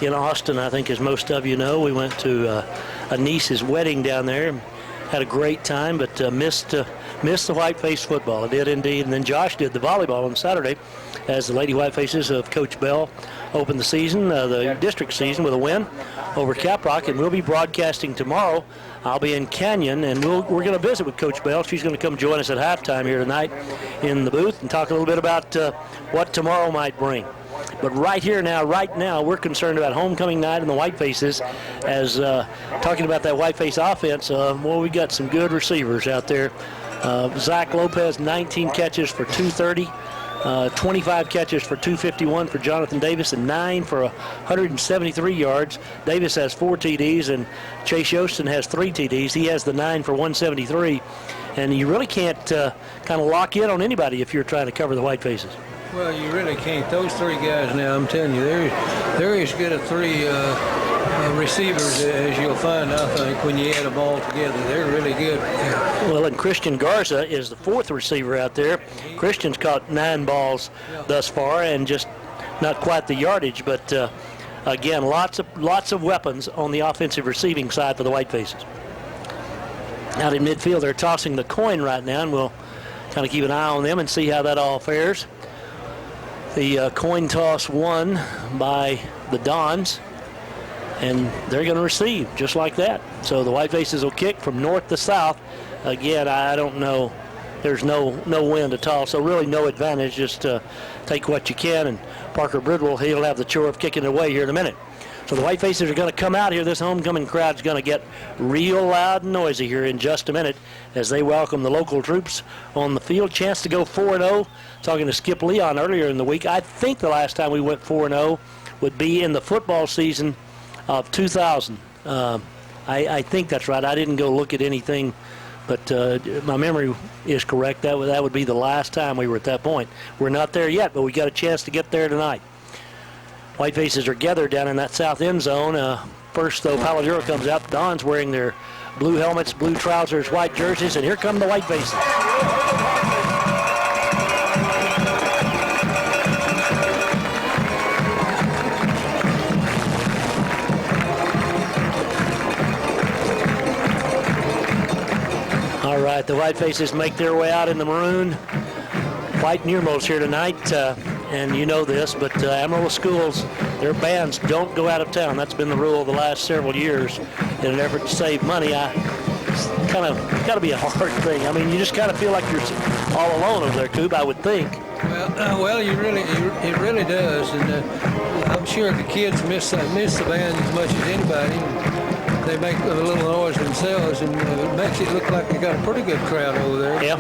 in Austin, I think, as most of you know. We went to a niece's wedding down there. Had a great time, but missed the Whiteface football. I did indeed. And then Josh did the volleyball on Saturday as the Lady Whitefaces of Coach Bell opened the season, the district season, with a win over Caprock. And we'll be broadcasting tomorrow. I'll be in Canyon, and we're going to visit with Coach Bell. She's going to come join us at halftime here tonight in the booth and talk a little bit about what tomorrow might bring. But right now, we're concerned about homecoming night and the Whitefaces. As talking about that Whiteface offense, we got some good receivers out there. Zach Lopez, 19 catches for 230. 25 catches for 251 for Jonathan Davis, and 9 for 173 yards. Davis has 4 TDs, and Chase Yostin has 3 TDs. He has the 9 for 173. And you really can't kind of lock in on anybody if you're trying to cover the Whitefaces. Well, you really can't. Those 3 guys now, I'm telling you, they're as good as 3 receivers as you'll find, I think, when you add them all together. They're really good. Well, and Christian Garza is the 4th receiver out there. Christian's caught 9 balls thus far, and just not quite the yardage, but again, lots of weapons on the offensive receiving side for the Whitefaces. Out in midfield, they're tossing the coin right now, and we'll kind of keep an eye on them and see how that all fares. The coin toss won by the Dons, and they're going to receive just like that. So the Whitefaces will kick from north to south. Again, I don't know. There's no wind at all, so really no advantage. Just take what you can, and Parker Bridwell, he'll have the chore of kicking it away here in a minute. So the Whitefaces are going to come out here. This homecoming crowd's going to get real loud and noisy here in just a minute as they welcome the local troops on the field. Chance to go 4-0. Talking to Skip Leon earlier in the week, I think the last time we went 4-0 would be in the football season of 2000. I think that's right. I didn't go look at anything, but my memory is correct. That would be the last time we were at that point. We're not there yet, but we got a chance to get there tonight. Whitefaces are gathered down in that south end zone. First, though, Paladuro comes out. The Dons wearing their blue helmets, blue trousers, white jerseys, and here come the Whitefaces. All right, the Whitefaces make their way out in the maroon. White Nearmos here tonight. And you know this, but Amarillo Schools, their bands don't go out of town. That's been the rule of the last several years in an effort to save money. It's kind of got to be a hard thing. I mean, you just kind of feel like you're all alone over there, Coop, I would think. Well, it really does, and I'm sure the kids miss the band as much as anybody. They make a little noise themselves, and it makes it look like they got a pretty good crowd over there. Yeah.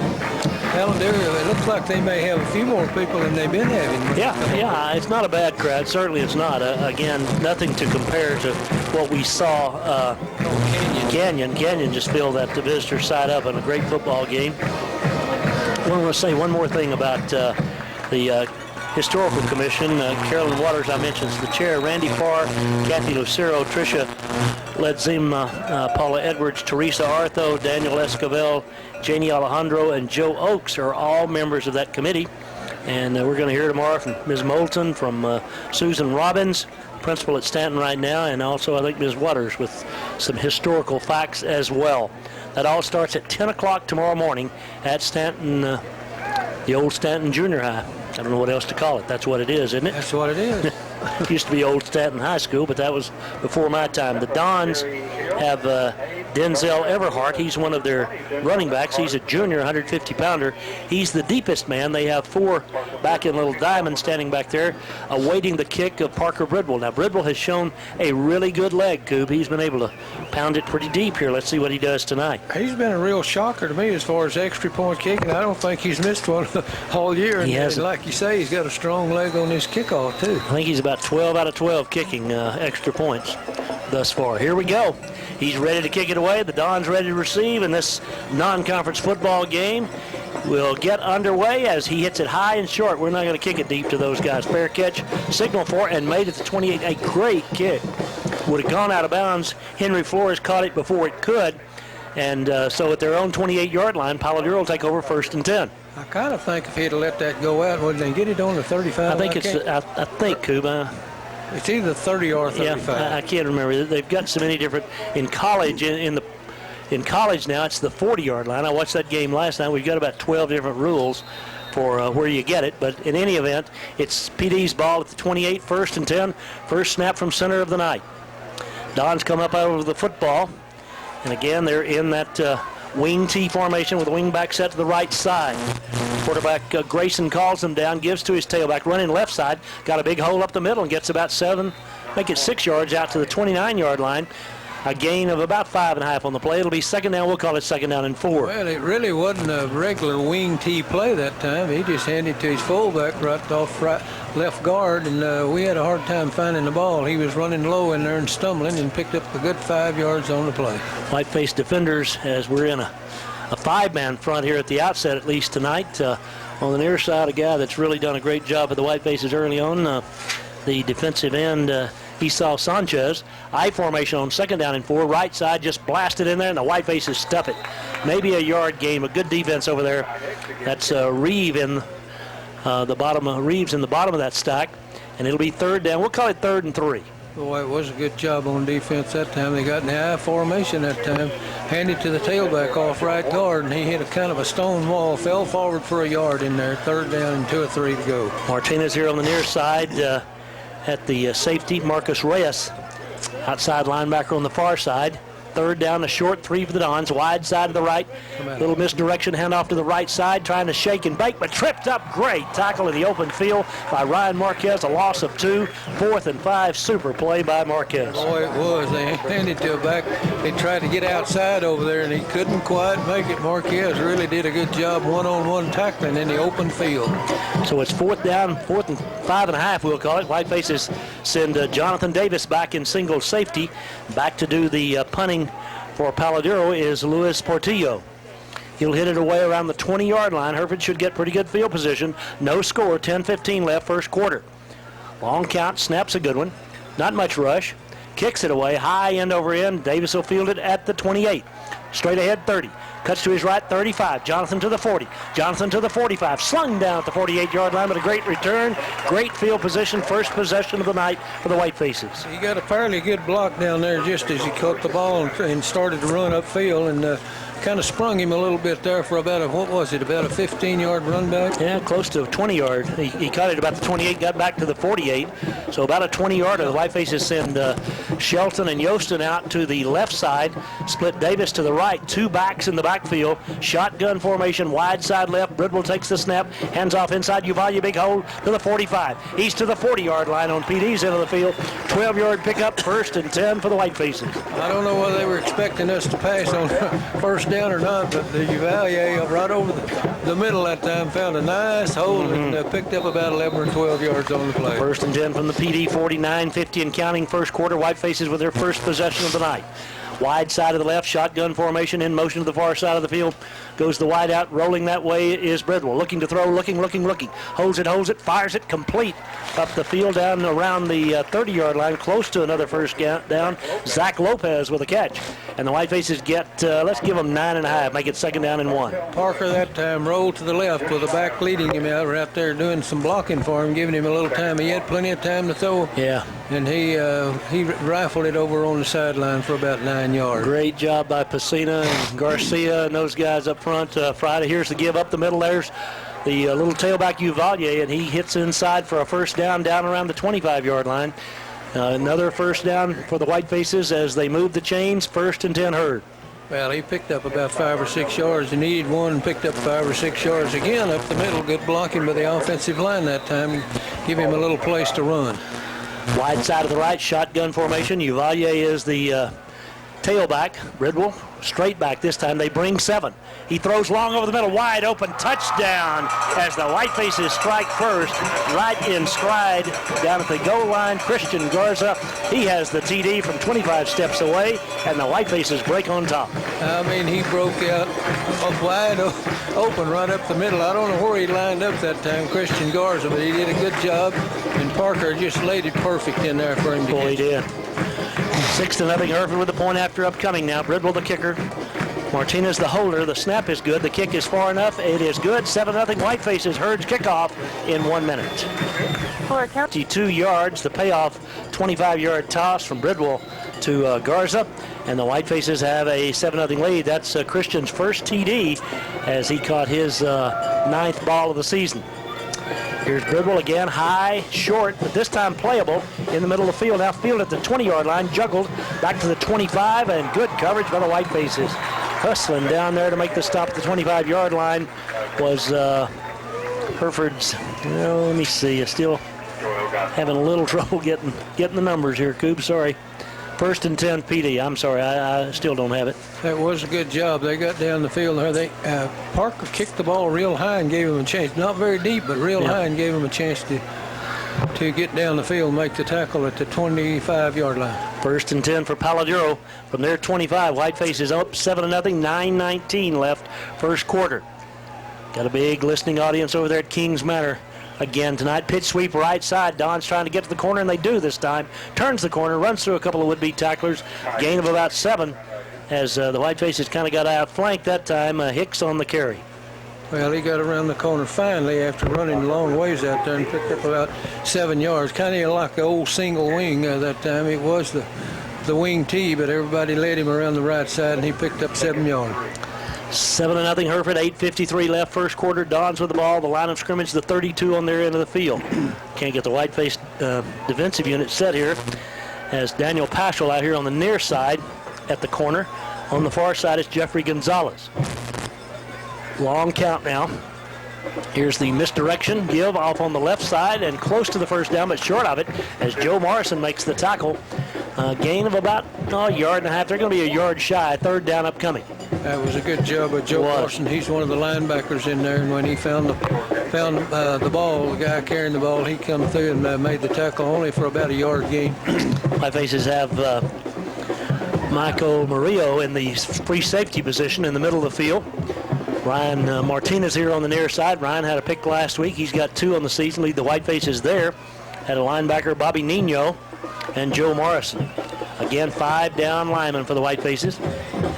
Paladuro, it looks like they may have a few more people than they've been having. Yeah, it's not a bad crowd. Certainly it's not. Again, nothing to compare to what we saw Canyon. Canyon just filled that the visitor side up in a great football game. I want to say one more thing about the Historical Commission. Carolyn Waters, I mentioned, is the chair. Randy Farr, Kathy Lucero, Tricia Ledzima, Paula Edwards, Teresa Artho, Daniel Escovel, Janie Alejandro, and Joe Oakes are all members of that committee. And we're going to hear tomorrow from Ms. Moulton, from Susan Robbins, principal at Stanton right now, and also I think Ms. Waters with some historical facts as well. That all starts at 10 o'clock tomorrow morning at Stanton, the old Stanton Junior High. I don't know what else to call it. That's what it is, isn't it? That's what it is. It used to be Old Stanton High School, but that was before my time. The Dons have Denzel Everhart. He's one of their running backs. He's a junior, 150-pounder. He's the deepest man. They have 4 back in Little Diamond standing back there, awaiting the kick of Parker Bridwell. Now, Bridwell has shown a really good leg, Coob. He's been able to pound it pretty deep here. Let's see what he does tonight. He's been a real shocker to me as far as extra point kicking. I don't think he's missed one all year. And like you say, he's got a strong leg on his kickoff, too. I think he's about 12 out of 12 kicking extra points thus far. Here we go. He's ready to kick it away. The Dons ready to receive, and this non-conference football game will get underway as he hits it high and short. We're not going to kick it deep to those guys. Fair catch, signal for, and made it to 28. A great kick. Would have gone out of bounds. Henry Flores caught it before it could. And so at their own 28-yard line, Paladuro will take over 1st and 10. I kind of think if he'd have let that go out, would they get it on the 35? I think Coop, It's either 30 or 35. Yeah, I can't remember. They've got so many different in college. In college now, it's the 40-yard line. I watched that game last night. We've got about 12 different rules for where you get it. But in any event, it's PD's ball at the 28, 1st and 10. First snap from center of the night. Dons come up over the football. And again, they're in that wing T formation with the wing back set to the right side. Quarterback Grayson calls him down, gives to his tailback, running left side. Got a big hole up the middle and gets about 6 yards out to the 29-yard line. A gain of about 5.5 on the play. It'll be second down. We'll call it second down and 4. Well, it really wasn't a regular wing T play that time. He just handed it to his fullback right off left guard, and we had a hard time finding the ball. He was running low in there and stumbling and picked up a good 5 yards on the play. White-faced defenders, as we're in a 5-man front here at the outset, at least tonight. On the near side, a guy that's really done a great job with the White-faces early on, the defensive end, Esau Sanchez. I formation on second down and 4. Right side just blasted in there, and the White-faces stuff it. Maybe a yard gain. A good defense over there. That's Reeves in the bottom of that stack, and it'll be third down. We'll call it 3rd and 3. Boy, it was a good job on defense that time. They got in the I formation that time. Handed to the tailback off right guard, and he hit a kind of a stone wall, fell forward for a yard in there. 3rd down and 2 or 3 to go. Martinez here on the near side at the safety. Marcus Reyes, outside linebacker on the far side. 3rd down, a short 3 for the Dons. Wide side to the right. Little misdirection, handoff to the right side, trying to shake and bake, but tripped up. Great tackle in the open field by Ryan Marquez. A loss of 2. 4th and 5. Super play by Marquez. Boy, it was. They handed to a back. They tried to get outside over there, and he couldn't quite make it. Marquez really did a good job one-on-one tackling in the open field. So it's 4th down, 4th and 5.5, we'll call it. Whitefaces send Jonathan Davis back in single safety. Back to do the punting for Paladuro is Luis Portillo. He'll hit it away around the 20-yard line. Hereford should get pretty good field position. No score, 10-15 left, first quarter. Long count, snaps a good one. Not much rush. Kicks it away, high end over end. Davis will field it at the 28. Straight ahead, 30. Cuts to his right, 35. Jonathan to the 40. Jonathan to the 45. Slung down at the 48-yard line, but a great return. Great field position. First possession of the night for the Whitefaces. He got a fairly good block down there just as he caught the ball and started to run upfield, and kind of sprung him a little bit there for about a 15-yard run back? Yeah, close to a 20-yard. He caught it about the 28, got back to the 48. So about a 20-yarder. The Whitefaces send Shelton and Yostin out to the left side, split Davis to the right. 2 backs in the backfield. Shotgun formation, wide side left. Bridwell takes the snap, hands off inside Uvalde, big hole to the 45. He's to the 40-yard line on PD's end of the field. 12-yard pickup, 1st and 10 for the Whitefaces. I don't know whether they were expecting us to pass on first down or not, but the Uvalde right over the middle that time found a nice hole and picked up about 11 or 12 yards on the play. 1st and 10 from the PD, 49-50 and counting, first quarter. Whitefaces with their first possession of the night. Wide side of the left, shotgun formation, in motion to the far side of the field. Goes the wide out, rolling that way is Bridwell. Looking to throw, looking. Holds it, fires it, complete. Up the field, down around the 30-yard line, close to another first down. Zach Lopez with a catch. And the Whitefaces get, let's give them 9.5, make it second down and 1. Parker that time rolled to the left with the back leading him out right there, doing some blocking for him, giving him a little time. He had plenty of time to throw. Yeah. And he rifled it over on the sideline for about 9 yards. Great job by Pacina and Garcia and those guys up front. Friday, here's the give up the middle. There's the little tailback Uvalde, and he hits inside for a first down around the 25-yard line. Another first down for the Whitefaces as they move the chains. 1st and 10 Herd. Well, he picked up about 5 or 6 yards. He needed one and picked up 5 or 6 yards again up the middle. Good blocking by the offensive line that time. Give him a little place to run. Wide side of the right, shotgun formation. Uvalde is the tailback. Bridwell straight back this time. They bring 7. He throws long over the middle, wide open, touchdown as the Whitefaces strike first, right in stride down at the goal line. Christian Garza, he has the TD from 25 steps away, and the Whitefaces break on top. I mean, he broke out wide open right up the middle. I don't know where he lined up that time, Christian Garza, but he did a good job, and Parker just laid it perfect in there for him to Boy, get. He did. 6-0 Hereford with the point after upcoming now. Bridwell the kicker. Martinez the holder. The snap is good. The kick is far enough. It is good. 7-0 Whitefaces. Herds kickoff in 1 minute. 52 yards. The payoff 25-yard toss from Bridwell to Garza. And the Whitefaces have a 7-0 lead. That's Christian's first TD as he caught his 9th ball of the season. Here's Bridwell again, high, short, but this time playable in the middle of the field. Now field at the 20-yard line, juggled back to the 25, and good coverage by the Whitefaces. Hustling down there to make the stop at the 25-yard line was Hereford's. Let me see, still having a little trouble getting the numbers here, Coop. Sorry. 1st and 10 PD. I'm sorry, I still don't have it. That was a good job. They got down the field there. Parker kicked the ball real high and gave him a chance. Not very deep, but real high, and gave him a chance to get down the field and make the tackle at the 25-yard line. 1st and 10 for Paladuro from their 25. Whiteface is up 7-0, 9:19 left first quarter. Got a big listening audience over there at Kings Manor. Again tonight, pitch sweep right side. Don's trying to get to the corner, and they do this time. Turns the corner, runs through a couple of would-be tacklers. Gain of about 7 as the Whitefaces kind of got outflanked that time. Hicks on the carry. Well, he got around the corner finally after running a long ways out there and picked up about 7 yards. Kind of like the old single wing that time. It was the wing tee, but everybody led him around the right side, and he picked up 7 yards. 7-0 Hereford, 8:53 left first quarter. Dons with the ball. The line of scrimmage, the 32 on their end of the field. Can't get the Whiteface defensive unit set here as Daniel Paschal out here on the near side at the corner. On the far side is Jeffrey Gonzalez. Long count now. Here's the misdirection give off on the left side and close to the first down, but short of it as Joe Morrison makes the tackle. Gain of about a yard and a half. They're going to be a yard shy. 3rd down upcoming. That was a good job of Joe Morrison. He's one of the linebackers in there, and when he found the ball, the guy carrying the ball, he come through and made the tackle only for about a yard gain. Whitefaces have Michael Murillo in the free safety position in the middle of the field. Ryan Martinez here on the near side. Ryan had a pick last week. He's got 2 on the season. Lead the Whitefaces there. Had a linebacker, Bobby Nino, and Joe Morrison. Again, 5 down linemen for the Whitefaces.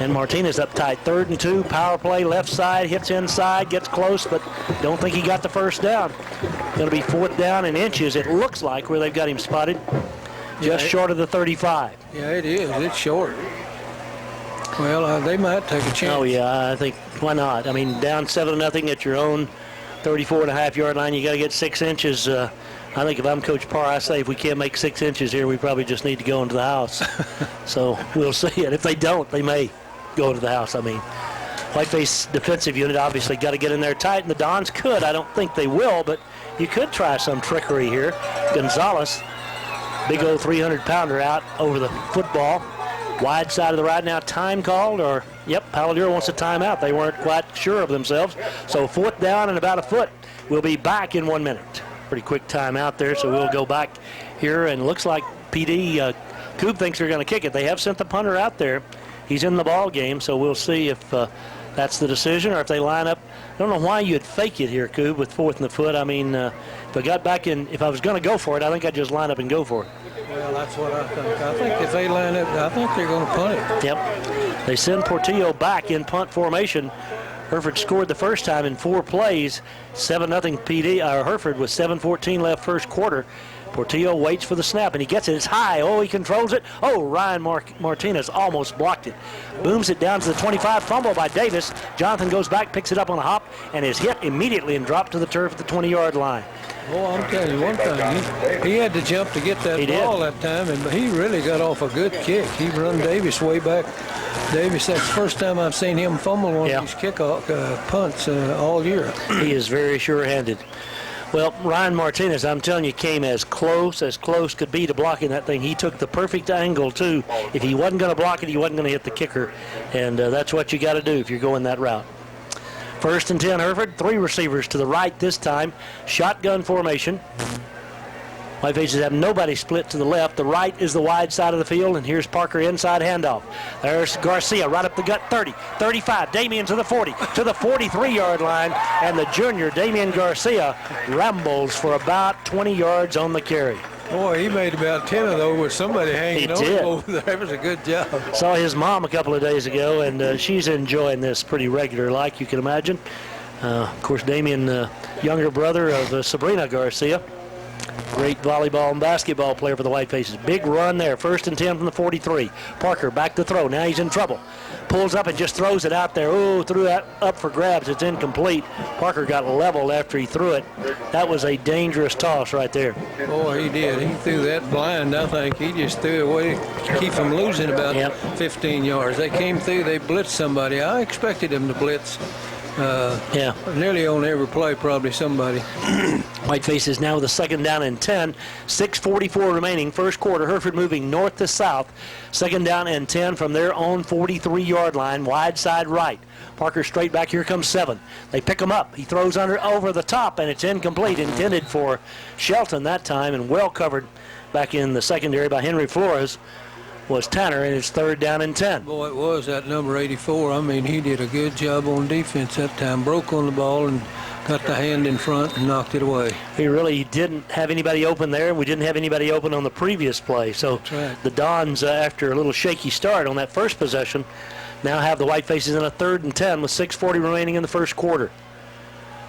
And Martinez up tight. 3rd and 2, power play, left side, hits inside, gets close, but don't think he got the first down. Going to be 4th down in inches, it looks like, where they've got him spotted. Just short of the 35. Yeah, it is. It's short. Well, they might take a chance. Oh, yeah, I think, why not? I mean, down 7-0 at your own 34.5-yard line, you got to get 6 inches. I think if I'm Coach Parr, I say if we can't make 6 inches here, we probably just need to go into the house. So we'll see it. If they don't, they may go into the house. I mean, Whiteface defensive unit obviously got to get in there tight, and the Dons could. I don't think they will, but you could try some trickery here. Gonzalez, big old 300-pounder out over the football. Wide side of the right now. Time called, or, yep, Paladuro wants a timeout. They weren't quite sure of themselves. So 4th down and about a foot. We'll be back in 1 minute. Pretty quick time out there, so we'll go back here, and looks like PD Coop thinks they're going to kick it. They have sent the punter out there. He's in the ball game, so we'll see if that's the decision or if they line up. I don't know why you'd fake it here, Coop, with 4th and the foot. I mean, if I got back in, if I was going to go for it, I think I'd just line up and go for it. Well, that's what I think. I think if they line up, I think they're going to punt it. Yep. They send Portillo back in punt formation. Hereford scored the first time in 4 plays. 7-0 PD. Hereford with 7:14 left first quarter. Portillo waits for the snap, and he gets it. It's high. Oh, he controls it. Oh, Ryan Martinez almost blocked it. Booms it down to the 25. Fumble by Davis. Jonathan goes back, picks it up on a hop, and is hit immediately and dropped to the turf at the 20-yard line. Well, I'm telling you one thing. He had to jump to get that ball that time, and he really got off a good kick. He run Davis way back. Davis, that's the first time I've seen him fumble one of these kickoff punts all year. He is very sure-handed. Well, Ryan Martinez, I'm telling you, came as close could be to blocking that thing. He took the perfect angle, too. If he wasn't going to block it, he wasn't going to hit the kicker. And that's what you got to do if you're going that route. 1st and 10, Hereford. 3 receivers to the right this time. Shotgun formation. Whitefaces have nobody split to the left. The right is the wide side of the field, and here's Parker inside handoff. There's Garcia right up the gut, 30, 35. Damian to the 40, to the 43-yard line, and the junior, Damian Garcia, rambles for about 20 yards on the carry. Boy, he made about 10 of those with somebody hanging on did. him over there. That was a good job. Saw his mom a couple of days ago, and she's enjoying this pretty regular, like you can imagine. Of course, Damien, younger brother of Sabrina Garcia. Great volleyball and basketball player for the Whitefaces. Big run there. 1st and 10 from the 43. Parker back to throw. Now he's in trouble. Pulls up and just throws it out there. Oh, threw that up for grabs. It's incomplete. Parker got leveled after he threw it. That was a dangerous toss right there. Boy, he did. He threw that blind, I think. He just threw it away to keep from losing about 15 yards. They came through. They blitzed somebody. I expected them to blitz. Nearly on every play, probably somebody. Whitefaces now with a 2nd down and 10. 6:44 remaining. First quarter. Hereford moving north to south. 2nd down and 10 from their own 43-yard line. Wide side right. Parker straight back. Here comes 7. They pick him up. He throws over the top, and it's incomplete. Intended for Shelton that time, and well covered back in the secondary by Henry Flores was Tanner, and it's 3rd down and 10. Boy, it was that number 84. I mean, he did a good job on defense that time. Broke on the ball and got the hand in front and knocked it away. He really didn't have anybody open there. We didn't have anybody open on the previous play. So right. The Dons, after a little shaky start on that first possession, now have the Whitefaces in a 3rd and 10 with 6:40 remaining in the first quarter.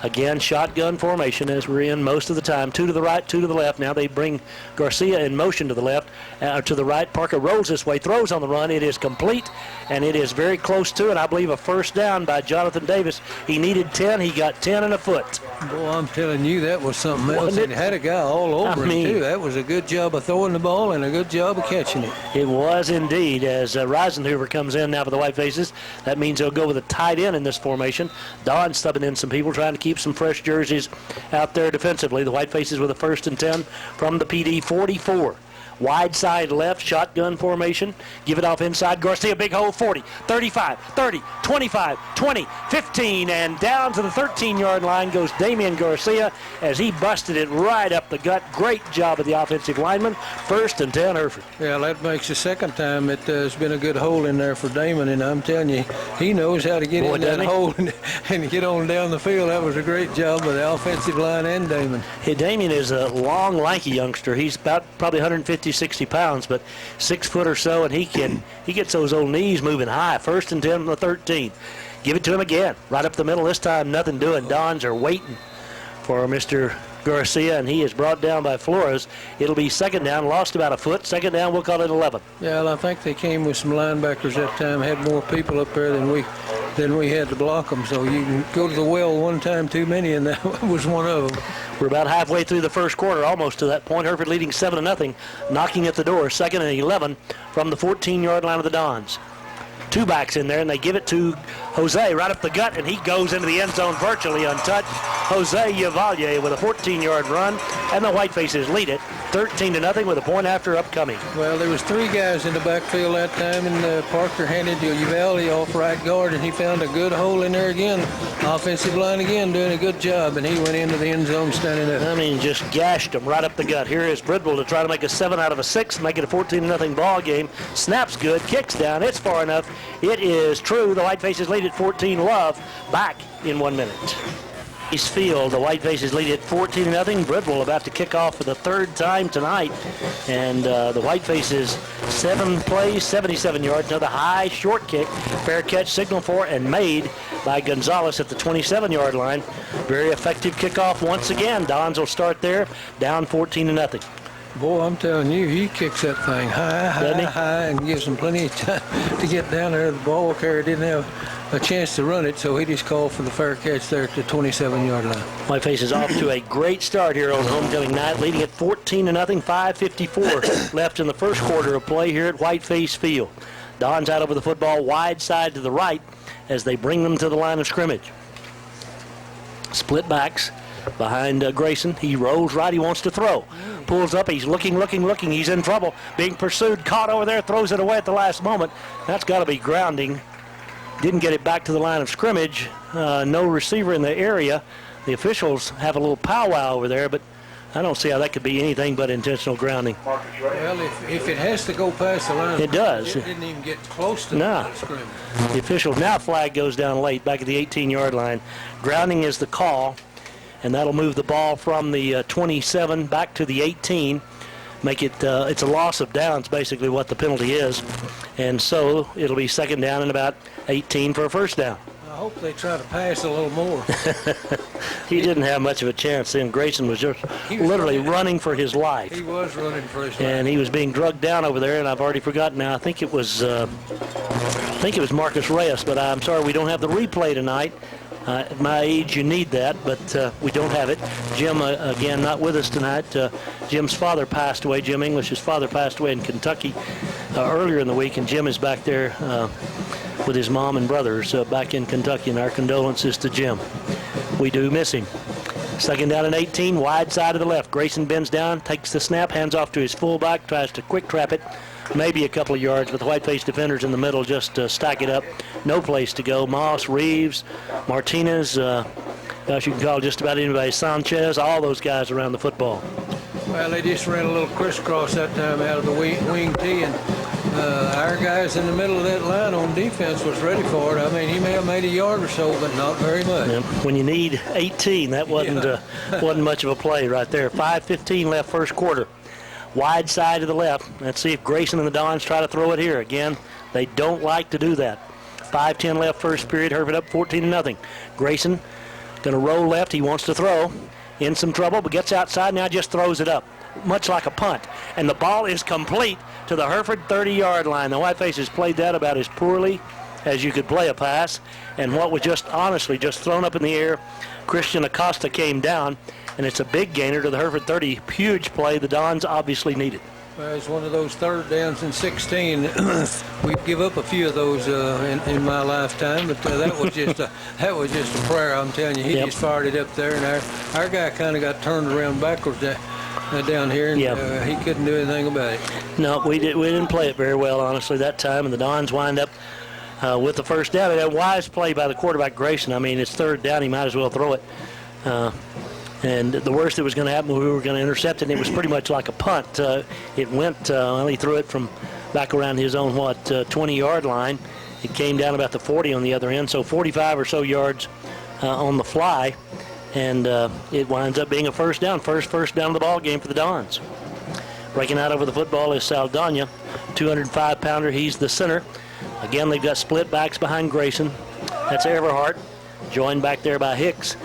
Again, shotgun formation as we're in most of the time. 2 to the right, 2 to the left. Now they bring Garcia in motion to the left, to the right. Parker rolls this way, throws on the run. It is complete, and it is very close to it. I believe a 1st down by Jonathan Davis. He needed 10. He got 10 and a foot. Boy, I'm telling you, that was something else. It had a guy all over him, too. That was a good job of throwing the ball and a good job of catching it. It was indeed. As Reisenhuber comes in now for the Whitefaces, that means they'll go with a tight end in this formation. Don stubbing in some people, trying to keep some fresh jerseys out there defensively. The Whitefaces with a 1st and 10 from the PD 44. Wide side left, shotgun formation. Give it off inside. Garcia, big hole, 40, 35, 30, 25, 20, 15, and down to the 13-yard line goes Damien Garcia as he busted it right up the gut. Great job of the offensive lineman. 1st and 10, Hereford. Yeah, that makes the second time it has been a good hole in there for Damon, and I'm telling you, he knows how to get in that hole and get on down the field. That was a great job of the offensive line and Damon. Hey, Damien is a long, lanky youngster. He's about probably 150-60 pounds, but 6 foot or so, and he gets those old knees moving high. 1st and 10 from the 13. Give it to him again. Right up the middle. This time, nothing doing. Dons are waiting for Mr. Garcia, and he is brought down by Flores. It'll be 2nd down. Lost about a foot. 2nd down, we'll call it 11. Yeah, well, I think they came with some linebackers that time. Had more people up there than we had to block them. So you can go to the well one time too many, and that was one of them. We're about halfway through the first quarter, almost to that point. Hereford leading 7-0, knocking at the door. 2nd and 11 from the 14-yard line of the Dons. 2 backs in there, and they give it to Jose right up the gut, and he goes into the end zone virtually untouched. Jose Yavalle with a 14-yard run, and the Whitefaces lead it 13-0 with a point after upcoming. Well, there was 3 guys in the backfield that time, and Parker handed to Yavalle off right guard, and he found a good hole in there again. Offensive line again doing a good job, and he went into the end zone standing up. I mean, just gashed him right up the gut. Here is Bridwell to try to make a 7 out of a 6, make it a 14-0 ball game. Snaps good, kicks down, it's far enough. It is true. The Whitefaces lead at 14. Love back in 1 minute. East Field, the Whitefaces lead at 14-0. Bridwell about to kick off for the 3rd time tonight. And the Whitefaces, 7 plays, 77 yards. Another high, short kick. Fair catch, signal for, and made by Gonzalez at the 27-yard line. Very effective kickoff once again. Dons will start there, down 14-0. Boy, I'm telling you, he kicks that thing high, and gives them plenty of time to get down there. The ball carrier didn't have a chance to run it, so he just called for the fair catch there at the 27-yard line. Whitefaces off to a great start here on homecoming night, leading at 14-0, 5:54 left in the first quarter of play here at Whiteface Field. Dons out over the football, wide side to the right as they bring them to the line of scrimmage. Split backs behind Grayson. He rolls right. He wants to throw. Pulls up. He's looking. He's in trouble. Being pursued. Caught over there. Throws it away at the last moment. That's got to be grounding. Didn't get it back to the line of scrimmage. No receiver in the area. The officials have a little powwow over there, but I don't see how that could be anything but intentional grounding. Well, if it has to go past the line, it does. It didn't even get close to the line of scrimmage. The officials, now flag goes down late back at the 18-yard line. Grounding is the call, and that'll move the ball from the 27 back to the 18. make it, it's a loss of downs, basically what the penalty is. And so it'll be second down and about 18 for a first down. I hope they try to pass a little more. He didn't have much of a chance then. Grayson was just literally running for his life. He was running for his life. And he was being drugged down over there, and I've already forgotten now. I think it was Marcus Reyes, but I'm sorry we don't have the replay tonight. At my age, you need that, but we don't have it. Jim, again, not with us tonight. Jim's father passed away. Jim English's father passed away in Kentucky earlier in the week, and Jim is back there with his mom and brothers back in Kentucky, and our condolences to Jim. We do miss him. Second down and 18, wide side of the left. Grayson bends down, takes the snap, hands off to his fullback, tries to quick trap it. Maybe a couple of yards, but the white-faced defenders in the middle just stack it up. No place to go. Moss, Reeves, Martinez, gosh, you can call just about anybody. Sanchez, all those guys around the football. Well, they just ran a little crisscross that time out of the wing tee, and our guys in the middle of that line on defense was ready for it. I mean, he may have made a yard or so, but not very much. Yeah, when you need 18, that wasn't much of a play right there. 5:15 left first quarter. Wide side to the left. Let's see if Grayson and the Dons try to throw it here. Again, they don't like to do that. 5:10 left first period. Herford up 14-0. Grayson going to roll left. He wants to throw. In some trouble, but gets outside, now just throws it up, much like a punt. And the ball is complete to the Hereford 30-yard line. The Whitefaces played that about as poorly as you could play a pass. And what was just honestly just thrown up in the air, Christian Acosta came down, and it's a big gainer to the Hereford 30. Huge play the Dons obviously needed. Well, it's one of those third downs in 16. We give up a few of those in my lifetime, but that was just a prayer. I'm telling you, he just fired it up there, and our guy kind of got turned around backwards down here, and he couldn't do anything about it. No, we didn't play it very well, honestly, that time, and the Dons wind up with the first down. And a wise play by the quarterback Grayson. I mean, it's third down, he might as well throw it. And the worst that was going to happen, we were going to intercept it, and it was pretty much like a punt. It went, he threw it from back around his own, 20-yard line. It came down about the 40 on the other end, so 45 or so yards on the fly. And it winds up being a first down. First down of the ball game for the Dons. Breaking out over the football is Saldana, 205-pounder. He's the center. Again, they've got split backs behind Grayson. That's Everhart, joined back there by Hicks.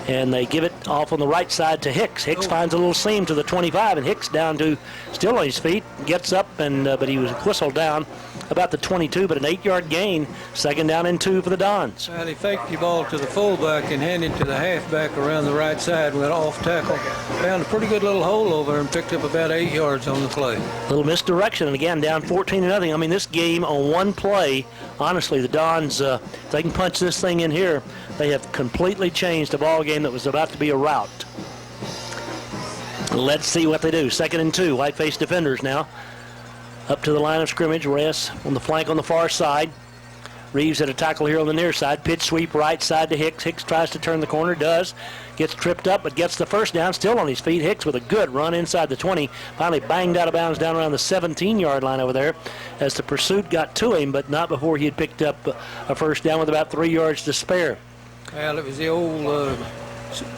And they give it off on the right side to Hicks. Hicks finds a little seam to the 25, and Hicks down to still on his feet, gets up, and but he was whistled down about the 22, but an 8-yard gain. Second down and 2 for the Dons. Well, he faked the ball to the fullback and handed it to the halfback around the right side, went off tackle, found a pretty good little hole over and picked up about 8 yards on the play. Little misdirection, and again, down 14-0. I mean, this game on one play, honestly, the Dons, if they can punch this thing in here, they have completely changed a ball game that was about to be a rout. Let's see what they do. Second and 2, white-faced defenders now. Up to the line of scrimmage, Reyes on the flank on the far side. Reeves at a tackle here on the near side. Pitch sweep right side to Hicks. Hicks tries to turn the corner, does. Gets tripped up, but gets the first down, still on his feet. Hicks with a good run inside the 20. Finally banged out of bounds down around the 17-yard line over there as the pursuit got to him, but not before he had picked up a first down with about 3 yards to spare. Well, it was the old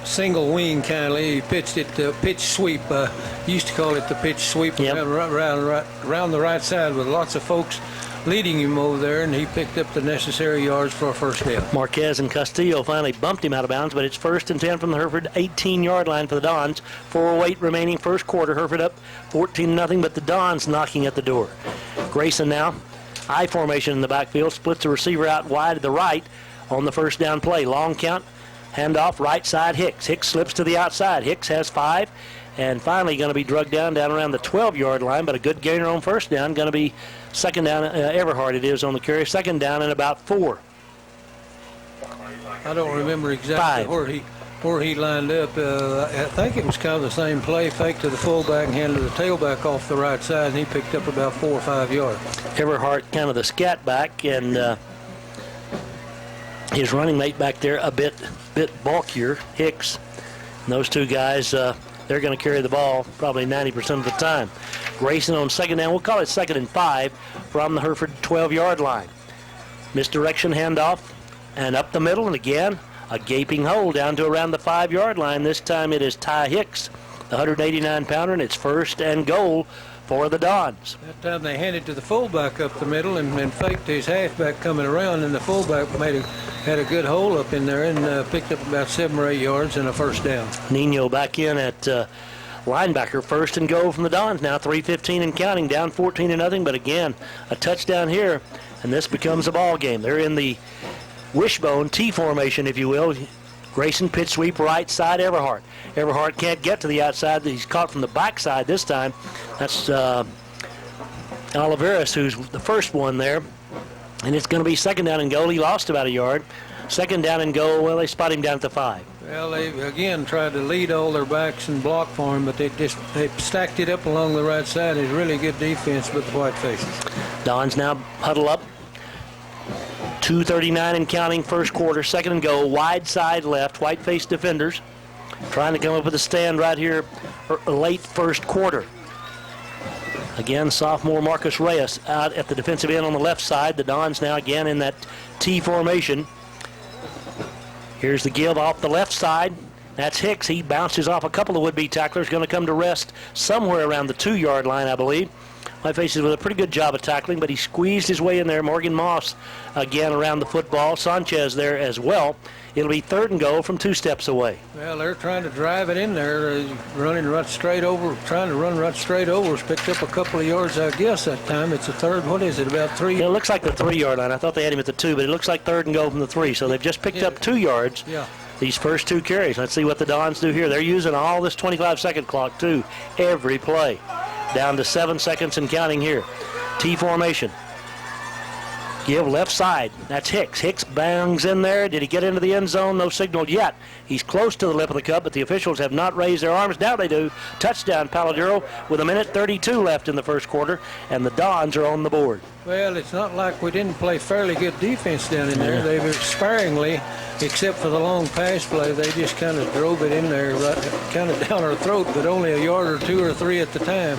single wing kind of. He pitched it pitch sweep. Used to call it the pitch sweep. Yep. Around the right side with lots of folks leading him over there, and he picked up the necessary yards for a first down. Marquez and Castillo finally bumped him out of bounds, but it's first and 10 from the Hereford 18-yard line for the Dons. 4:08 remaining first quarter. Hereford up 14-0, but the Dons knocking at the door. Grayson now, I formation in the backfield, splits the receiver out wide to the right on the first down play. Long count, handoff right side Hicks. Hicks slips to the outside. Hicks has 5, and finally going to be drugged down around the 12-yard line, but a good gainer on first down. Going to be second down, Everhart it is on the carry. Second down and about 4. I don't remember exactly 5. where he lined up. I think it was kind of the same play, fake to the fullback and handed the tailback off the right side, and he picked up about 4 or 5 yards. Everhart kind of the scat back, and his running mate back there a bit bulkier, Hicks. And those two guys, they're going to carry the ball probably 90% of the time. Grayson on second down, we'll call it second and 5 from the Hereford 12-yard line. Misdirection handoff, and up the middle, and again, a gaping hole down to around the 5-yard line. This time it is Ty Hicks, the 189-pounder, and it's first and goal for the Dons. That time they handed to the fullback up the middle and faked his halfback coming around, and the fullback had a good hole up in there and picked up about 7 or 8 yards and a first down. Nino back in at linebacker, first and goal from the Dons now, 3:15 and counting, down 14-0, but again, a touchdown here, and this becomes a ball game. They're in the wishbone T formation, if you will. Grayson pitch sweep right side, Everhart. Everhart can't get to the outside. He's caught from the backside this time. That's Oliveras, who's the first one there. And it's going to be second down and goal. He lost about a yard. Second down and goal. Well, they spot him down at the 5. Well, they again tried to lead all their backs and block for him, but they stacked it up along the right side. It's really good defense with the White Faces. Dons now huddle up. 2:39 and counting, first quarter, second and goal, wide side left, white-faced defenders trying to come up with a stand right here late first quarter. Again, sophomore Marcus Reyes out at the defensive end on the left side. The Dons now again in that T formation. Here's the give off the left side. That's Hicks. He bounces off a couple of would-be tacklers, going to come to rest somewhere around the 2-yard line, I believe. White Faces with a pretty good job of tackling, but he squeezed his way in there. Morgan Moss again around the football. Sanchez there as well. It'll be third and goal from 2 steps away. Well, they're trying to drive it in there, running right straight over, trying to run right straight over. Picked up a couple of yards, I guess, that time. It's a third, what is it, about 3? It looks like the 3-yard line. I thought they had him at the 2, but it looks like third and goal from the 3. So they've just picked up 2 yards. Yeah. These first 2 carries. Let's see what the Dons do here. They're using all this 25-second clock, too, every play. Down to 7 seconds and counting here. T formation. Give left side. That's Hicks. Hicks bangs in there. Did he get into the end zone? No signal yet. He's close to the lip of the cup, but the officials have not raised their arms. Now they do. Touchdown, Paladuro, with 1:32 left in the first quarter, and the Dons are on the board. Well, it's not like we didn't play fairly good defense down in there. They were sparingly, except for the long pass play, they just kind of drove it in there, right, kind of down our throat, but only a yard or 2 or 3 at the time.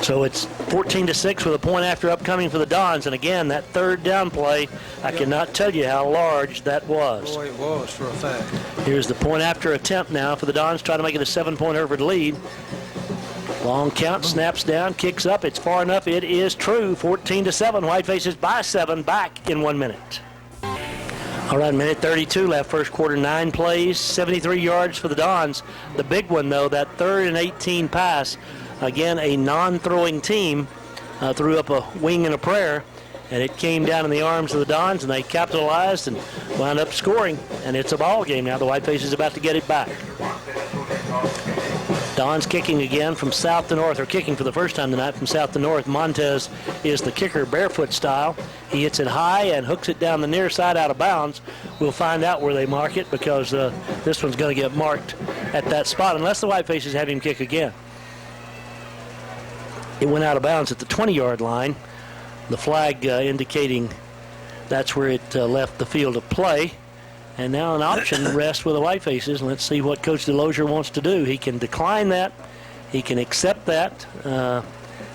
So it's 14-6 with a point after upcoming for the Dons, and again, that third down play, I cannot tell you how large that was. Boy, it was for a fact. Here's the point after attempt now for the Dons, trying to make it a 7-point Hereford lead. Long count, snaps down, kicks up. It's far enough. It is true. 14-7. White Faces by 7, back in 1 minute. All right, 1:32 left. First quarter, 9 plays, 73 yards for the Dons. The big one, though, that 3rd and 18 pass. Again, a non-throwing team threw up a wing and a prayer, and it came down in the arms of the Dons, and they capitalized and wound up scoring. And it's a ball game now. The White Faces about to get it back. Dons kicking again from south to north, or kicking for the first time tonight from south to north. Montez is the kicker, barefoot style. He hits it high and hooks it down the near side out of bounds. We'll find out where they mark it, because this one's going to get marked at that spot unless the White Faces have him kick again. It went out of bounds at the 20-yard line. The flag indicating that's where it left the field of play. And now an option rests with the White Faces. Let's see what Coach DeLozier wants to do. He can decline that. He can accept that.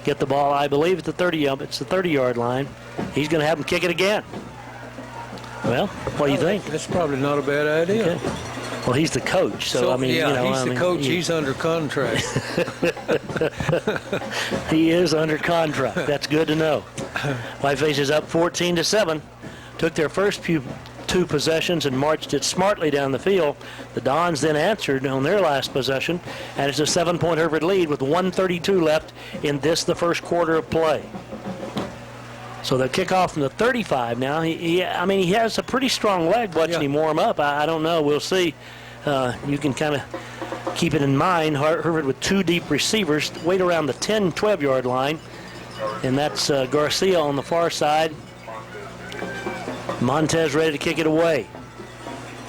Get the ball, I believe, at the 30. It's the 30-yard line. He's going to have him kick it again. Well, what do you think? That's probably not a bad idea. Okay. Well, he's the coach, so I mean, yeah, you know, he's the coach. He's under contract. He is under contract. That's good to know. White Faces up 14-7. Took their first 2 possessions and marched it smartly down the field. The Dons then answered on their last possession, and it's a 7-point Hereford lead with 1:32 left in this, the first quarter of play. So they'll kick off from the 35 now. He has a pretty strong leg watching him warm up. I don't know. We'll see. You can kind of keep it in mind. Hereford with 2 deep receivers, wait around the 10, 12-yard line. And that's Garcia on the far side. Montez ready to kick it away.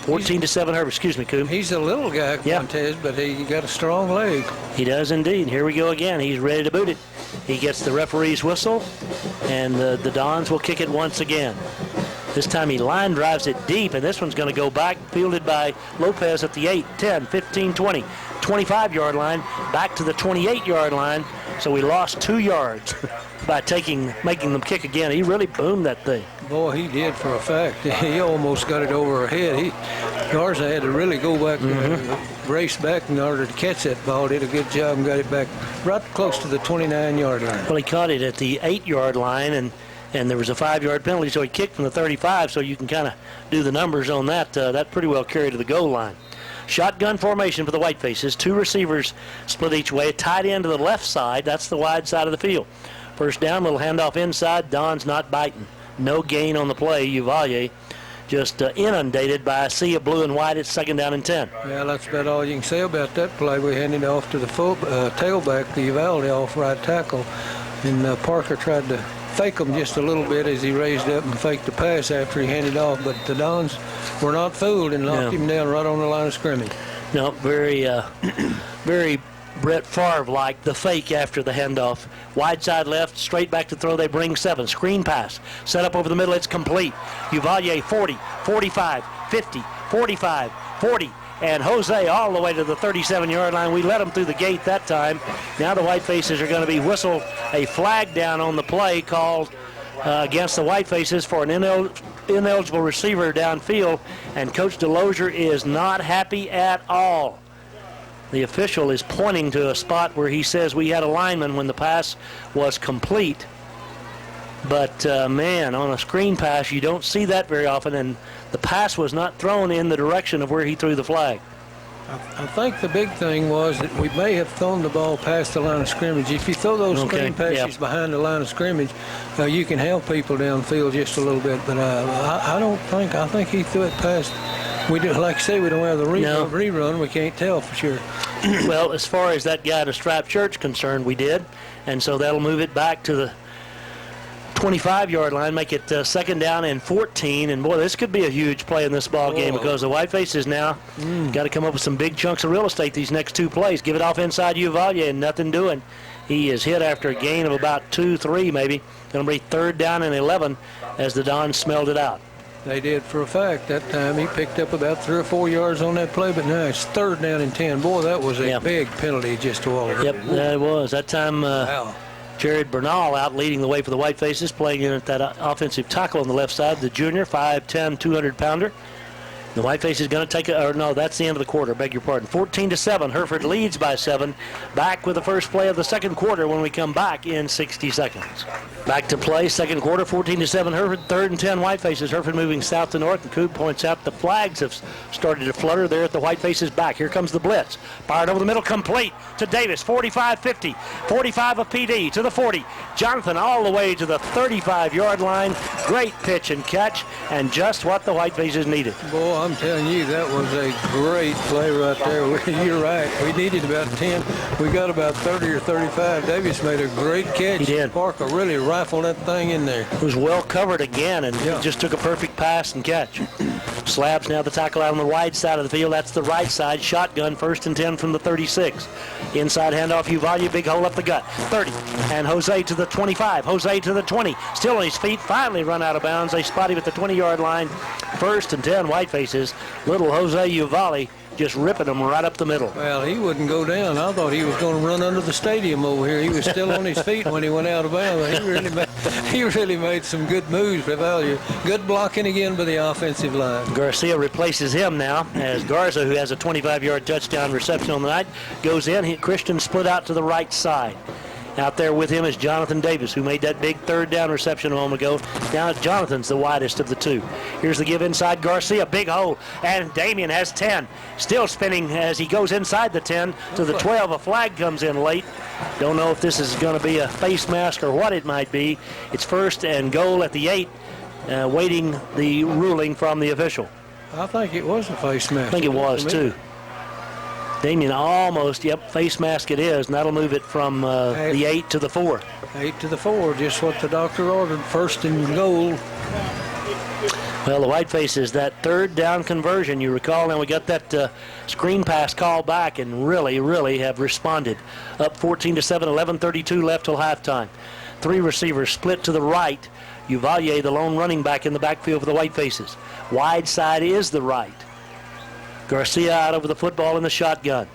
14-7 Hereford. Excuse me, Coop. He's a little guy, Montez, but he got a strong leg. He does indeed. Here we go again. He's ready to boot it. He gets the referee's whistle, and the Dons will kick it once again. This time he line drives it deep, and this one's going to go back, fielded by Lopez at the 8, 10, 15, 20, 25-yard line, back to the 28-yard line. So we lost 2 yards. by making them kick again. He really boomed that thing. Boy, he did for a fact. He almost got it over her head. Garza had to really go back, race back in order to catch that ball. Did a good job and got it back right close to the 29-yard line. Well, he caught it at the 8-yard line, and there was a 5-yard penalty, so he kicked from the 35, so you can kind of do the numbers on that. That pretty well carried to the goal line. Shotgun formation for the Whitefaces. 2 receivers split each way. Tight end to the left side. That's the wide side of the field. First down, little handoff inside. Don's not biting. No gain on the play. Uvalde just inundated by a sea of blue and white. It's 2nd down and 10. Yeah, that's about all you can say about that play. We handed it off to the tailback, the Uvalde off right tackle. And Parker tried to fake him just a little bit as he raised up and faked the pass after he handed off. But the Dons were not fooled and knocked him down right on the line of scrimmage. No, very, very Brett Favre-like, the fake after the handoff. Wide side left, straight back to throw. They bring 7. Screen pass. Set up over the middle. It's complete. Uvalde 40, 45, 50, 45, 40. And Jose all the way to the 37-yard line. We let him through the gate that time. Now the Whitefaces are going to be whistled a flag down on the play called against the Whitefaces for an ineligible receiver downfield. And Coach DeLozier is not happy at all. The official is pointing to a spot where he says we had a lineman when the pass was complete. But, man, on a screen pass, you don't see that very often, and the pass was not thrown in the direction of where he threw the flag. I think the big thing was that we may have thrown the ball past the line of scrimmage. If you throw those screen passes behind the line of scrimmage, you can help people downfield just a little bit. But I think he threw it past. We do, like I say, we don't have the rerun. We can't tell for sure. Well, as far as that guy in a striped shirt's concerned, we did. And so that'll move it back to the 25-yard line, make it 2nd down and 14. And, boy, this could be a huge play in this ball game because the Whitefaces now got to come up with some big chunks of real estate these next 2 plays. Give it off inside Uvalde and nothing doing. He is hit after a gain of about 2-3 maybe. Going to be 3rd down and 11 as the Dons smelled it out. They did for a fact. That time he picked up about 3 or 4 yards on that play, but now it's 3rd down and 10. Boy, that was a big penalty just a while ago. Yep, that was. That time Jared Bernal out leading the way for the Whitefaces, playing in at that offensive tackle on the left side, the junior, 5'10", 200-pounder. The Whiteface is going to take that's the end of the quarter, beg your pardon. 14-7, Hereford leads by 7. Back with the first play of the second quarter when we come back in 60 seconds. Back to play, second quarter, 14-7, Hereford, 3rd and 10, Whitefaces. Hereford moving south to north, and Coop points out the flags have started to flutter there at the Whitefaces back. Here comes the blitz. Fired over the middle, complete to Davis, 45-50, 45 of PD to the 40. Jonathan all the way to the 35-yard line. Great pitch and catch, and just what the Whitefaces needed. Boy, I'm telling you, that was a great play right there. You're right. We needed about 10. We got about 30 or 35. Davis made a great catch. He did. Parker really rifled that thing in there. It was well covered again, and just took a perfect pass and catch. Slabs now the tackle out on the wide side of the field. That's the right side. Shotgun, 1st and 10 from the 36. Inside handoff, Uvalde, big hole up the gut. 30, and Jose to the 25. Jose to the 20. Still on his feet, finally run out of bounds. They spot him at the 20-yard line. 1st and 10, Whitefaces. Little Jose Uvalde just ripping them right up the middle. Well, he wouldn't go down. I thought he was going to run under the stadium over here. He was still on his feet when he went out of bounds. He really made some good moves for value. Good blocking again by the offensive line. Garcia replaces him now as Garza, who has a 25-yard touchdown reception on the night, goes in. Christian split out to the right side. Out there with him is Jonathan Davis, who made that big 3rd down reception a moment ago. Now Jonathan's the widest of the 2. Here's the give inside Garcia, big hole, and Damian has 10. Still spinning as he goes inside the 10 to the 12. A flag comes in late. Don't know if this is going to be a face mask or what it might be. It's 1st and goal at the 8, waiting the ruling from the official. I think it was a face mask. I think it was, too. Damian almost, face mask it is, and that'll move it from the 8 to the 4. 8 to the 4, just what the doctor ordered, 1st and goal. Well, the Whitefaces, that 3rd down conversion, you recall, and we got that screen pass call back and really have responded. Up 14-7, 11:32 left till halftime. 3 receivers split to the right. Uvalde, the lone running back in the backfield for the Whitefaces. Wide side is the right. Garcia out over the football in the shotgun.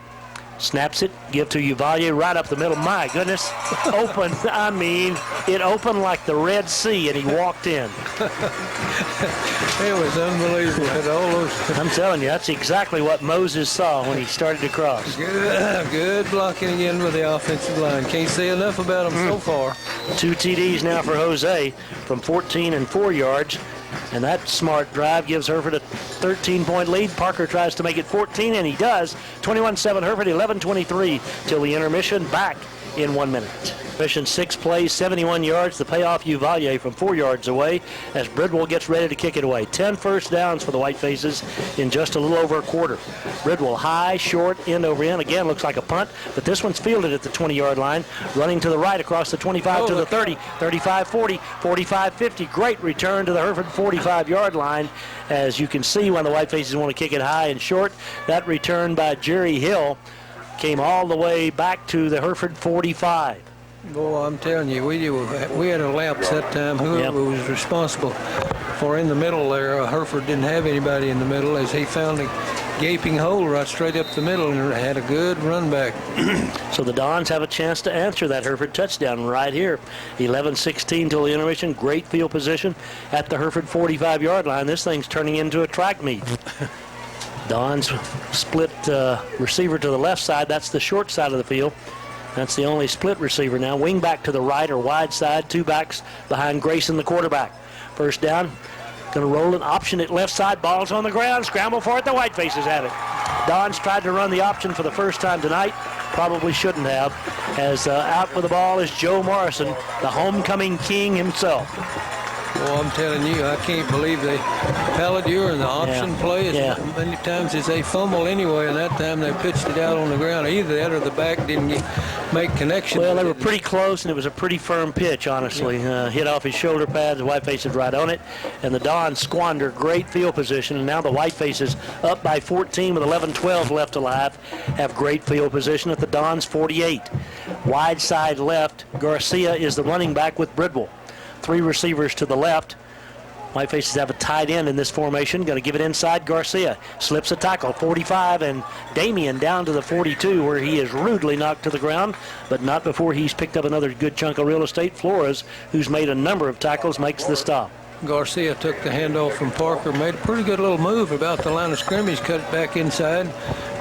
Snaps it, give to Uvalde right up the middle. My goodness, open. I mean, it opened like the Red Sea, and he walked in. It was unbelievable. Had all those. I'm telling you, that's exactly what Moses saw when he started to cross. Good blocking again with the offensive line. Can't say enough about him so far. 2 TDs now for Jose from 14 and 4 yards. And that smart drive gives Hereford a 13-point lead. Parker tries to make it 14, and he does. 21-7 Hereford, 11:23 till the intermission. Back in 1 minute. Mission 6 plays, 71 yards. The payoff Uvalde from 4 yards away as Bridwell gets ready to kick it away. 10 first downs for the Whitefaces in just a little over a quarter. Bridwell high, short, end over end. Again, looks like a punt, but this one's fielded at the 20-yard line. Running to the right across the 25 to the 30, 35-40, 45-50. Great return to the Hereford 45-yard line. As you can see, when the Whitefaces want to kick it high and short, that return by Jerry Hill came all the way back to the Hereford 45. Boy, I'm telling you, we had a lapse that time. Whoever was responsible for in the middle there, Hereford didn't have anybody in the middle as he found a gaping hole right straight up the middle and had a good run back. So the Dons have a chance to answer that Hereford touchdown right here. 11-16 till the intermission. Great field position at the Hereford 45-yard line. This thing's turning into a track meet. Dons split receiver to the left side. That's the short side of the field. That's the only split receiver now. Wing back to the right or wide side. 2 backs behind Grayson, the quarterback. First down. Going to roll an option at left side. Ball's on the ground. Scramble for it. The Whitefaces have it. Dons tried to run the option for the first time tonight. Probably shouldn't have. As out with the ball is Joe Morrison, the homecoming king himself. Well, I'm telling you, I can't believe they Palladier in the option play as many times as they fumble anyway, and that time they pitched it out on the ground. Either that or the back didn't make connection. Well, they were pretty close, and it was a pretty firm pitch, honestly. Hit off his shoulder pads. The Whitefaces right on it, and the Dons squander great field position, and now the Whitefaces up by 14 with 11-12 left alive have great field position at the Dons 48. Wide side left, Garcia is the running back with Bridwell. 3 receivers to the left. Whitefaces have a tight end in this formation. Going to give it inside. Garcia slips a tackle. 45, and Damien down to the 42 where he is rudely knocked to the ground, but not before he's picked up another good chunk of real estate. Flores, who's made a number of tackles, makes the stop. Garcia took the handoff from Parker, made a pretty good little move about the line of scrimmage, cut it back inside,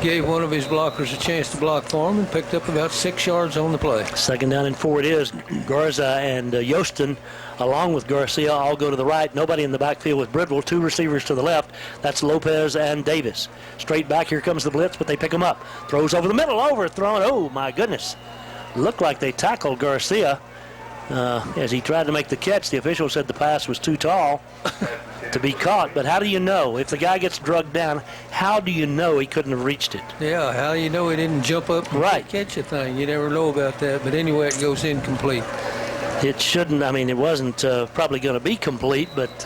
gave one of his blockers a chance to block for him, and picked up about 6 yards on the play. Second down and 4 it is. Garza and Yostin, along with Garcia, all go to the right. Nobody in the backfield with Bridwell. 2 receivers to the left. That's Lopez and Davis. Straight back, here comes the blitz, but they pick him up. Throws over the middle, overthrown. Oh, my goodness. Looked like they tackled Garcia. As he tried to make the catch, the official said the pass was too tall to be caught. But how do you know? If the guy gets drugged down, how do you know he couldn't have reached it? Yeah, how do you know he didn't jump up and catch a thing? You never know about that. But anyway, it goes incomplete. It shouldn't. I mean, it wasn't probably going to be complete, but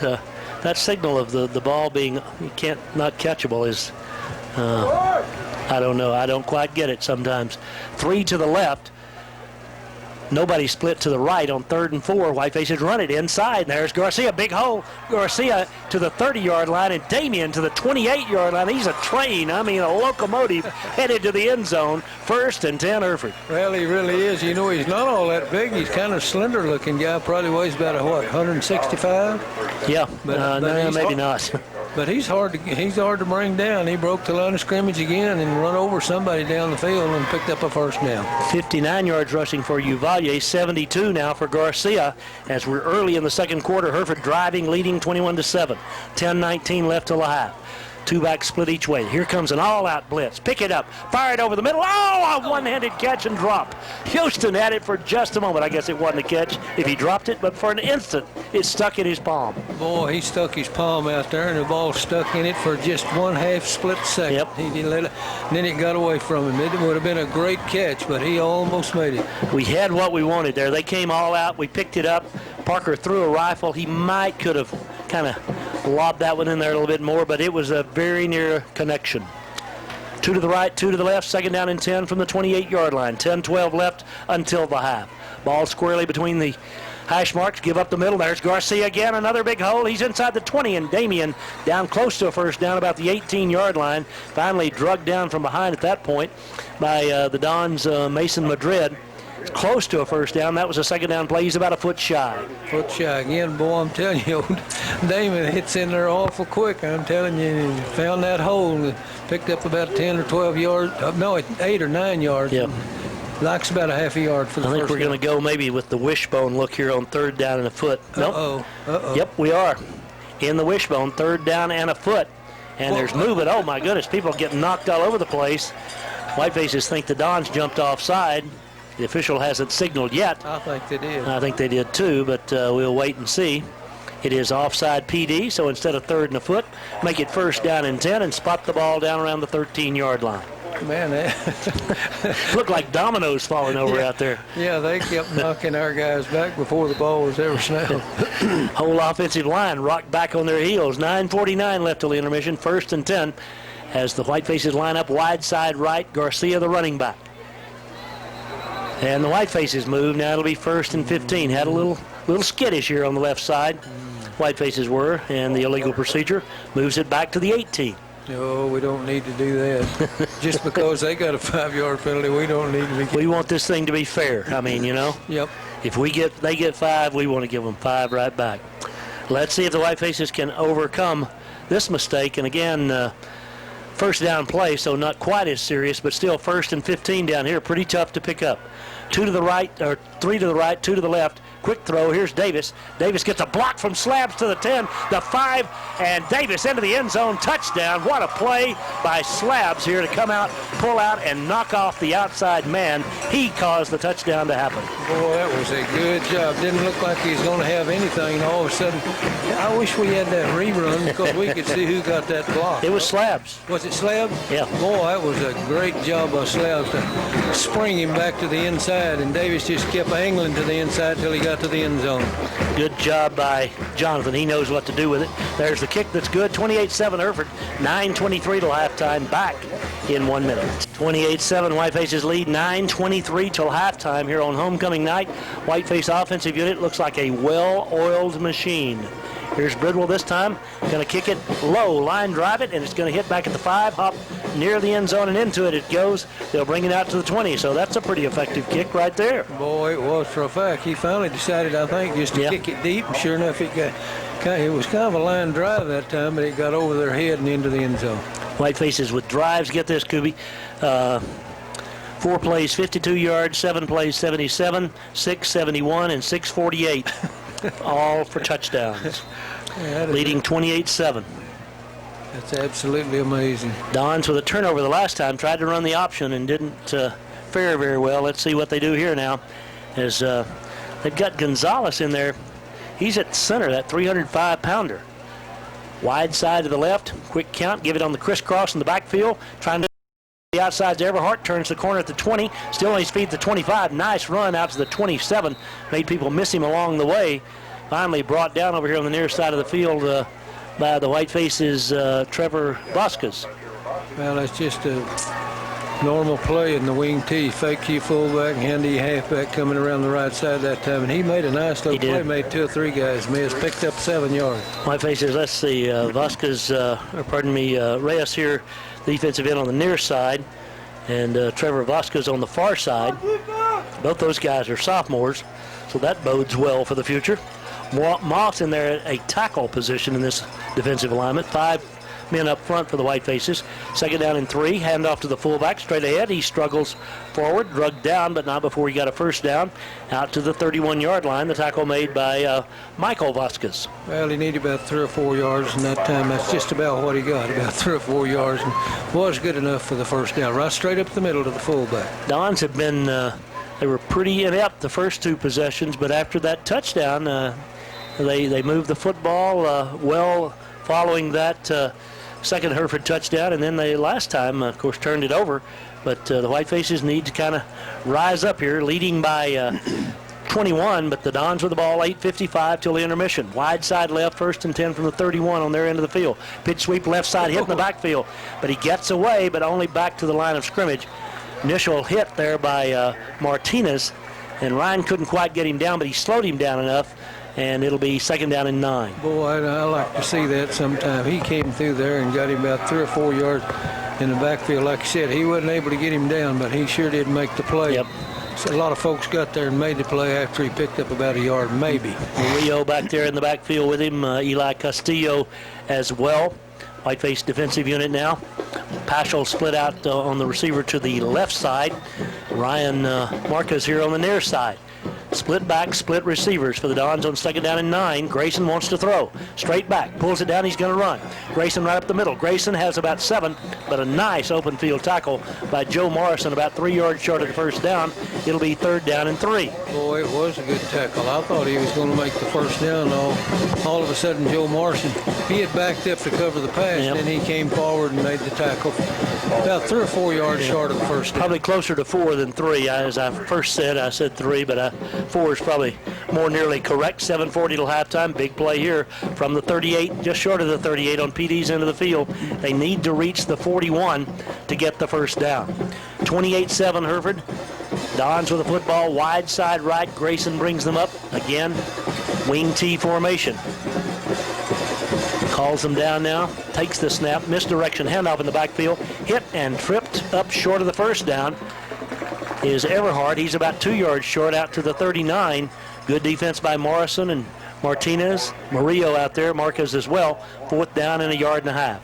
that signal of the ball being not catchable is, I don't know. I don't quite get it sometimes. 3 to the left. Nobody split to the right on 3rd and 4. Whitefaces run it inside. There's Garcia, big hole. Garcia to the 30-yard line, and Damien to the 28-yard line. He's a train. I mean, a locomotive headed to the end zone. 1st and 10, Hereford. Well, he really is. You know, he's not all that big. He's kind of slender-looking guy. Probably weighs about, 165? Yeah, no, maybe not. But he's hard to bring down. He broke the line of scrimmage again and run over somebody down the field and picked up a first down. 59 yards rushing for Uvalde, 72 now for Garcia. As we're early in the second quarter, Hereford driving, leading 21-7. 10-19 left till the half. 2 backs split each way. Here comes an all-out blitz. Pick it up. Fire it over the middle. Oh, a one-handed catch and drop. Houston had it for just a moment. I guess it wasn't a catch if he dropped it, but for an instant, it stuck in his palm. Boy, he stuck his palm out there, and the ball stuck in it for just 1/2 split second. Yep. He didn't let it, and then it got away from him. It would have been a great catch, but he almost made it. We had what we wanted there. They came all out. We picked it up. Parker threw a rifle. He could have kind of lobbed that one in there a little bit more, but it was a very near connection. 2 to the right, 2 to the left, 2nd down and 10 from the 28-yard line. 10-12 left until the half. Ball squarely between the Hash marks, give up the middle. There's Garcia again, another big hole. He's inside the 20, and Damian down close to a first down, about the 18-yard line. Finally drugged down from behind at that point by the Dons' Mason Madrid. Close to a first down. That was a second down play. He's about a foot shy. Foot shy again, boy. I'm telling you, Damon hits in there awful quick. I'm telling you, he found that hole, picked up about 10 or 12 yards. No, 8 or 9 yards. Yep. Likes about a half a yard for the first. I think we're going to go maybe with the wishbone look here on third down and a foot. Nope. Yep, we are in the wishbone, third down and a foot. And there's movement. Oh, my goodness. People are getting knocked all over the place. Whitefaces think the Dons jumped offside. The official hasn't signaled yet. I think they did. I think they did too, but we'll wait and see. It is offside PD, so instead of third and a foot, make it first down and 10 and spot the ball down around the 13-yard line. Man, that looked like dominoes falling over out there. Yeah, they kept knocking our guys back before the ball was ever snapped. Whole offensive line rocked back on their heels. 9:49 left till the intermission. First and 10 as the Whitefaces line up wide side right. Garcia, the running back. And the Whitefaces move. Now it'll be first and 15. Had a little skittish here on the left side. Whitefaces were, and the illegal procedure moves it back to the 18. No, we don't need to do that. Just because they got a 5-yard penalty, we don't need to be. We want this thing to be fair. I mean, you know. Yep. If they get 5, we want to give them 5 right back. Let's see if the Whitefaces can overcome this mistake. And again, first down play, so not quite as serious, but still first and 15 down here. Pretty tough to pick up. 2 to the right, or 3 to the right, 2 to the left. Quick throw. Here's Davis. Davis gets a block from Slabs to the 10, the 5, and Davis into the end zone. Touchdown. What a play by Slabs here to come out, pull out, and knock off the outside man. He caused the touchdown to happen. Boy, that was a good job. Didn't look like he was going to have anything, and all of a sudden, I wish we had that rerun because we could see who got that block. It was Slabs. Was it Slabs? Yeah. Boy, that was a great job by Slabs to spring him back to the inside, and Davis just kept angling to the inside till he got to the end zone. Good job by Jonathan. He knows what to do with it. There's the kick that's good. 28-7 Hereford. 9:23 till halftime. Back in 1 minute. 28-7 Whitefaces lead. 9:23 till halftime here on homecoming night. Whiteface offensive unit looks like a well-oiled machine. Here's Bridwell this time. Going to kick it low, line drive it, and it's going to hit back at the 5, hop near the end zone, and into it goes. They'll bring it out to the 20, so that's a pretty effective kick right there. Boy, it was for a fact. He finally decided, I think, just to kick it deep, and sure enough, it was kind of a line drive that time, but it got over their head and into the end zone. Whitefaces with drives. Get this, Kuby. 4 plays, 52 yards, 7 plays, 77, 6, 71, and 6, 48. All for touchdowns. Yeah, leading 28-7. That's absolutely amazing. Dons with a turnover the last time, tried to run the option and didn't fare very well. Let's see what they do here now. As they've got Gonzalez in there. He's at center, that 305-pounder. Wide side to the left, quick count, give it on the crisscross in the backfield, trying to the outside to Everhart, turns the corner at the 20, still on his feet at the 25. Nice run out to the 27. Made people miss him along the way. Finally brought down over here on the near side of the field by the Whitefaces' Trevor Vasquez. Well, that's just a normal play in the wing T. Fake Q fullback, handy halfback coming around the right side that time. And he made a nice little play, made 2 or 3 guys miss, picked up 7 yards. Whitefaces, let's see, Vasquez, Reyes here, defensive end on the near side, and Trevor Vasquez on the far side. Both those guys are sophomores, so that bodes well for the future. Moss in there at a tackle position in this defensive alignment. 5 men up front for the Whitefaces. Second down and 3, hand off to the fullback, straight ahead. He struggles forward, drugged down, but not before he got a first down. Out to the 31-yard line, the tackle made by Michael Vasquez. Well, he needed about 3 or 4 yards in that time. That's just about what he got, about 3 or 4 yards, and was good enough for the first down. Right straight up the middle to the fullback. Dons have been, they were pretty inept the first 2 possessions, but after that touchdown, they moved the football well following that second Hereford touchdown, and then they last time, of course, turned it over. But the Whitefaces need to kind of rise up here, leading by 21, but the Dons with the ball, 8:55 till the intermission. Wide side left, first and 10 from the 31 on their end of the field. Pitch sweep left side, hit in the backfield, but he gets away, but only back to the line of scrimmage. Initial hit there by Martinez, And Ryan couldn't quite get him down, but he slowed him down enough, and it'll be 2nd down and 9. Boy, I like to see that sometime. He came through there and got him about 3 or 4 yards in the backfield. Like I said, he wasn't able to get him down, but he sure did make the play. Yep. So a lot of folks got there and made the play after he picked up about a yard, maybe. Rio back there in the backfield with him. Eli Castillo as well. Whiteface defensive unit now. Paschal split out on the receiver to the left side. Ryan Marquez here on the near side. Split back, split receivers for the Dons on 2nd down and 9. Grayson wants to throw. Straight back, pulls it down, he's going to run. Grayson right up the middle. Grayson has about 7, but a nice open field tackle by Joe Morrison, about 3 yards short of the first down. It'll be 3rd down and 3. Boy, it was a good tackle. I thought he was going to make the first down. All of a sudden, Joe Morrison, he had backed up to cover the pass, Yep. and he came forward and made the tackle. About 3 or 4 yards short of the first down. Probably closer to 4 than 3. As I first said, I said 3, but 4 is probably more nearly correct. 7:40 till halftime. Big play here from the 38, just short of the 38 on PD's end of the field. They need to reach the 41 to get the first down. 28-7 Hereford. Dons with the football, wide side right. Grayson brings them up. Again, wing T formation. Calls them down now, takes the snap, misdirection, handoff in the backfield, hit and tripped up short of the first down is Everhart. He's about 2 yards short out to the 39. Good defense by Morrison and Martinez. Murillo out there, Marquez as well. 4th down and a yard and a half.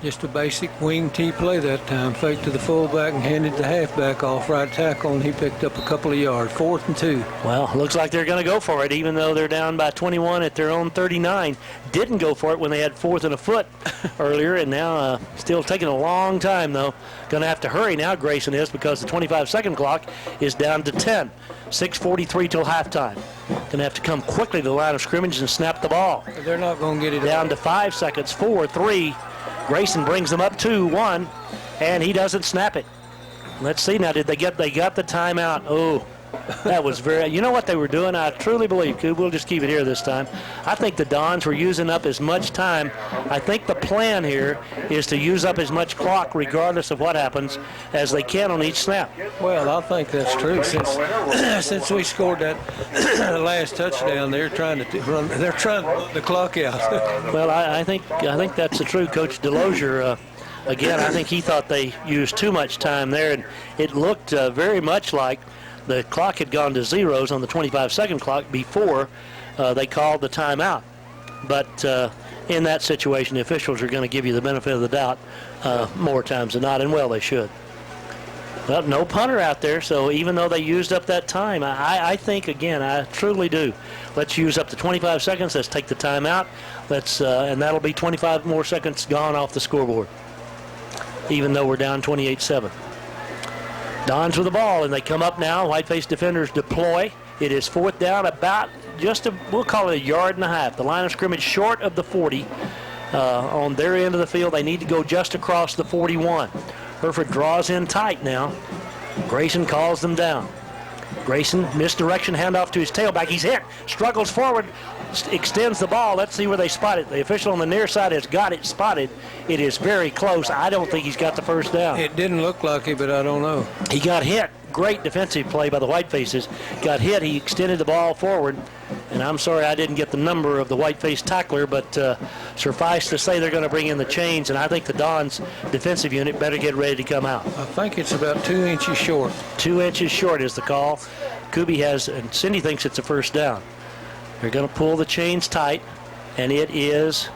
Just a basic wing T play that time. Fake to the fullback and handed the halfback off right tackle, and he picked up a couple of yards. 4th and 2. Well, looks like they're going to go for it, even though they're down by 21 at their own 39. Didn't go for it when they had 4th and a foot earlier, and now still taking a long time, though. Going to have to hurry now, Grayson is, because the 25-second clock is down to 10. 6:43 till halftime. Going to have to come quickly to the line of scrimmage and snap the ball. They're not going to get it Down to 5 seconds. 4, 3. Grayson brings them up 2-1, and he doesn't snap it. Let's see now. They got the timeout? Oh, that was very. You know what they were doing? I truly believe. We'll just keep it here this time. I think the Dons were using up as much time. I think the plan here is to use up as much clock, regardless of what happens, as they can on each snap. Well, I think that's true. Since we scored that last touchdown, they're trying to run the clock out. Well, I think that's the true. Coach Delosier, again, I think he thought they used too much time there, and it looked very much like the clock had gone to zeros on the 25-second clock before they called the timeout. But in that situation, the officials are going to give you the benefit of the doubt more times than not, and well, they should. Well, no punter out there, so even though they used up that time, I think, again, I truly do. Let's use up the 25 seconds. Let's take the timeout. And that'll be 25 more seconds gone off the scoreboard, even though we're down 28-7. Dons with the ball, and they come up now. Whiteface defenders deploy. It is 4th down, about we'll call it a yard and a half. The line of scrimmage short of the 40 on their end of the field. They need to go just across the 41. Hereford draws in tight now. Grayson calls them down. Grayson, misdirection, handoff to his tailback. He's hit, struggles forward, extends the ball. Let's see where they spot it. The official on the near side has got it spotted. It is very close. I don't think he's got the first down. It didn't look like it, but I don't know. He got hit. Great defensive play by the Whitefaces. Got hit. He extended the ball forward. And I'm sorry I didn't get the number of the Whiteface tackler, but suffice to say they're going to bring in the chains, and I think the Dons defensive unit better get ready to come out. I think it's about 2 inches short. 2 inches short is the call. Kuby has, and Cindy thinks it's a first down. They're going to pull the chains tight, and it is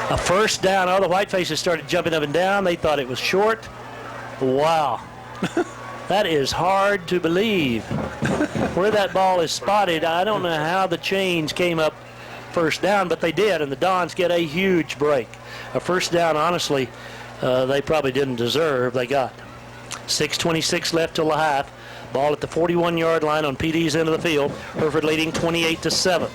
a first down. Oh, the Whitefaces started jumping up and down. They thought it was short. Wow. That is hard to believe. Where that ball is spotted, I don't know how the chains came up first down, but they did, and the Dons get a huge break. A first down, honestly, they probably didn't deserve. They got 6:26 left till the half. Ball at the 41-yard line on PD's end of the field. Hereford leading 28-7.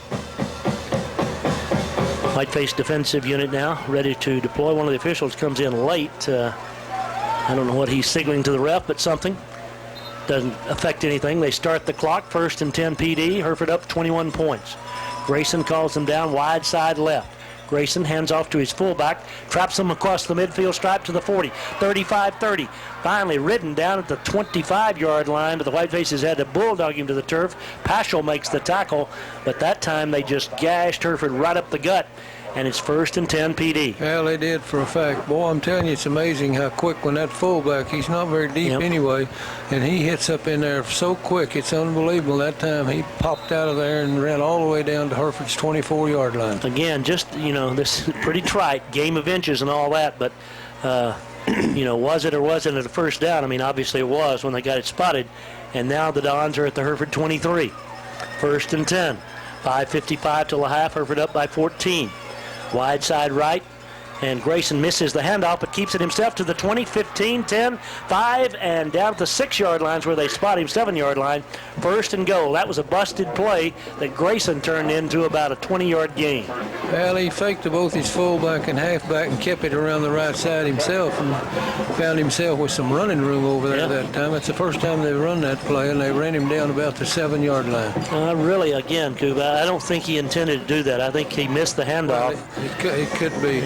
Whiteface defensive unit now ready to deploy. One of the officials comes in late. I don't know what he's signaling to the ref, but something. Doesn't affect anything. They start the clock. 1st and 10 PD. Hereford up 21 points. Grayson calls them down wide side left. Grayson hands off to his fullback, traps him across the midfield stripe to the 40, 35-30. Finally ridden down at the 25-yard line, but the Whitefaces had to bulldog him to the turf. Paschal makes the tackle, but that time they just gashed Hereford right up the gut. And it's 1st and 10 PD. Well, they did for a fact. Boy, I'm telling you, it's amazing how quick when that fullback, he's not very deep anyway, and he hits up in there so quick. It's unbelievable. That time he popped out of there and ran all the way down to Hereford's 24-yard line. Again, just, this is pretty trite, game of inches and all that, but, was it or wasn't it a first down? I mean, obviously it was when they got it spotted, and now the Dons are at the Hereford 23. 1st and 10. 5:55 till the half. Hereford up by 14. Wide side right, and Grayson misses the handoff, but keeps it himself to the 20, 15, 10, 5, and down at the 6-yard lines where they spot him, 7-yard line. 1st and goal. That was a busted play that Grayson turned into about a 20-yard gain. Well, he faked to both his fullback and halfback and kept it around the right side himself and found himself with some running room over there that time. It's the first time they've run that play, and they ran him down about the 7-yard line. Really, again, Cuba, I don't think he intended to do that. I think he missed the handoff. Well, it could be.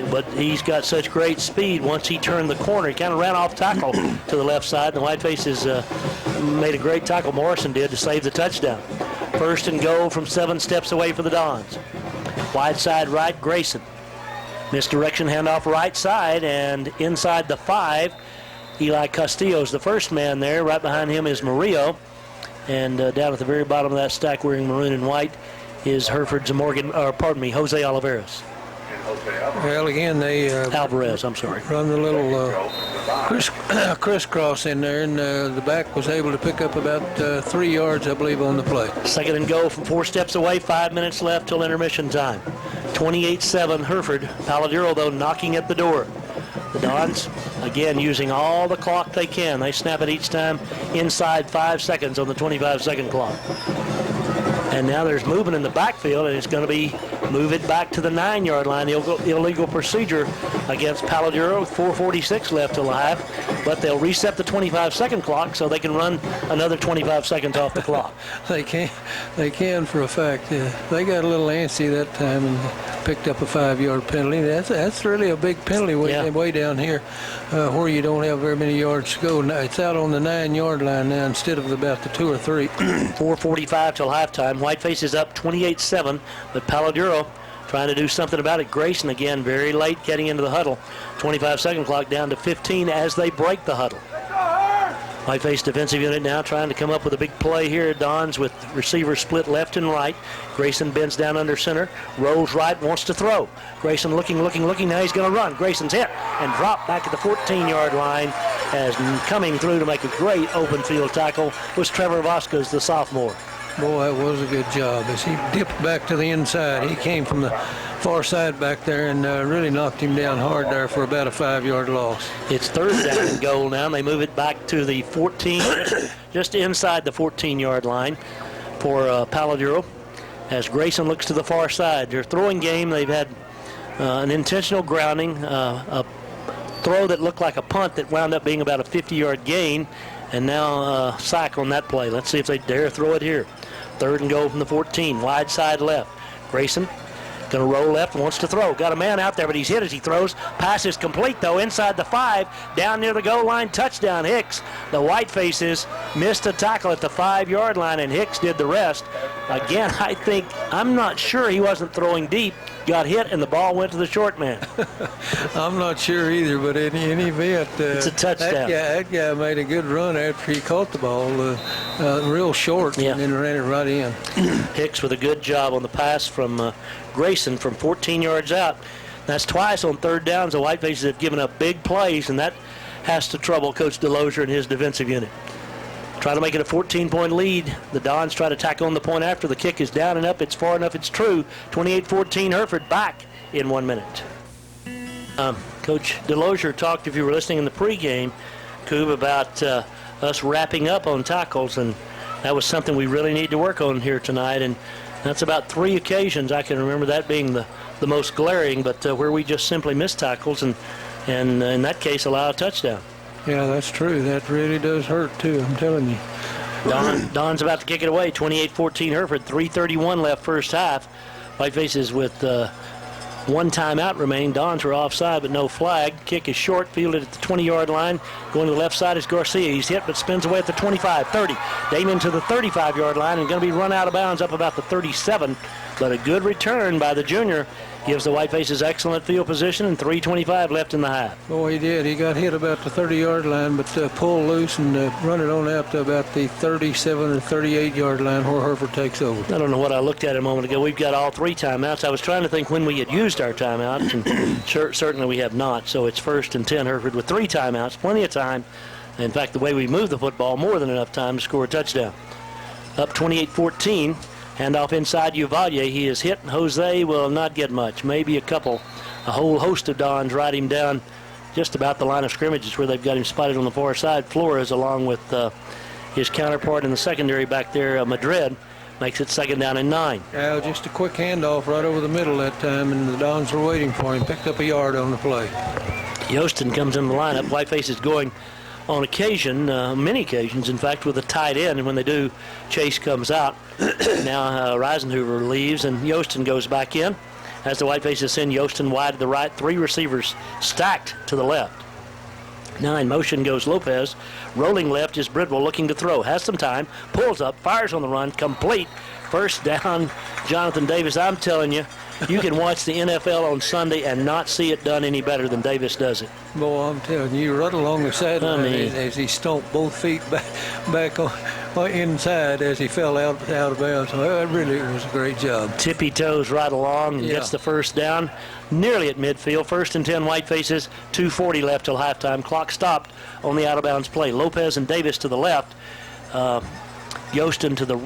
But he's got such great speed. Once he turned the corner, he kind of ran off tackle to the left side. The Whitefaces made a great tackle, Morrison did, to save the touchdown. 1st and goal from 7 steps away for the Dons. Wide side right, Grayson. Misdirection handoff right side, and inside the 5, Eli Castillo's the first man there. Right behind him is Murillo. And down at the very bottom of that stack wearing maroon and white is Hereford's Jose Oliveras. Well, again, they Alvarez, I'm sorry. Run the little crisscross in there, and the back was able to pick up about 3 yards, I believe, on the play. 2nd and goal from 4 steps away, 5 minutes left till intermission time. 28-7 Hereford. Paladuro, though, knocking at the door. The Dons, again, using all the clock they can. They snap it each time inside 5 seconds on the 25-second clock. And now there's movement in the backfield, and it's going to be move it back to the 9-yard line. Illegal procedure against Paladuro. 4:46 left till the half, but they'll reset the 25-second clock so they can run another 25 seconds off the clock. They can for a fact. They got a little antsy that time and picked up a 5-yard penalty. That's really a big penalty way down here where you don't have very many yards to go. Now, it's out on the 9-yard line now instead of about the 2 or 3. 4:45 till halftime. Whiteface is up 28-7, but Paladuro trying to do something about it. Grayson again very late getting into the huddle. 25-second clock down to 15 as they break the huddle. Whiteface defensive unit now trying to come up with a big play here. Dons with receivers split left and right. Grayson bends down under center, rolls right, wants to throw. Grayson looking. Now he's going to run. Grayson's hit and dropped back at the 14-yard line, as coming through to make a great open field tackle was Trevor Vasquez, the sophomore. Boy, that was a good job as he dipped back to the inside. He came from the far side back there and really knocked him down hard there for about a 5-yard loss. It's 3rd down and goal now, and they move it back to the 14, just inside the 14-yard line for Paladuro, as Grayson looks to the far side. Their throwing game, they've had an intentional grounding, a throw that looked like a punt that wound up being about a 50-yard gain, and now a sack on that play. Let's see if they dare throw it here. 3rd and goal from the 14, wide side left. Grayson going to roll left, wants to throw. Got a man out there, but he's hit as he throws. Pass is complete, though, inside the 5, down near the goal line. Touchdown, Hicks. The Whitefaces missed a tackle at the 5-yard line, and Hicks did the rest. Again, I'm not sure he wasn't throwing deep. Got hit, and the ball went to the short man. I'm not sure either, but in any event, it's a touchdown. That guy made a good run after he caught the ball, real short, and then ran it right in. Hicks with a good job on the pass from Grayson from 14 yards out. That's twice on 3rd downs. The Whitefaces have given up big plays, and that has to trouble Coach DeLozier and his defensive unit. Try to make it a 14-point lead. The Dons try to tack on the point after. The kick is down and up. It's far enough. It's true. 28-14 Hereford back in 1 minute. Coach DeLozier talked, if you were listening in the pregame, Coob, about us wrapping up on tackles, and that was something we really need to work on here tonight. And that's about 3 occasions I can remember that being the most glaring, but where we just simply missed tackles and in that case allow a touchdown. Yeah, that's true. That really does hurt, too, I'm telling you. Don's about to kick it away. 28-14 Hereford, 3:31 left first half. Whitefaces with One timeout remained. Dons were offside, but no flag. Kick is short, fielded at the 20-yard line. Going to the left side is Garcia. He's hit, but spins away at the 25, 30. Damon to the 35-yard line and going to be run out of bounds up about the 37. But a good return by the junior gives the Whitefaces excellent field position and 3:25 left in the half. Oh, he did. He got hit about the 30-yard line, but pulled loose and run it on out to about the 37 or 38-yard line where Hereford takes over. I don't know what I looked at a moment ago. We've got all 3 timeouts. I was trying to think when we had used our timeouts, and certainly we have not. So it's 1st and 10 Hereford with 3 timeouts, plenty of time. In fact, the way we move the football, more than enough time to score a touchdown. Up 28-14. Handoff inside Uvalde. He is hit. Jose will not get much. Maybe a couple. A whole host of Dons ride him down just about the line of scrimmage. Is where they've got him spotted on the far side. Flores, along with his counterpart in the secondary back there, Madrid, makes it 2nd down and 9. Yeah, just a quick handoff right over the middle that time, and the Dons were waiting for him. Picked up a yard on the play. Yostin comes in the lineup. Whiteface is going on occasion, many occasions, in fact, with a tight end. And when they do, Chase comes out. Now Reisenhuber leaves, and Yostin goes back in. As the Whitefaces send Yostin wide to the right, 3 receivers stacked to the left. 9, motion goes Lopez. Rolling left is Bridwell looking to throw. Has some time, pulls up, fires on the run, complete. 1st down, Jonathan Davis. I'm telling you, you can watch the NFL on Sunday and not see it done any better than Davis does it. Boy, I'm telling you, right along the sideline as he stomped both feet back on inside as he fell out of bounds. So it really was a great job. Tippy toes right along and gets the 1st down. Nearly at midfield. 1st and 10 Whitefaces. 2:40 left till halftime. Clock stopped on the out-of-bounds play. Lopez and Davis to the left. Yostin to the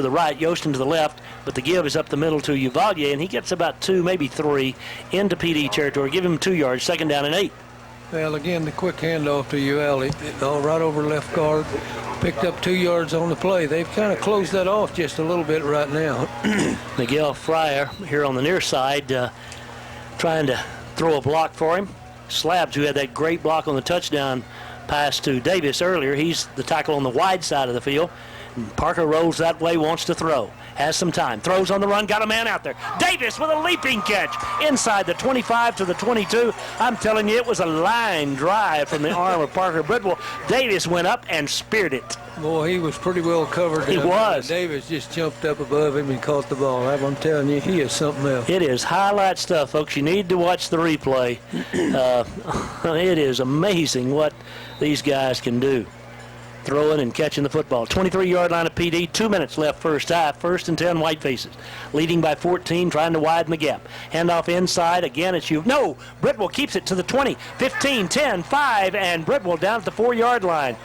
right. Yostin to the left. But the give is up the middle to Uvalde, and he gets about 2, maybe 3 into PD territory. Give him 2 yards. 2nd down and 8. Well, again, the quick handoff to Uvalde. Right over left guard. Picked up 2 yards on the play. They've kind of closed that off just a little bit right now. Miguel Fryer here on the near side trying to throw a block for him. Slabs, who had that great block on the touchdown pass to Davis earlier, he's the tackle on the wide side of the field. And Parker rolls that way, wants to throw. Has some time. Throws on the run. Got a man out there. Davis with a leaping catch. Inside the 25 to the 22. I'm telling you, it was a line drive from the arm of Parker Bridwell. Davis went up and speared it. Boy, he was pretty well covered. He was. Davis just jumped up above him and caught the ball. I'm telling you, he is something else. It is highlight stuff, folks. You need to watch the replay. It is amazing what these guys can do. Throwing and catching the football. 23-yard line of PD. 2 minutes left first half. 1st and 10 Whitefaces. Leading by 14, trying to widen the gap. Handoff inside. Again, it's you. No! Bridwell keeps it to the 20, 15, 10, 5, and Bridwell down at the 4-yard line.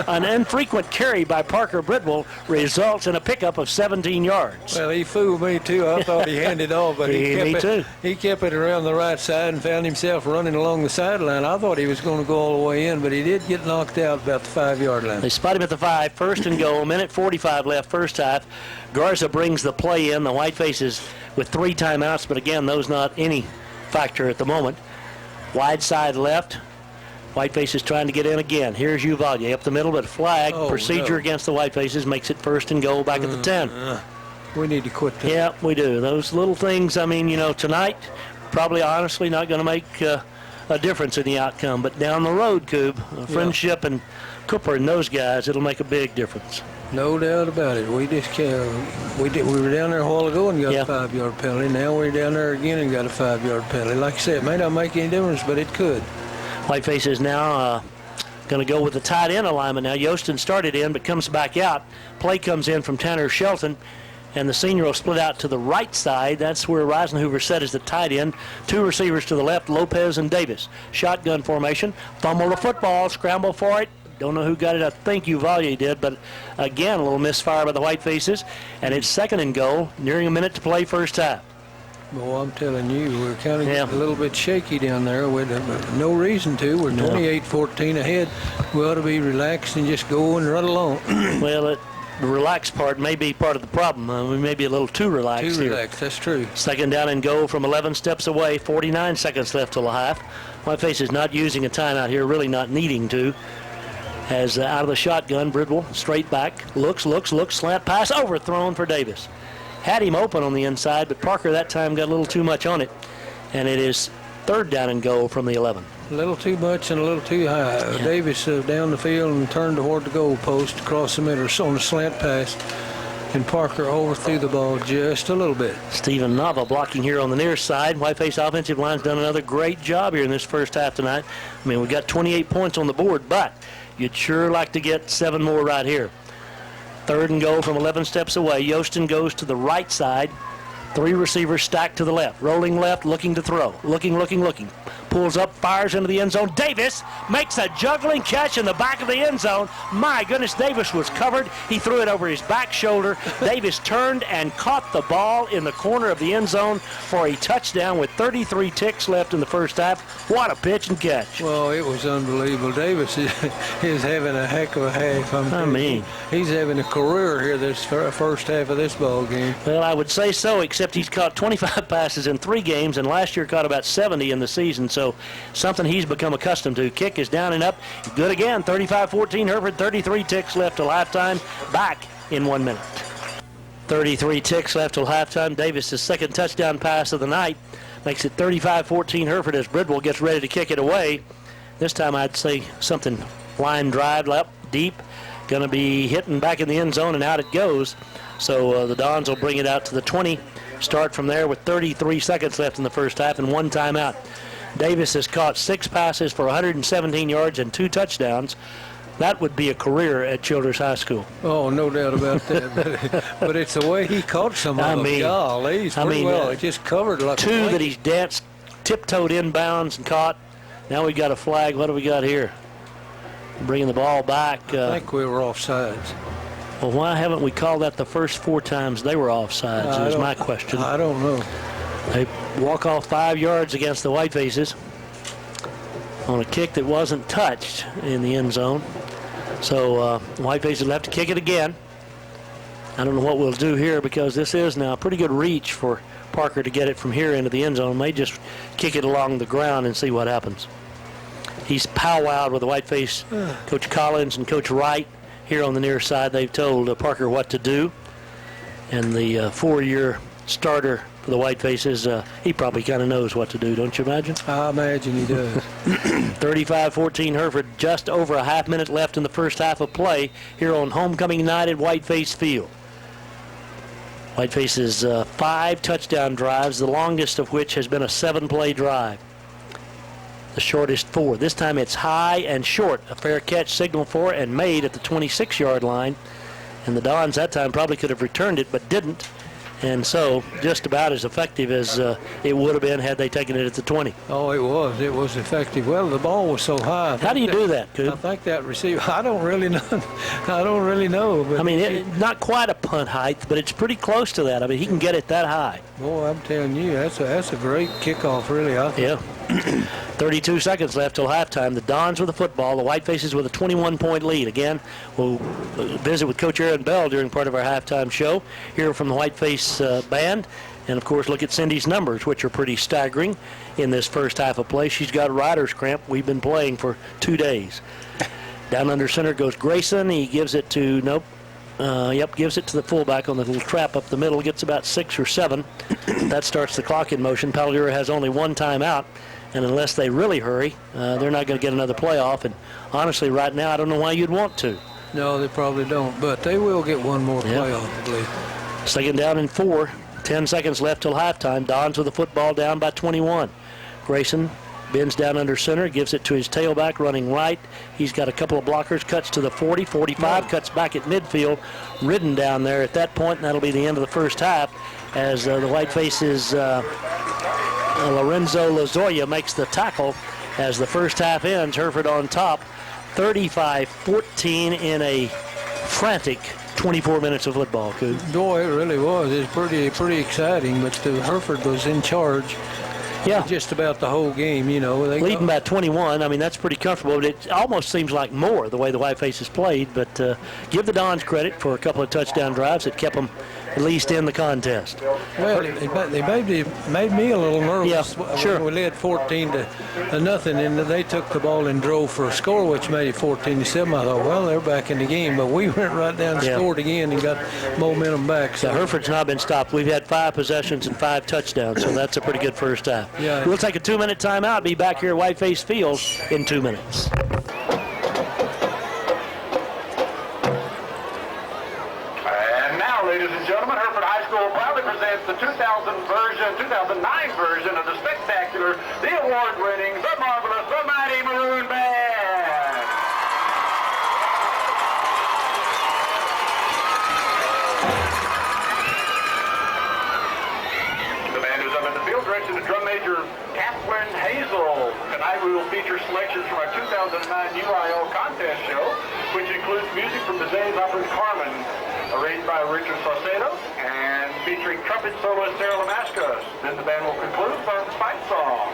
An infrequent carry by Parker Bridwell results in a pickup of 17 yards. Well, he fooled me, too. I thought he handed off, but he kept it around the right side and found himself running along the sideline. I thought he was going to go all the way in, but he did get knocked out about the 5-yard line. They spot him at the 5, 1st and goal, 1:45 left first half. Garza brings the play in. The Whitefaces with 3 timeouts, but again, those not any factor at the moment. Wide side left. Whitefaces trying to get in again. Here's Uvalde up the middle, but flag. Procedure against the Whitefaces makes it 1st and goal back at the 10. We need to quit that. Yeah, we do. Those little things, I mean, you know, tonight, probably honestly not going to make a difference in the outcome. But down the road, Coob, Friendship and Cooper and those guys, it'll make a big difference. No doubt about it. We just can't. We were down there a while ago and got a 5-yard penalty. Now we're down there again and got a 5-yard penalty. Like I said, it may not make any difference, but it could. Whitefaces now going to go with the tight end alignment now. Yostin started in but comes back out. Play comes in from Tanner Shelton, and the senior will split out to the right side. That's where Reisenhuber set as the tight end. 2 receivers to the left, Lopez and Davis. Shotgun formation. Fumble the football, scramble for it. Don't know who got it. I think Uvalde did, but again, a little misfire by the Whitefaces, and it's 2nd and goal, nearing a minute to play first half. Well, I'm telling you, we're kind of a little bit shaky down there with no reason to. We're 28-14 ahead. We ought to be relaxed and just go and run along. Well, the relaxed part may be part of the problem. We may be a little too relaxed here. Too relaxed, that's true. 2nd down and goal from 11 steps away, 49 seconds left till the half. Whitefaces not using a timeout here, really not needing to. As out of the shotgun, Bridwell straight back, looks, slant pass, overthrown for Davis. Had him open on the inside, but Parker that time got a little too much on it. and it is 3rd down and goal from the 11. A little too much and a little too high. Yeah. Davis down the field and turned toward the goal post across the middle on a slant pass. And Parker overthrew the ball just a little bit. Stephen Nava blocking here on the near side. Whiteface offensive line's done another great job here in this first half tonight. I mean, we got 28 points on the board, but you'd sure like to get 7 more right here. 3rd and goal from 11 steps away. Yostin goes to the right side. 3 receivers stacked to the left. Rolling left, looking to throw. Looking. Pulls up, fires into the end zone. Davis makes a juggling catch in the back of the end zone. My goodness, Davis was covered. He threw it over his back shoulder. Davis turned and caught the ball in the corner of the end zone for a touchdown with 33 ticks left in the first half. What a pitch and catch. Well, it was unbelievable. Davis is having a heck of a half. I mean, he's having a career here this first half of this ball game. Well, I would say so, except he's caught 25 passes in 3 games, and last year caught about 70 in the season, so something he's become accustomed to. Kick is down and up. Good again, 35-14 Hereford, 33 ticks left till halftime. Back in 1 minute. 33 ticks left till halftime. Davis' second touchdown pass of the night makes it 35-14 Hereford as Bridwell gets ready to kick it away. This time I'd say something line drive up deep. Going to be hitting back in the end zone, and out it goes. So the Dons will bring it out to the 20. Start from there with 33 seconds left in the first half and 1 timeout. Davis has caught 6 passes for 117 yards and 2 touchdowns. That would be a career at Childress High School. Oh, no doubt about that. but it's the way he caught some of them. Golly, he's pretty well. He just covered like 2 that he's danced, tiptoed inbounds and caught. Now we've got a flag. What do we got here? Bringing the ball back. I think we were offsides. Well, why haven't we called that the first 4 times they were offsides is my question. I don't know. They walk off 5 yards against the Whitefaces on a kick that wasn't touched in the end zone. So Whitefaces will have to kick it again. I don't know what we'll do here because this is now a pretty good reach for Parker to get it from here into the end zone. May just kick it along the ground and see what happens. He's powwowed with the Whiteface Coach Collins and Coach Wright here on the near side. They've told Parker what to do. And the 4-year starter for the Whitefaces, he probably kind of knows what to do, don't you imagine? I imagine he does. 35-14 Hereford, just over a half minute left in the first half of play here on homecoming night at Whiteface Field. Whiteface's 5 touchdown drives, the longest of which has been a 7-play drive. The shortest 4. This time it's high and short. A fair catch signaled for and made at the 26-yard line. And the Dons that time probably could have returned it but didn't. And so just about as effective as it would have been had they taken it at the 20. Oh, it was. It was effective. Well, the ball was so high. How do you do that, Coop? I think that receiver, I don't really know. I don't really know. But I mean, not quite a punt height, but it's pretty close to that. I mean, he can get it that high. Boy, I'm telling you, that's a great kickoff, really. Yeah. 32 seconds left till halftime. The Dons with the football, the Whitefaces with a 21-point lead. Again, we'll visit with Coach Aaron Bell during part of our halftime show, hear from the Whiteface band, and, of course, look at Cindy's numbers, which are pretty staggering in this first half of play. She's got rider's cramp. We've been playing for 2 days. Down under center goes Grayson. He gives it to, gives it to the fullback on the little trap up the middle. Gets about 6 or 7. That starts the clock in motion. Paladura has only 1 timeout. And unless they really hurry, they're not going to get another playoff. And honestly, right now, I don't know why you'd want to. No, they probably don't. But they will get one more playoff, I believe. 2nd down and 4. 10 seconds left till halftime. Dons with the football down by 21. Grayson bends down under center, gives it to his tailback running right. He's got a couple of blockers, cuts to the 40, 45, cuts back at midfield. Ridden down there at that point, and that'll be the end of the first half as the Whitefaces... Lorenzo Lozoya makes the tackle as the first half ends. Hereford on top, 35-14 in a frantic 24 minutes of football. Boy, it really was. It was pretty exciting, but Hereford was in charge. Yeah, just about the whole game, you know. Leading by 21. I mean, that's pretty comfortable, but it almost seems like more the way the Whitefaces played. But give the Dons credit for a couple of touchdown drives that kept them at least in the contest. Well, they made me a little nervous. Yeah, sure. We led 14-0, and they took the ball and drove for a score, which made it 14-7. I thought, well, they're back in the game, but we went right down and scored again and got momentum back. So Hereford's not been stopped. We've had 5 possessions and 5 touchdowns, so that's a pretty good first half. Yeah. We'll take a 2-minute timeout. Be back here at Whiteface Fields in 2 minutes. Ladies and gentlemen, Hereford High School proudly presents the 2009 version of the spectacular, the award-winning, the marvelous, the mighty Maroon Band. The band is up in the field, directed to drum major Kathleen Hazel. Tonight we will feature selections from our 2009 UIL contest show, which includes music from the Zane's Opera Carmen, arranged by Richard Saucedo, and featuring trumpet soloist Sarah Lamascus. Then the band will conclude with our fight song.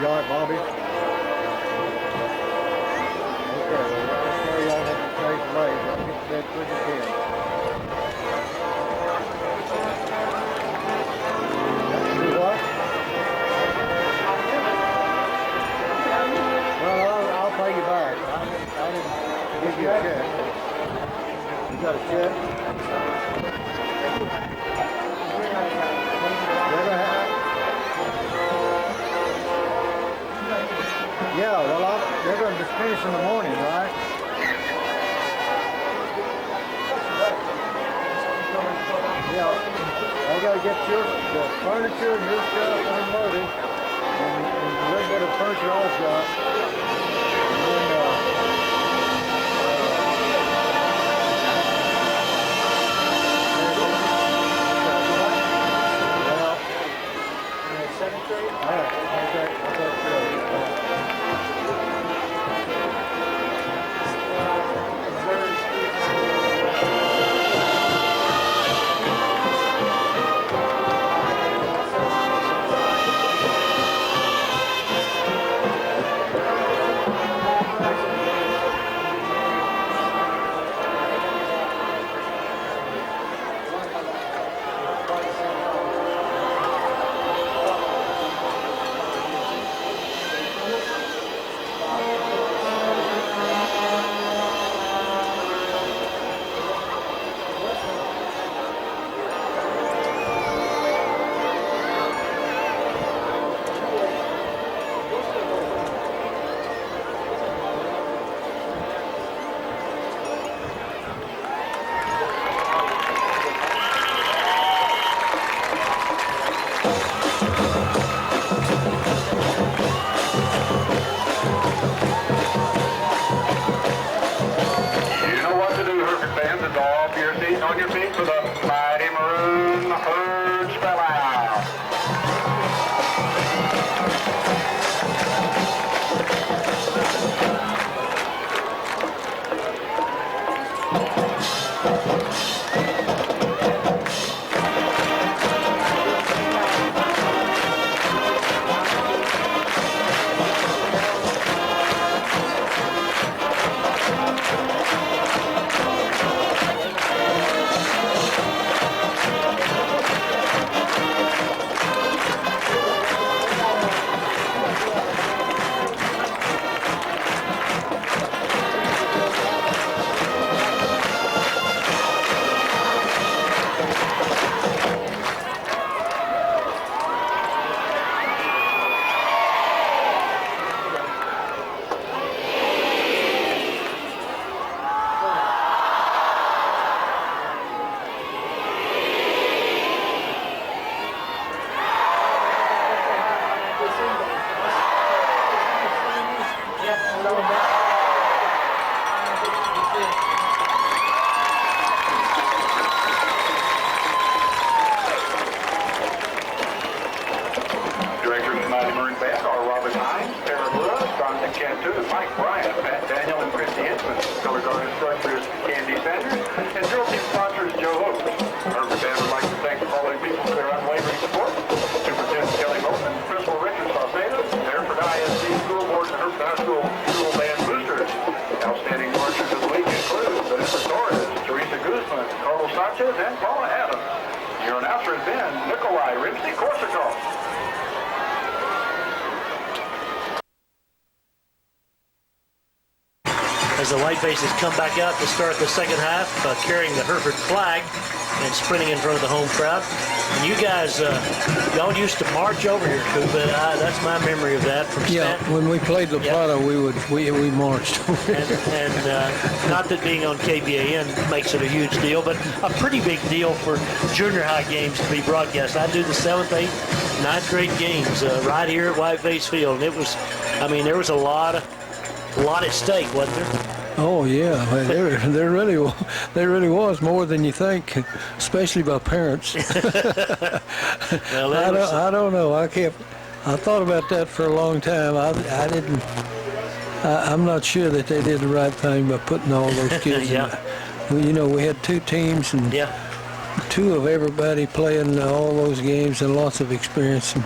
You all right, Bobby? Okay, well, I'm sorry y'all had to stay late. I'll get to bed quick as can. Do what? Well, I'll pay you back. I didn't give you a check. You got a check? Never had? Yeah, well, they're going to just finish in the morning, right? Yeah, I got to get the furniture and your stuff unloaded, and a little bit of furniture I've got. And then, all right, okay. Wisconsin Cantu, Mike Bryant, Matt Daniel, and Christy Inman. Color guard instructors Candy Sanders, and drill team sponsors Joe Oates. Herbert Band would like to thank the following people for their unwavering support. Superintendent Kelly Moulton, Principal Richard Saucedo, Hereford ISD School Board, and Hereford High School Band boosters. Outstanding marchers of the week include Vanessa Torres, Teresa Guzman, Carlos Sanchez, and Paula Adams. Your announcer has been Nikolai Rimsky-Korsakov. As the Whitefaces come back out to start the second half, carrying the Hereford flag and sprinting in front of the home crowd. And you guys, y'all used to march over here, Coop, but that's my memory of that from Stanton. When we played La Plata, we marched. and not that being on KBAN makes it a huge deal, but a pretty big deal for junior high games to be broadcast. I do the 7th, 8th, 9th grade games right here at Whiteface Field, and it was, I mean, there was a lot at stake, wasn't there? Oh yeah, there really was more than you think, especially by parents. Well, I don't know. I thought about that for a long time. I'm not sure that they did the right thing by putting all those kids Yeah. in. We had 2 teams and Yeah. 2 of everybody playing all those games and lots of experience. And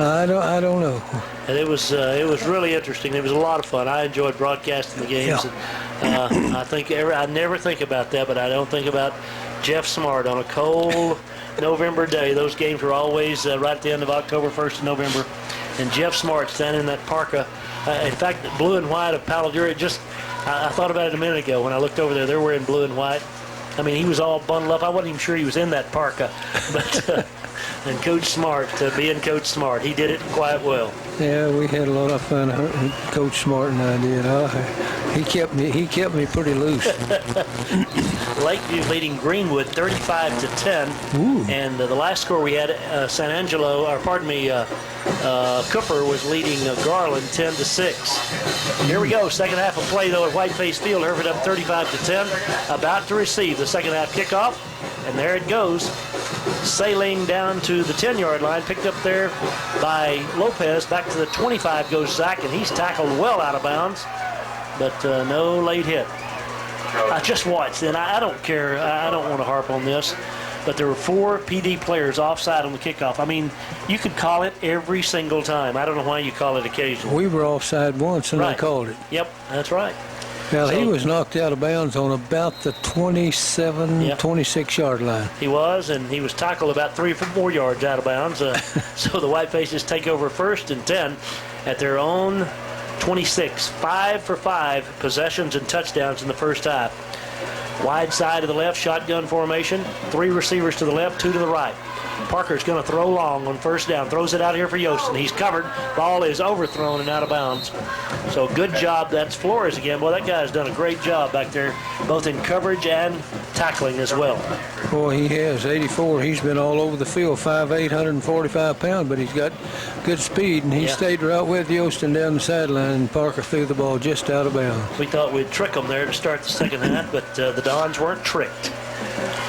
I don't know. And it was really interesting. It was a lot of fun. I enjoyed broadcasting the games. Yeah. And, I never think about that, but I don't think about Jeff Smart on a cold November day. Those games were always right at the end of October, 1st of November. And Jeff Smart standing in that parka. In fact, blue and white of Palo Duro. I thought about it a minute ago when I looked over there. They're wearing blue and white. I mean, he was all bundled up. I wasn't even sure he was in that parka. But and Coach Smart, being Coach Smart, he did it quite well. Yeah, we had a lot of fun. Coach Smart and I did. He kept me pretty loose. Lakeview leading Greenwood 35-10. Ooh. And the last score we had, Cooper was leading Garland 10-6. Here we go, second half of play though at Whiteface Field. Hereford up 35-10, about to receive the second half kickoff, and there it goes. Sailing down to the 10-yard line, picked up there by Lopez. Back to the 25 goes Zach, and he's tackled well out of bounds, but no late hit. I just watched, and I don't care. I don't want to harp on this, but there were 4 PD players offside on the kickoff. I mean, you could call it every single time. I don't know why you call it occasionally. We were offside once, and Right. I called it. Yep, that's right. Well, he So- was knocked out of bounds on about the 26-yard line. He was, and he was tackled about 3 or 4 yards out of bounds. So the Whitefaces take over 1st and 10 at their own 26. 5 for 5 possessions and touchdowns in the first half. Wide side to the left, shotgun formation. 3 receivers to the left, 2 to the right. Parker's going to throw long on first down. Throws it out here for Yosten. He's covered. Ball is overthrown and out of bounds. So good job. That's Flores again. Well, that guy's done a great job back there, both in coverage and tackling as well. Boy, he has. 84. He's been all over the field. 5'8", 145 pounds, but he's got good speed, and he Yeah. stayed right with Yosten down the sideline, and Parker threw the ball just out of bounds. We thought we'd trick them there to start the second half, but the Dons weren't tricked.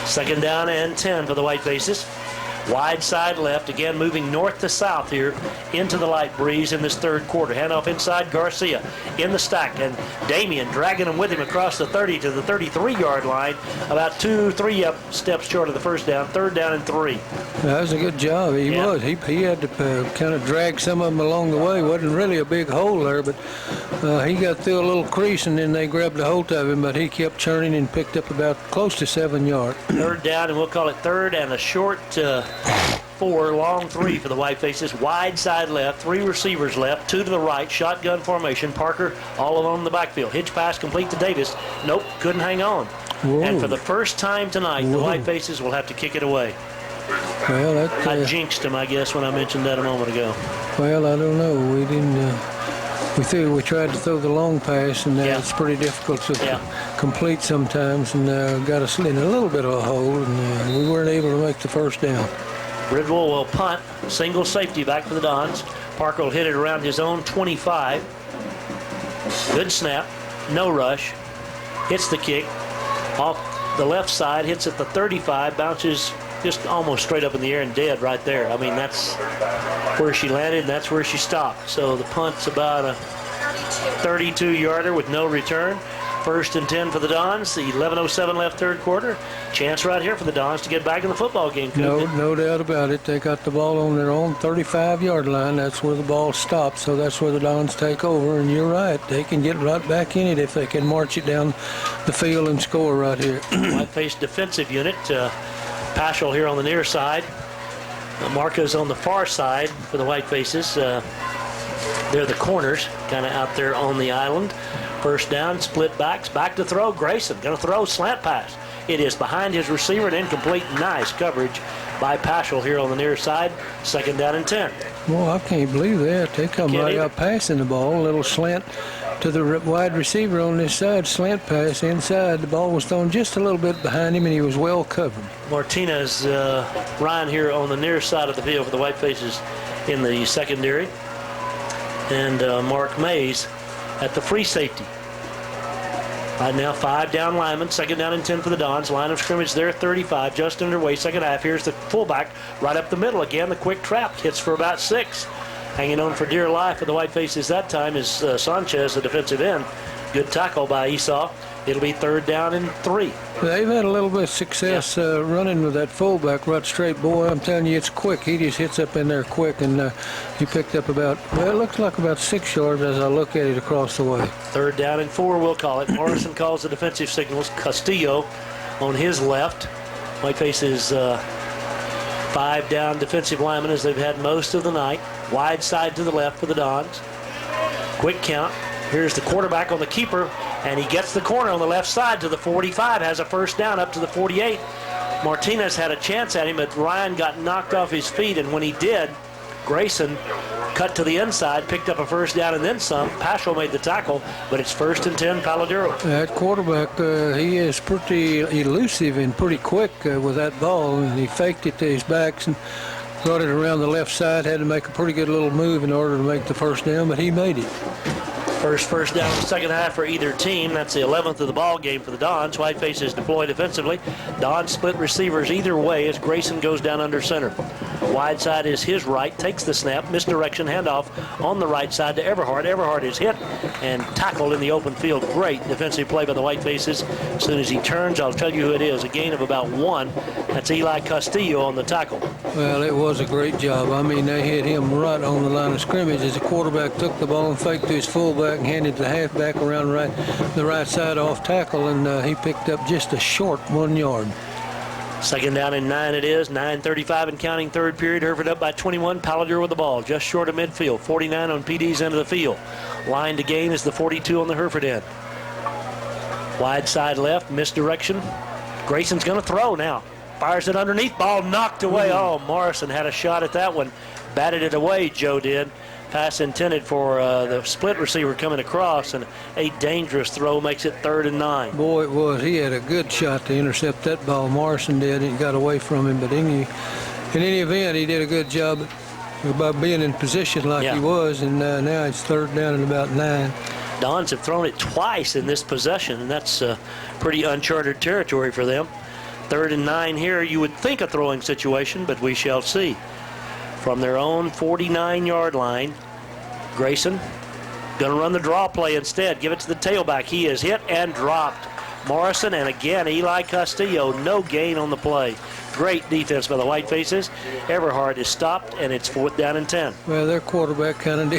Second down and 10 for the Whitefaces. Wide side left, again moving north to south here into the light breeze in this third quarter. Handoff inside, Garcia in the stack, and Damian dragging him with him across the 30 to the 33-yard line, about 2-3 up steps short of the first down. Third down and 3. That was a good job. He Yeah. was. He had to kind of drag some of them along the way. Wasn't really a big hole there, but he got through a little crease, and then they grabbed a hold of him, but he kept churning and picked up about close to 7 yards. Third down, and we'll call it third and a short 4, long 3 for the Whitefaces. Wide side left, 3 receivers left, 2 to the right, shotgun formation. Parker all alone in the backfield. Hitch pass complete to Davis. Nope, couldn't hang on. Whoa. And for the first time tonight, the Whitefaces will have to kick it away. Well, I jinxed him, I guess, when I mentioned that a moment ago. well, I don't know. We didn't. We tried to throw the long pass, and Yeah. it's pretty difficult to Yeah. complete sometimes, and got us in a little bit of a hole, and we weren't able to make the first down. Bridwell will punt. Single safety back for the Dons. Parker will hit it around his own 25. Good snap. No rush. Hits the kick. Off the left side. Hits at the 35. Bounces just almost straight up in the air and dead right there. I mean, that's where she landed, and that's where she stopped. So the punt's about a 32-yarder with no return. 1st and 10 for the Dons. The 11:07 left third quarter. Chance right here for the Dons to get back in the football game. No doubt about it. They got the ball on their own 35-yard line. That's where the ball stops, so that's where the Dons take over. And you're right. They can get right back in it if they can march it down the field and score right here. Whiteface defensive unit. Paschal here on the near side. Marco's on the far side for the Whitefaces. They're the corners, kind of out there on the island. 1st down, split backs, back to throw. Grayson going to throw, slant pass. It is behind his receiver and incomplete. Nice coverage by Paschal here on the near side. 2nd down and 10. Well, I can't believe that. They come right out passing the ball. A little slant to the wide receiver on this side. Slant pass inside. The ball was thrown just a little bit behind him, and he was well covered. Martinez, Ryan here on the near side of the field for the Whitefaces in the secondary. And Mark Mays at the free safety. Right now, 5 down linemen, 2nd down and 10 for the Dons. Line of scrimmage there, 35, just underway, second half. Here's the fullback right up the middle again. The quick trap hits for about 6. Hanging on for dear life for the Whitefaces that time is Sanchez, the defensive end. Good tackle by Esau. It'll be 3rd down and 3. They've had a little bit of success running with that fullback right straight. Boy, I'm telling you, it's quick. He just hits up in there quick, and he picked up about, well, it looks like about 6 yards as I look at it across the way. 3rd down and 4, we'll call it. Morrison calls the defensive signals. Castillo on his left. Whitefaces 5 down defensive linemen as they've had most of the night. Wide side to the left for the Dons. Quick count. Here's the quarterback on the keeper, and he gets the corner on the left side to the 45, has a 1st down up to the 48. Martinez had a chance at him, but Ryan got knocked off his feet, and when he did, Grayson cut to the inside, picked up a 1st down and then some. Paschal made the tackle, but it's 1st and 10, Paladuro. That quarterback, he is pretty elusive and pretty quick with that ball, and he faked it to his backs and brought it around the left side. Had to make a pretty good little move in order to make the 1st down, but he made it. First down in the second half for either team. That's the 11th of the ball game for the Dons. Whitefaces deploy defensively. Dons split receivers either way as Grayson goes down under center. Wide side is his right, takes the snap, misdirection, handoff on the right side to Everhart. Everhart is hit and tackled in the open field. Great defensive play by the Whitefaces. As soon as he turns, I'll tell you who it is. A gain of about 1. That's Eli Castillo on the tackle. Well, it was a great job. I mean, they hit him right on the line of scrimmage as the quarterback took the ball and faked to his fullback and handed the halfback around the right side off tackle, and he picked up just a short 1 yard. 2nd down and 9 it is. 9:35 and counting, 3rd period. Hereford up by 21. Paladuro with the ball just short of midfield. 49 on PD's end of the field. Line to gain is the 42 on the Hereford end. Wide side left, misdirection. Grayson's going to throw now. Fires it underneath. Ball knocked away. Oh, Morrison had a shot at that one. Batted it away, Joe did. Pass intended for the split receiver coming across, and a dangerous throw makes it 3rd and 9. Boy, it was. He had a good shot to intercept that ball. Morrison did. It got away from him, but in any event, he did a good job by being in position like he was, and now it's 3rd down and about 9. Dons have thrown it twice in this possession, and that's pretty uncharted territory for them. 3rd and 9 here. You would think a throwing situation, but we shall see. From their own 49-yard line, Grayson going to run the draw play instead. Give it to the tailback. He is hit and dropped. Morrison, and again, Eli Castillo, no gain on the play. Great defense by the Whitefaces. Everhart is stopped, and it's 4th down and 10. Well, their quarterback kind of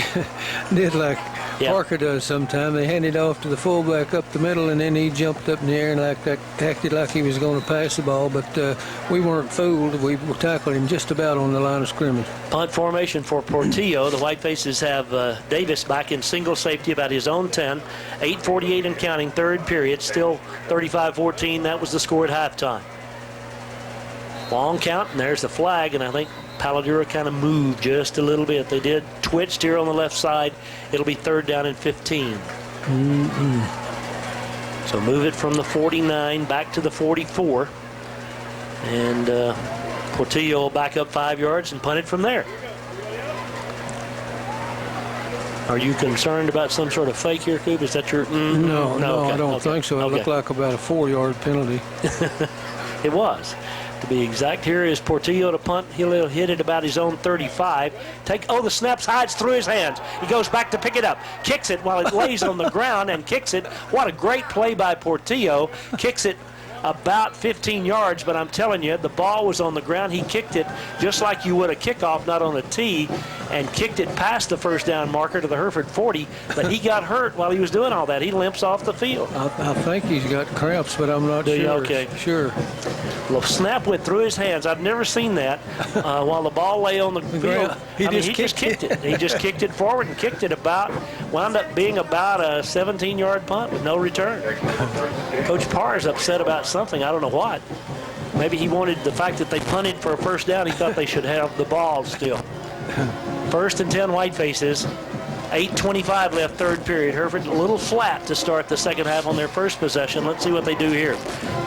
did like Parker does sometimes. They handed off to the fullback up the middle, and then he jumped up in the air and acted like he was going to pass the ball, but we weren't fooled. We tackled him just about on the line of scrimmage. Punt formation for Portillo. The Whitefaces have Davis back in single safety about his own 10. 8:48 and counting, 3rd period. Still 35-14. That was the score at halftime. Long count, and there's the flag, and I think Paladuro kind of moved just a little bit. They did twitched here on the left side. It'll be 3rd down and 15. So move it from the 49 back to the 44. And Portillo will back up 5 yards and punt it from there. Are you concerned about some sort of fake here, Coop? Is that your... No, okay. I don't think so. It looked like about a 4-yard penalty. It was. To be exact, here is Portillo to punt. He'll hit it about his own 35. The snap slides through his hands. He goes back to pick it up, kicks it while it lays on the ground and kicks it. What a great play by Portillo. Kicks it about 15 yards, but I'm telling you, the ball was on the ground. He kicked it just like you would a kickoff, not on a tee, and kicked it past the first down marker to the Hereford 40, but he got hurt while he was doing all that. He limps off the field. I think he's got cramps, but I'm not sure. Okay. Sure. The snap went through his hands. I've never seen that while the ball lay on the field. He just kicked it. He just kicked it forward and kicked it wound up being about a 17-yard punt with no return. Coach Parr is upset about something. I don't know what. Maybe he wanted the fact that they punted for a first down. He thought they should have the ball still. 1st and 10 Whitefaces. 8:25 left, third period. Hereford a little flat to start the second half on their first possession. Let's see what they do here.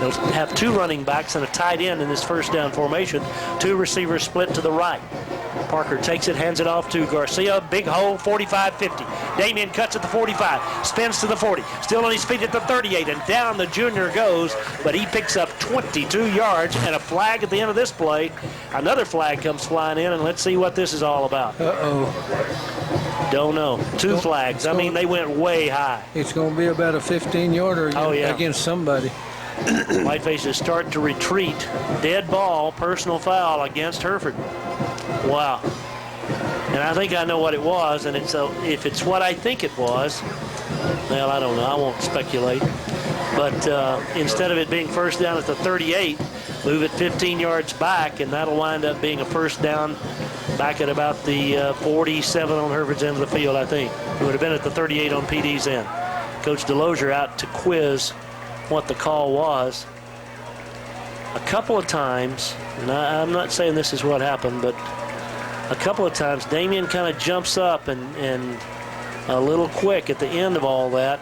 They'll have 2 running backs and a tight end in this first down formation. 2 receivers split to the right. Parker takes it, hands it off to Garcia. Big hole, 45-50. Damien cuts at the 45, spins to the 40. Still on his feet at the 38, and down the junior goes, but he picks up 22 yards and a flag at the end of this play. Another flag comes flying in, and let's see what this is all about. Uh-oh. Don't know. 2 flags. I mean, they went way high. It's going to be about a 15-yarder against somebody. Whitefaces start to retreat. Dead ball, personal foul against Hereford. Wow. And I think I know what it was, and if it's what I think it was, well, I don't know. I won't speculate. But instead of it being first down at the 38, move it 15 yards back, and that'll wind up being a first down back at about the 47 on Hereford's end of the field, I think. It would have been at the 38 on PD's end. Coach Delosier out to quiz what the call was. A couple of times, and I'm not saying this is what happened, but a couple of times Damien kind of jumps up and a little quick at the end of all that,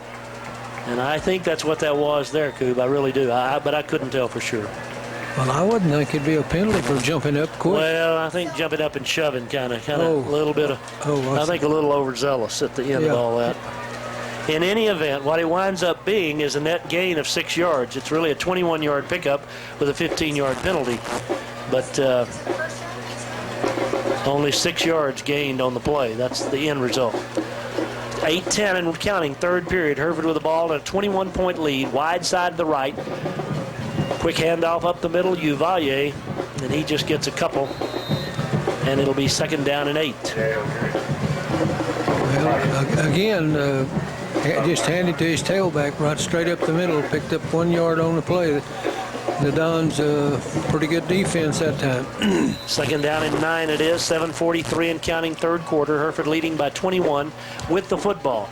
and I think that's what that was there, Coob. I really do, but I couldn't tell for sure. Well, I wouldn't think it'd be a penalty for jumping up quick. Well, I think jumping up and shoving kind of a little bit of, I think a little overzealous at the end of all that. In any event, what it winds up being is a net gain of 6 yards. It's really a 21-yard pickup with a 15-yard penalty, but only 6 yards gained on the play. That's the end result. 8:10 and counting, third period. Hereford with the ball and a 21-point lead, wide side to the right. Quick handoff up the middle, Uvalde, and he just gets a couple, and it'll be 2nd down and 8. Well, again, just handed to his tailback right straight up the middle, picked up 1 yard on the play. The Dons, pretty good defense that time. 2nd down and 9 it is, 7:43 and counting, third quarter. Hereford leading by 21 with the football.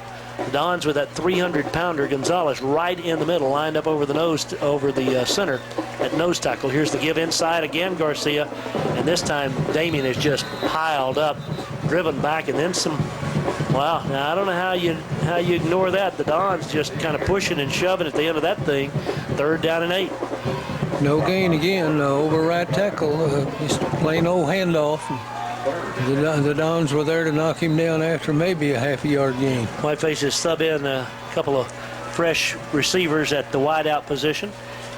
The Dons with that 300-pounder Gonzalez right in the middle, lined up over the center at nose tackle. Here's the give inside again, Garcia, and this time Damien is just piled up, driven back, and then some. Wow, now I don't know how you ignore that. The Dons just kind of pushing and shoving at the end of that thing. 3rd down and 8. No gain again, over right tackle, just plain old handoff. The Dons were there to knock him down after maybe a half-a-yard gain. Whitefaces sub in a couple of fresh receivers at the wideout position.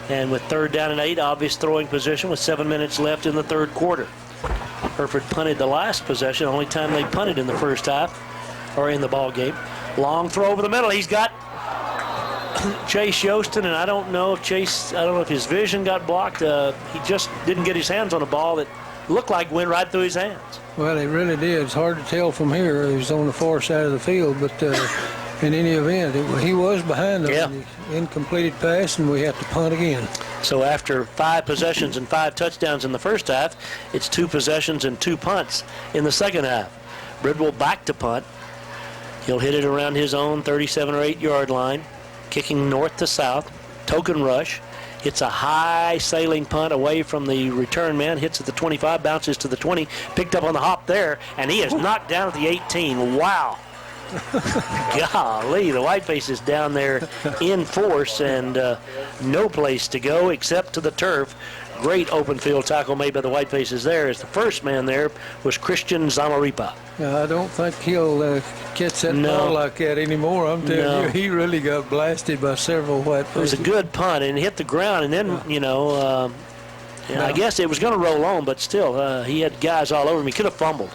And with 3rd down and 8, obvious throwing position with 7 minutes left in the third quarter. Hereford punted the last possession, only time they punted in the first half, or in the ball game. Long throw over the middle. He's got Chase Yostin, and I don't know if his vision got blocked. He just didn't get his hands on a ball that looked like went right through his hands. Well, it really did. It's hard to tell from here. He was on the far side of the field, but in any event, he was behind us. Yeah. Incompleted pass, and we have to punt again. So after 5 possessions and 5 touchdowns in the first half, it's 2 possessions and 2 punts in the second half. Bridwell back to punt. He'll hit it around his own 37 or 8-yard line, kicking north to south. Token rush. It's a high sailing punt away from the return man. Hits at the 25, bounces to the 20. Picked up on the hop there, and he is knocked down at the 18. Wow. Golly, the Whiteface is down there in force and no place to go except to the turf. Great open field tackle made by the Whitefaces there, as the first man there was Christian Zamaripa. I don't think he'll catch that ball like that anymore. I'm telling you, he really got blasted by several Whitefaces. It was a good punt and hit the ground, and then, And I guess it was going to roll on, but still, he had guys all over him. He could have fumbled.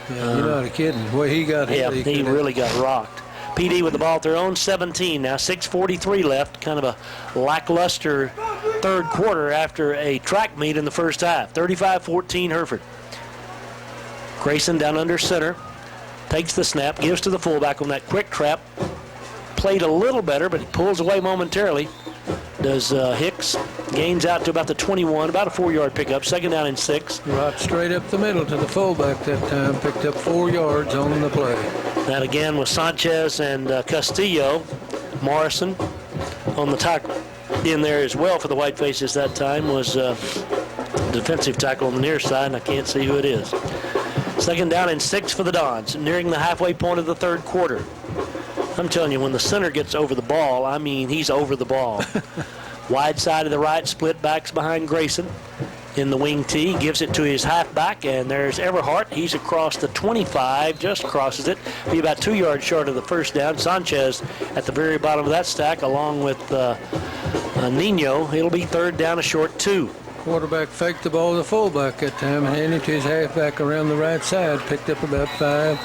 Yeah, you're not kidding. The way he got hit, Yeah, he could've- really got rocked. PD with the ball at their own 17 now, 6:43 left. Kind of a lackluster third quarter after a track meet in the first half. 35-14 Hereford. Grayson down under center. Takes the snap, gives to the fullback on that quick trap. Played a little better, but he pulls away momentarily. Does Hicks. Gains out to about the 21, about a 4-yard pickup. Second down and 6. Right straight up the middle to the fullback that time. Picked up 4 yards on the play. That again was Sanchez and Castillo. Morrison on the tackle in there as well for the Whitefaces that time was defensive tackle on the near side, and I can't see who it is. Second down and 6 for the Dons, nearing the halfway point of the third quarter. I'm telling you, when the center gets over the ball, I mean, he's over the ball. Wide side of the right, split backs behind Grayson in the wing tee, gives it to his halfback, and there's Everhart. He's across the 25, just crosses it, be about 2 yards short of the first down. Sanchez at the very bottom of that stack, along with Nino. It'll be third down, a short 2. Quarterback faked the ball to the fullback that time and handed it to his halfback around the right side. Picked up about 5,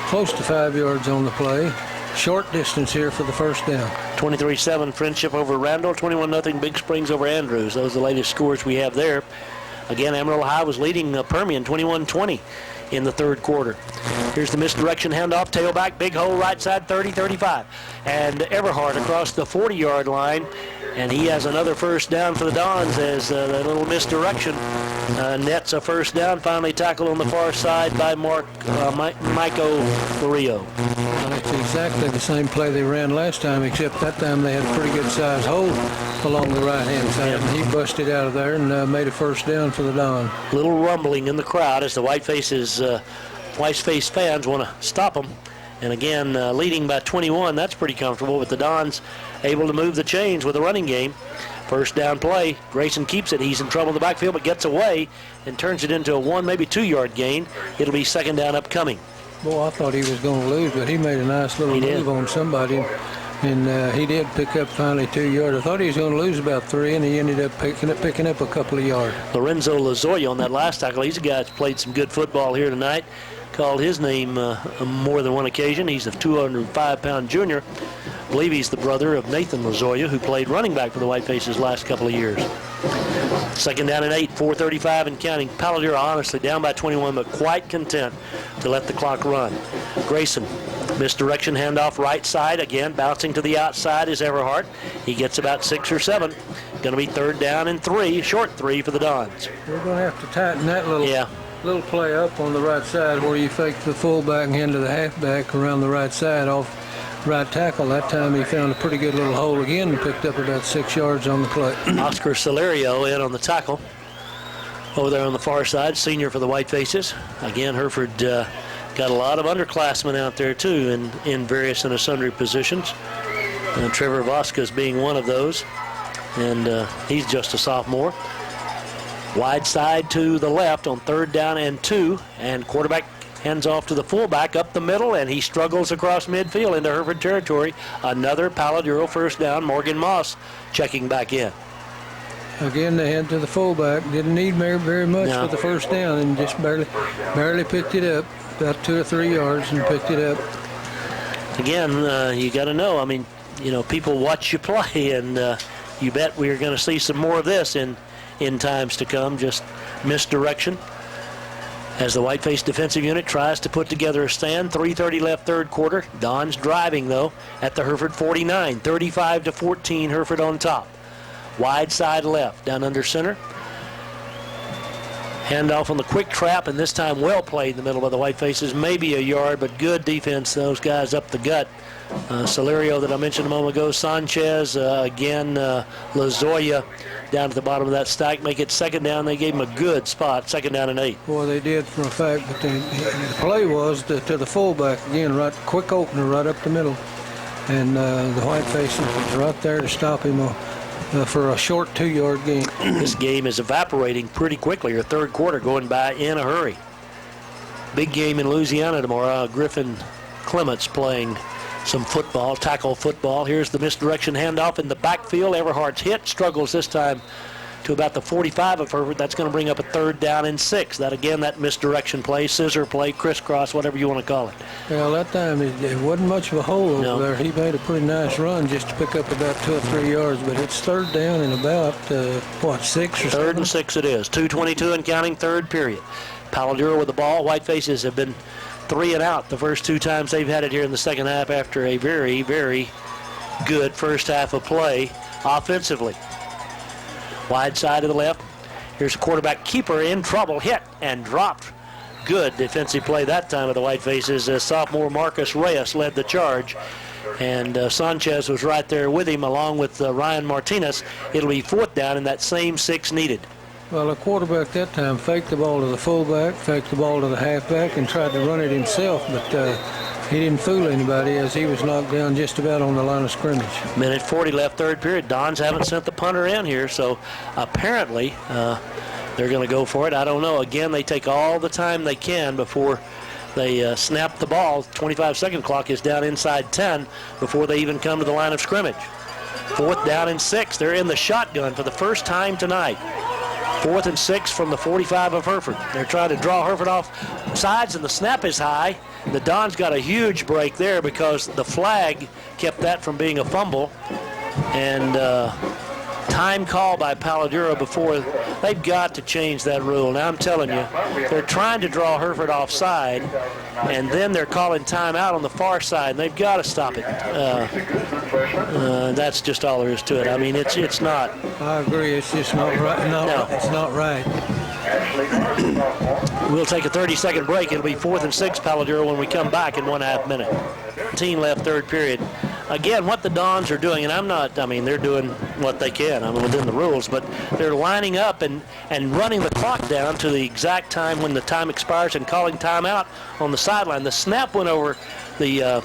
close to 5 yards on the play. Short distance here for the first down. 23-7 Friendship over Randall, 21-0 Big Springs over Andrews. Those are the latest scores we have there. Again, Amarillo High was leading Permian 21-20 in the third quarter. Here's the misdirection handoff, tailback, big hole, right side, 30-35. And Everhart across the 40-yard line, and he has another first down for the Dons as that little misdirection nets a first down, finally tackled on the far side by Miko Florio. Well, it's exactly the same play they ran last time, except that time they had a pretty good sized hole along the right-hand side, and he busted out of there and made a first down for the Don. Little rumbling in the crowd as the Whiteface fans want to stop them. And again, leading by 21, that's pretty comfortable, but the Dons able to move the chains with a running game. First down play, Grayson keeps it. He's in trouble in the backfield, but gets away and turns it into a 1, maybe 2-yard gain. It'll be second down upcoming. Boy, I thought he was going to lose, but he made a nice little move on somebody, and he did pick up finally 2 yards. I thought he was going to lose about 3, and he ended up picking up a couple of yards. Lorenzo Lozoya on that last tackle. He's a guy that's played some good football here tonight. Called his name more than one occasion. He's a 205-pound junior. I believe he's the brother of Nathan Lozoya, who played running back for the Whitefaces last couple of years. Second down and 8, 4:35 and counting. Paladura honestly down by 21, but quite content to let the clock run. Grayson, misdirection handoff right side. Again, bouncing to the outside is Everhart. He gets about 6 or 7. Going to be third down and 3, short 3 for the Dons. We're going to have to tighten that little play up on the right side where you fake the fullback and hand to the halfback around the right side off right tackle. That time he found a pretty good little hole again and picked up about 6 yards on the play. Oscar Celerio in on the tackle. Over there on the far side, senior for the Whitefaces. Again, Hereford got a lot of underclassmen out there too in various and sundry positions. Trevor Vasquez being one of those, and he's just a sophomore. Wide side to the left on third down and 2, and quarterback hands off to the fullback up the middle, and he struggles across midfield into Hereford territory. Another Paladuro first down. Morgan Moss checking back in. Again, they head to the fullback. Didn't need very much for the first down, and just barely picked it up, about 2 or 3 yards, and picked it up. Again, you got to know. I mean, people watch you play, and you bet we're going to see some more of this in times to come. Just misdirection as the Whiteface defensive unit tries to put together a stand. 3:30 left third quarter. Don's driving though at the Hereford 49, 35-14. Hereford on top. Wide side left down under center. Handoff on the quick trap, and this time well played in the middle by the Whitefaces. Maybe a yard, but good defense. Those guys up the gut. Celerio that I mentioned a moment ago. Sanchez again. Lozoya down to the bottom of that stack. Make it second down. They gave him a good spot. Second down and 8. Boy, they did for a fact, but the play was to the fullback again, right, quick opener right up the middle, and the Whitefaces was right there to stop him for a short 2-yard gain. This game is evaporating pretty quickly. Your third quarter going by in a hurry. Big game in Louisiana tomorrow. Griffin Clements playing some football, tackle football. Here's the misdirection handoff in the backfield. Everhart's hit, struggles this time to about the 45 of Hereford. That's going to bring up a 3rd down and 6. That misdirection play, scissor play, crisscross, whatever you want to call it. Well, that time it wasn't much of a hole over there. He made a pretty nice run just to pick up about 2 or 3 yards, but it's 3rd down and about, 6 or 7? 3rd and 6 it is. 2:22 and counting, 3rd period. Paladuro with the ball. Whitefaces have been 3 and out the first 2 times they've had it here in the second half after a very, very good first half of play offensively. Wide side to the left. Here's a quarterback keeper in trouble, hit and dropped. Good defensive play that time of the Whitefaces as sophomore Marcus Reyes led the charge. And Sanchez was right there with him along with Ryan Martinez. It'll be 4th down and that same 6 needed. Well, the quarterback that time faked the ball to the fullback, faked the ball to the halfback, and tried to run it himself, but he didn't fool anybody as he was knocked down just about on the line of scrimmage. Minute 40 left, 3rd period. Dons haven't sent the punter in here, so apparently they're going to go for it. I don't know. Again, they take all the time they can before they snap the ball. 25-second clock is down inside 10 before they even come to the line of scrimmage. 4th down and 6. They're in the shotgun for the first time tonight. 4th and 6 from the 45 of Hereford. They're trying to draw Hereford off sides, and the snap is high. The Dons got a huge break there because the flag kept that from being a fumble. And time call by Paladuro before. They've got to change that rule. Now I'm telling you, they're trying to draw Hereford offside, and then they're calling timeout on the far side, and they've got to stop it. That's just all there is to it. I mean, it's not. I agree. It's just not right. No, it's not right. We'll take a 30-second break. It'll be 4th and 6, Paladuro, when we come back in 1/2 minute. 15 left, 3rd period. Again, what the Dons are doing, and they're doing what they can, within the rules, but they're lining up and running the clock down to the exact time when the time expires and calling timeout on the sideline. The snap went over the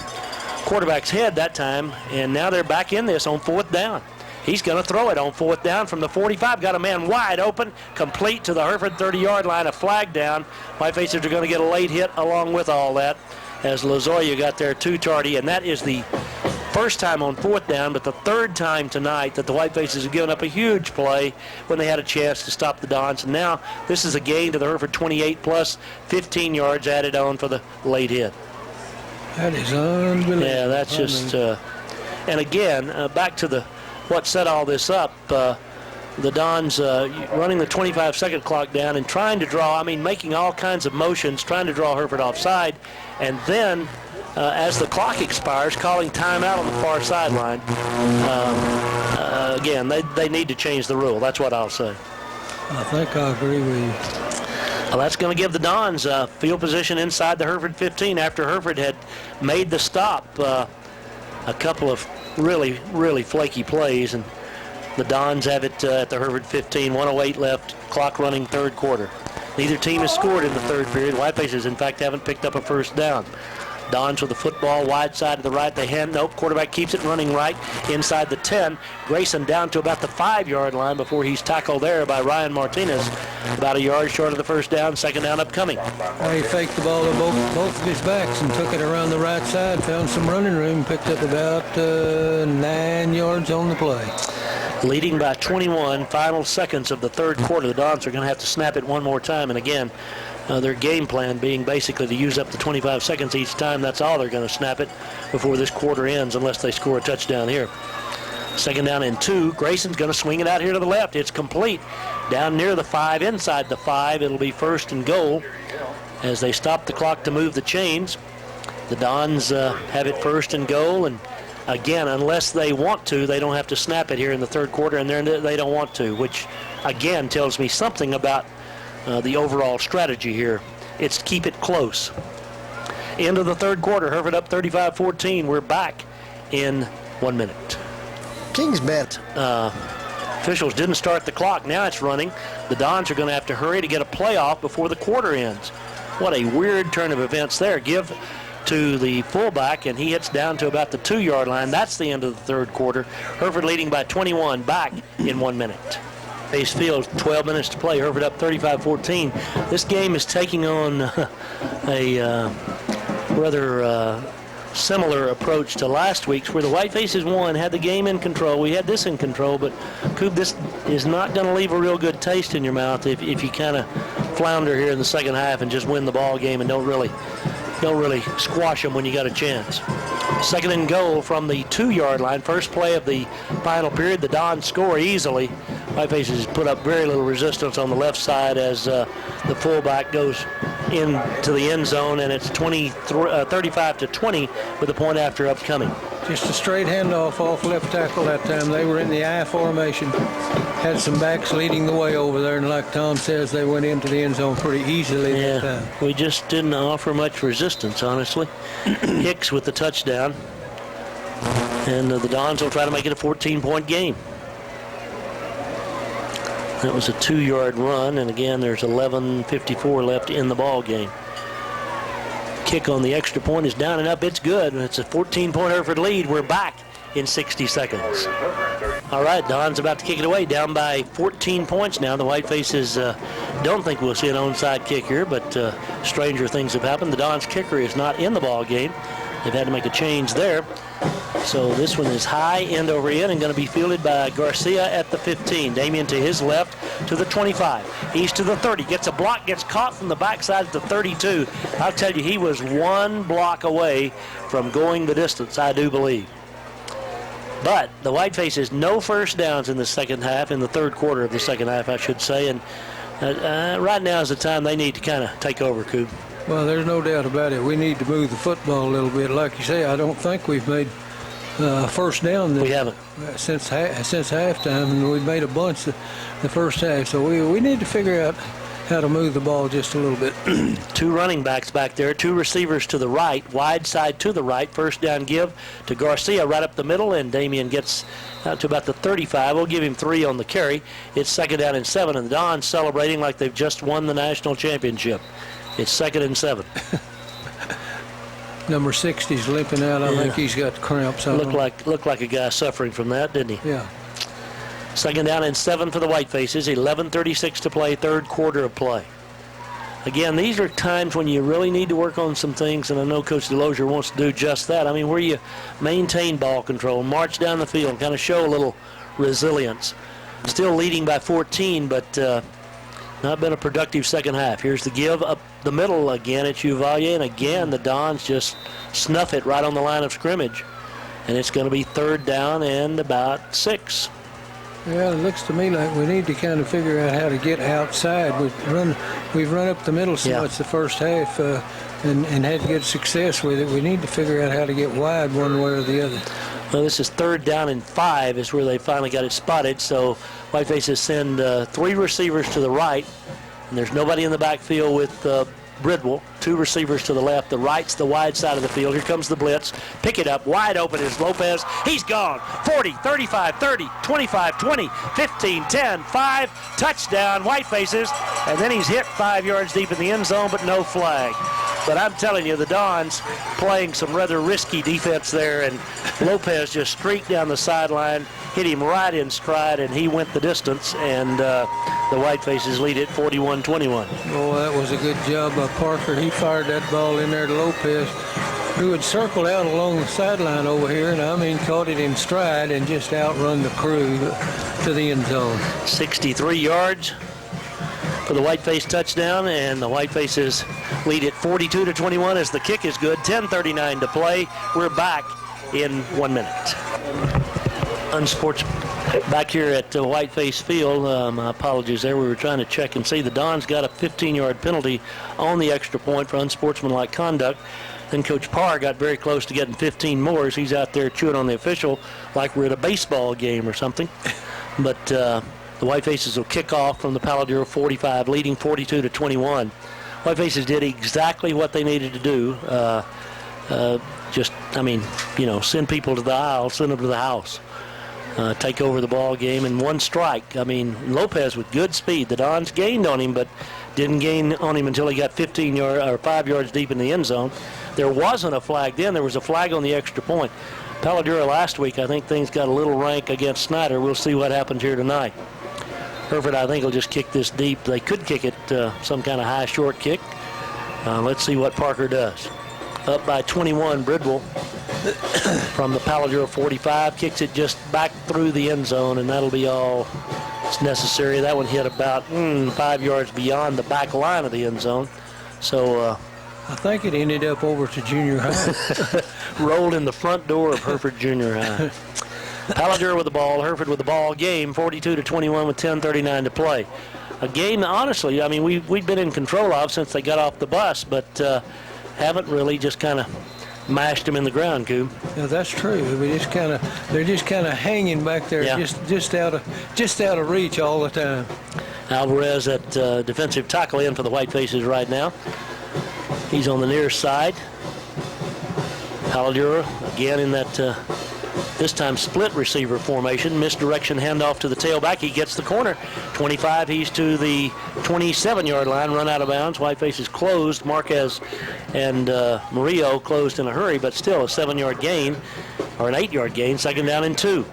quarterback's head that time, and now they're back in this on 4th down. He's going to throw it on 4th down from the 45. Got a man wide open, complete to the Hereford 30-yard line, a flag down. Whitefaces are going to get a late hit along with all that as Lozoya got there too tardy, and that is the first time on 4th down, but the 3rd time tonight that the Whitefaces have given up a huge play when they had a chance to stop the Dons. And now this is a gain to the Hereford 28 plus 15 yards added on for the late hit. That is unbelievable. Yeah, that's just, and again, back to what set all this up, the Dons running the 25-second clock down and trying to draw, making all kinds of motions, trying to draw Hereford offside, and then as the clock expires, calling timeout on the far sideline. Again, they need to change the rule. That's what I'll say. I think I agree with you. Well, that's going to give the Dons field position inside the Hereford 15 after Hereford had made the stop. A couple of really, really flaky plays, and the Dons have it at the Hereford 15, 1:08 left, clock running, 3rd quarter. Neither team has scored in the 3rd period. Whitefaces, in fact, haven't picked up a first down. Dons with the football wide side to the right. They hand. Nope. Quarterback keeps it running right inside the 10. Grayson down to about the 5-yard line before he's tackled there by Ryan Martinez. About a yard short of the first down. 2nd down upcoming. He faked the ball to both of his backs and took it around the right side. Found some running room. Picked up about 9 yards on the play. Leading by 21. Final seconds of the 3rd quarter. The Dons are going to have to snap it one more time. And again, their game plan being basically to use up the 25 seconds each time. That's all they're going to snap it before this quarter ends unless they score a touchdown here. 2nd down and 2. Grayson's going to swing it out here to the left. It's complete. Down near the 5, inside the 5. It'll be 1st and goal as they stop the clock to move the chains. The Dons have it 1st and goal, and again, unless they want to, they don't have to snap it here in the 3rd quarter, and they don't want to, which again tells me something about the overall strategy here. It's keep it close. End of the 3rd quarter. Hereford up 35-14. We're back in 1 minute. Kingsmet. Officials didn't start the clock. Now it's running. The Dons are going to have to hurry to get a playoff before the quarter ends. What a weird turn of events there. Give to the fullback, and he hits down to about the 2-yard line. That's the end of the 3rd quarter. Hereford leading by 21. Back in 1 minute. Base Field, 12 minutes to play. Hereford up 35-14. This game is taking on a rather similar approach to last week's, where the Whitefaces won, had the game in control. We had this in control, but Coop, this is not going to leave a real good taste in your mouth if you kind of flounder here in the second half and just win the ball game and don't really squash them when you got a chance. Second and goal from the 2-yard line. First play of the final period. The Dons score easily. Whitefaces put up very little resistance on the left side as the fullback goes into the end zone, and it's 35-20 with a point after upcoming. Just a straight handoff off left tackle that time. They were in the I formation. Had some backs leading the way over there, and like Tom says, they went into the end zone pretty easily that time. We just didn't offer much resistance, honestly. Hicks with the touchdown. And the Dons will try to make it a 14-point game. That was a 2-yard run, and again, there's 11:54 left in the ball game. Kick on the extra point is down and up. It's good. It's a 14-point Hereford lead. We're back in 60 seconds. All right, Don's about to kick it away, down by 14 points now. The Whitefaces don't think we'll see an onside kick here, but stranger things have happened. The Don's kicker is not in the ball game. They've had to make a change there. So this one is high, end over end, and going to be fielded by Garcia at the 15. Damian to his left to the 25. He's to the 30. Gets a block, gets caught from the backside at the 32. I'll tell you, he was one block away from going the distance, I do believe. But the Whitefaces, no first downs in the second half, in the third quarter of the second half, I should say. And right now is the time they need to kind of take over, Coop. Well, there's no doubt about it. We need to move the football a little bit. Like you say, I don't think we've made first down. We haven't. Since halftime, and we've made a bunch the first half. So we need to figure out how to move the ball just a little bit. 2 running backs back there, 2 receivers to the right, wide side to the right. First down give to Garcia right up the middle, and Damian gets out to about the 35. We'll give him 3 on the carry. It's second down and 7, and the Dons celebrating like they've just won the national championship. It's second and 7. Number 60's limping out. I think he's got cramps on him. Looked like a guy suffering from that, didn't he? Yeah. Second down and 7 for the Whitefaces. 11:36 to play, third quarter of play. Again, these are times when you really need to work on some things, and I know Coach DeLozier wants to do just that. I mean, where you maintain ball control, march down the field, kind of show a little resilience. Still leading by 14, but not been a productive second half. Here's the give up the middle again at Uvalde, and again the Dons just snuff it right on the line of scrimmage. And it's going to be third down and about 6. Yeah, it looks to me like we need to kind of figure out how to get outside. We've run up the middle so much the first half and had good success with it. We need to figure out how to get wide one way or the other. Well, this is third down and 5 is where they finally got it spotted. So Whitefaces send 3 receivers to the right, and there's nobody in the backfield with Bridwell. 2 receivers to the left. The right's the wide side of the field. Here comes the blitz. Pick it up. Wide open is Lopez. He's gone. 40, 35, 30, 25, 20, 15, 10, 5. Touchdown, Whitefaces. And then he's hit 5 yards deep in the end zone, but no flag. But I'm telling you, the Dons playing some rather risky defense there, and Lopez just streaked down the sideline, hit him right in stride, and he went the distance, and the Whitefaces lead it 41-21. Oh, that was a good job by Parker. He fired that ball in there to Lopez, who had circled out along the sideline over here, and I mean caught it in stride and just outrun the crew to the end zone. 63 yards for the Whiteface touchdown, and the Whitefaces lead it 42-21 as the kick is good. 10:39 to play. We're back in 1 minute. Back here at Whiteface Field, my apologies there. We were trying to check and see. The Dons got a 15-yard penalty on the extra point for unsportsmanlike conduct. Then Coach Parr got very close to getting 15 more as he's out there chewing on the official like we're at a baseball game or something. But the Whitefaces will kick off from the Paladero 45, leading 42-21. Whitefaces did exactly what they needed to do. Send people to the aisle, send them to the house. Take over the ball game in 1 strike. I mean, Lopez with good speed. The Dons gained on him, but didn't gain on him until he got 5 yards deep in the end zone. There wasn't a flag then. There was a flag on the extra point. Paladero last week, I think things got a little rank against Snyder. We'll see what happens here tonight. Hereford, I think, will just kick this deep. They could kick it some kind of high short kick. Let's see what Parker does. up by 21. Bridwell from the Palo Duro 45 kicks it just back through the end zone, and that'll be all that's necessary. That one hit about 5 yards beyond the back line of the end zone. So I think it ended up over to junior high. rolled in the front door of Hereford Junior High. Palo Duro with the ball, Hereford with the ball. Game 42-21 with 10:39 to play. A game, honestly, I mean, we've been in control of since they got off the bus, but haven't really, just kind of mashed them in the ground, Coop. Yeah, that's true. They're just kind of hanging back there, Yeah. just out of reach all the time. Alvarez at defensive tackle in for the Whitefaces right now. He's on the near side. Palo Duro again in that this time split receiver formation. Misdirection handoff to the tailback. He gets the corner. 25, he's to the 27-yard line, run out of bounds. Whitefaces closed. Marquez and Murillo closed in a hurry, but still a 7-yard gain, or an 8-yard gain. Second down and 2.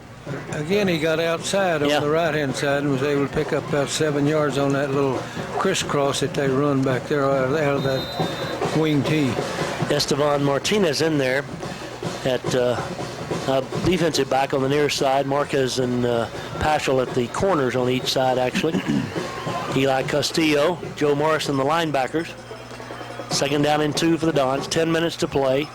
Again, he got outside on the right-hand side and was able to pick up about 7 yards on that little crisscross that they run back there out of that wing tee. Estevan Martinez in there at defensive back on the near side. Marquez and Paschal at the corners on each side, actually. Eli Castillo, Joe Morrison, the linebackers. Second down and 2 for the Dons. 10 minutes to play.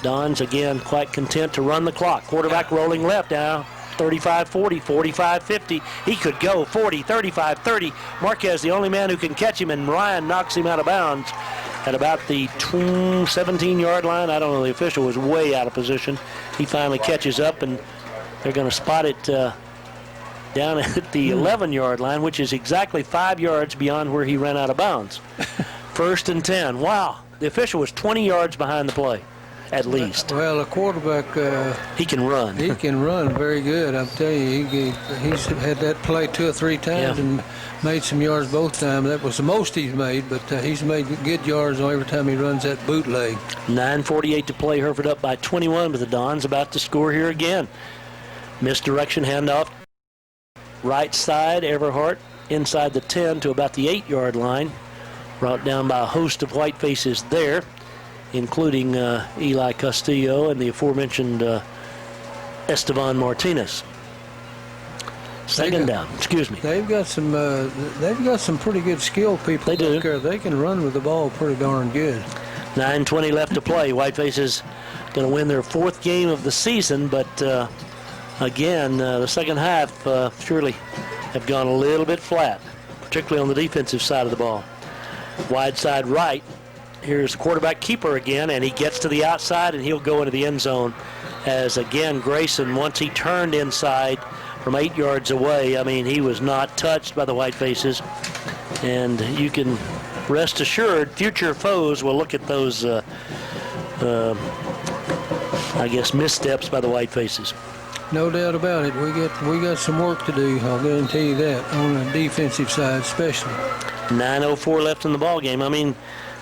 Dons, again, quite content to run the clock. Quarterback rolling left now. 35-40, 45-50. He could go 40, 35, 30. Marquez, the only man who can catch him, and Ryan knocks him out of bounds at about the 17-yard line. I don't know, the official was way out of position. He finally catches up, and they're going to spot it down at the 11-yard line, which is exactly 5 yards beyond where he ran out of bounds. First and 10. Wow, the official was 20 yards behind the play, at least. Well, a quarterback, he can run. He can run very good. I'll tell you, he's had that play 2 or 3 times and made some yards both times. That was the most he's made, but he's made good yards every time he runs that bootleg. 9:48 to play. Hereford up by 21, but the Dons about to score here again. Misdirection handoff. Right side, Everhart inside the 10 to about the 8-yard line. Brought down by a host of Whitefaces there, including Eli Castillo and the aforementioned Estevan Martinez. Second down. Excuse me. They've got some pretty good skilled people. They do. Back there. They can run with the ball pretty darn good. 9:20 left to play. Whitefaces going to win their 4th game of the season, but again, the second half surely have gone a little bit flat, particularly on the defensive side of the ball. Wide side right. Here's the quarterback keeper again, and he gets to the outside, and he'll go into the end zone. As again, Grayson, once he turned inside from 8 yards away, I mean, he was not touched by the Whitefaces. And you can rest assured, future foes will look at those, I guess, missteps by the Whitefaces. No doubt about it. We got some work to do. I'll guarantee you that, on the defensive side especially. 9:04 left in the ball game. I mean,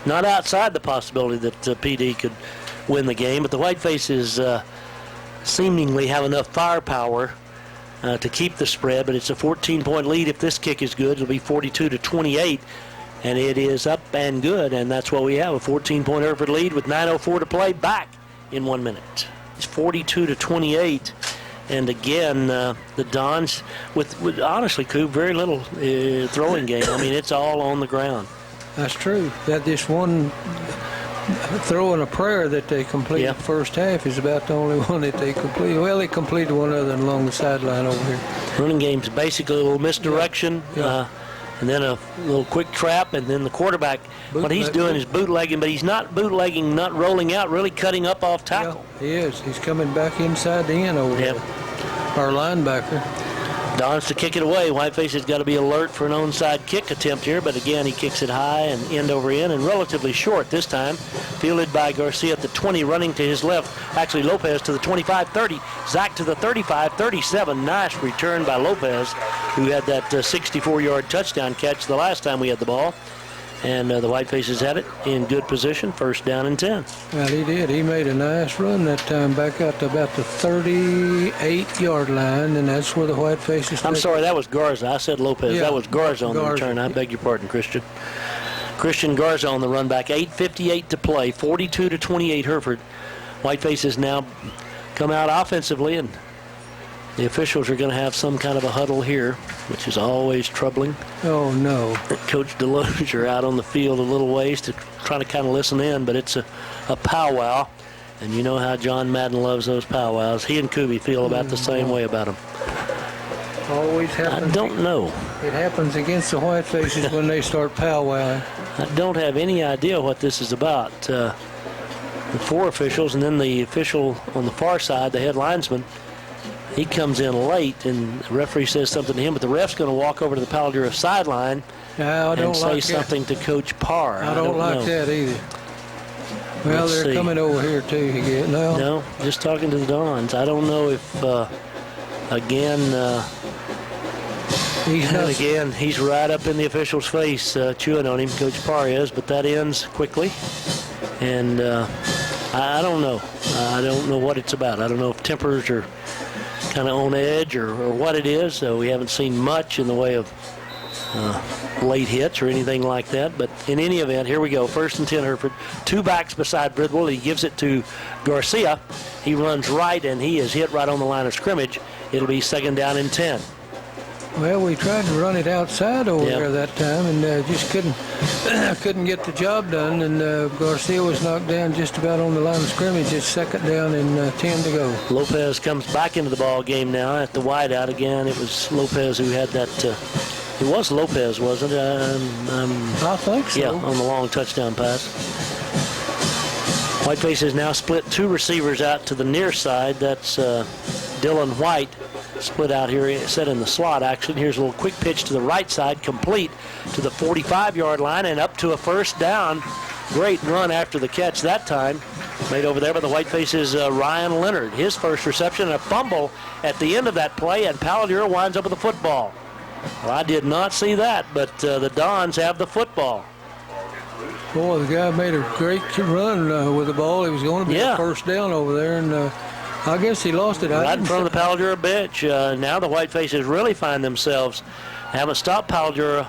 not outside the possibility that PD could win the game, but the Whitefaces seemingly have enough firepower to keep the spread, but it's a 14-point lead. If this kick is good, it'll be 42-28, and it is up and good, and that's what we have, a 14-point Hereford lead with 9:04 to play, back in 1 minute. It's 42-28, and again, the Dons, with honestly, Coop, very little throwing game. I mean, it's all on the ground. That's true. That this one throw in a prayer that they completed the first half is about the only one that they completed. Well, they completed one other than along the sideline over here. Running game's basically a little misdirection, and then a little quick trap, and then the quarterback, what he's doing is bootlegging, but he's not bootlegging, not rolling out, really cutting up off tackle. Yeah, he is. He's coming back inside the end over there. Our linebacker. Dons to kick it away. Whiteface has got to be alert for an onside kick attempt here, but again, he kicks it high and end over end and relatively short this time. Fielded by Garcia at the 20, running to his left. Actually, Lopez to the 25-30. Zach to the 35-37. Nice return by Lopez, who had that 64-yard touchdown catch the last time we had the ball. And the Whitefaces had it in good position, first down and 10. Well, he did. He made a nice run that time back out to about the 38-yard line, and that's where the Whitefaces... I'm sorry, that was Garza. I said Lopez. Yeah, that was Garza on the Garza. return. I beg your pardon, Christian. Christian Garza on the run back. 8:58 to play. 42-28 Hereford. Whitefaces now come out offensively, and the officials are going to have some kind of a huddle here, which is always troubling. Oh, no. Coach Delozier out on the field a little ways to try to kind of listen in, but it's a powwow. And you know how John Madden loves those powwows. He and Kuby feel about the same way about them. Always happens. I don't know. It happens against the Whitefaces when they start powwowing. I don't have any idea what this is about. The four officials, and then the official on the far side, the head linesman, he comes in late, and the referee says something to him, but the ref's going to walk over to the Palo Duro sideline and say something to Coach Parr. I don't like that either. Well, they're coming over here too again. No, just talking to the Dons. I don't know if, again, he's right up in the official's face, chewing on him. Coach Parr is, but that ends quickly. And I don't know. I don't know what it's about. I don't know if tempers are kind of on edge or what it is. We haven't seen much in the way of late hits or anything like that. But in any event, here we go. 1st and 10 Hereford. Two backs beside Bridwell. He gives it to Garcia. He runs right, and he is hit right on the line of scrimmage. It'll be 2nd down and 10. Well, we tried to run it outside over there that time, and just couldn't get the job done. And Garcia was knocked down just about on the line of scrimmage. It's 2nd down and 10 to go. Lopez comes back into the ball game now at the wideout again. It was Lopez who had that. It was Lopez, wasn't it? I think so. Yeah, on the long touchdown pass. Whitefaces now split two receivers out to the near side. That's Dylan White. Split out here, set in the slot action. Here's a little quick pitch to the right side, complete to the 45-yard line and up to a 1st down. Great run after the catch that time. Made over there by the Whitefaces, Ryan Leonard. His first reception and a fumble at the end of that play, and Palo Duro winds up with the football. Well, I did not see that, but the Dons have the football. Boy, the guy made a great run with the ball. He was going to be a 1st down over there, and I guess he lost it. Right in front of the Palo Duro bench. Now the Whitefaces really find themselves, haven't stopped Palo Duro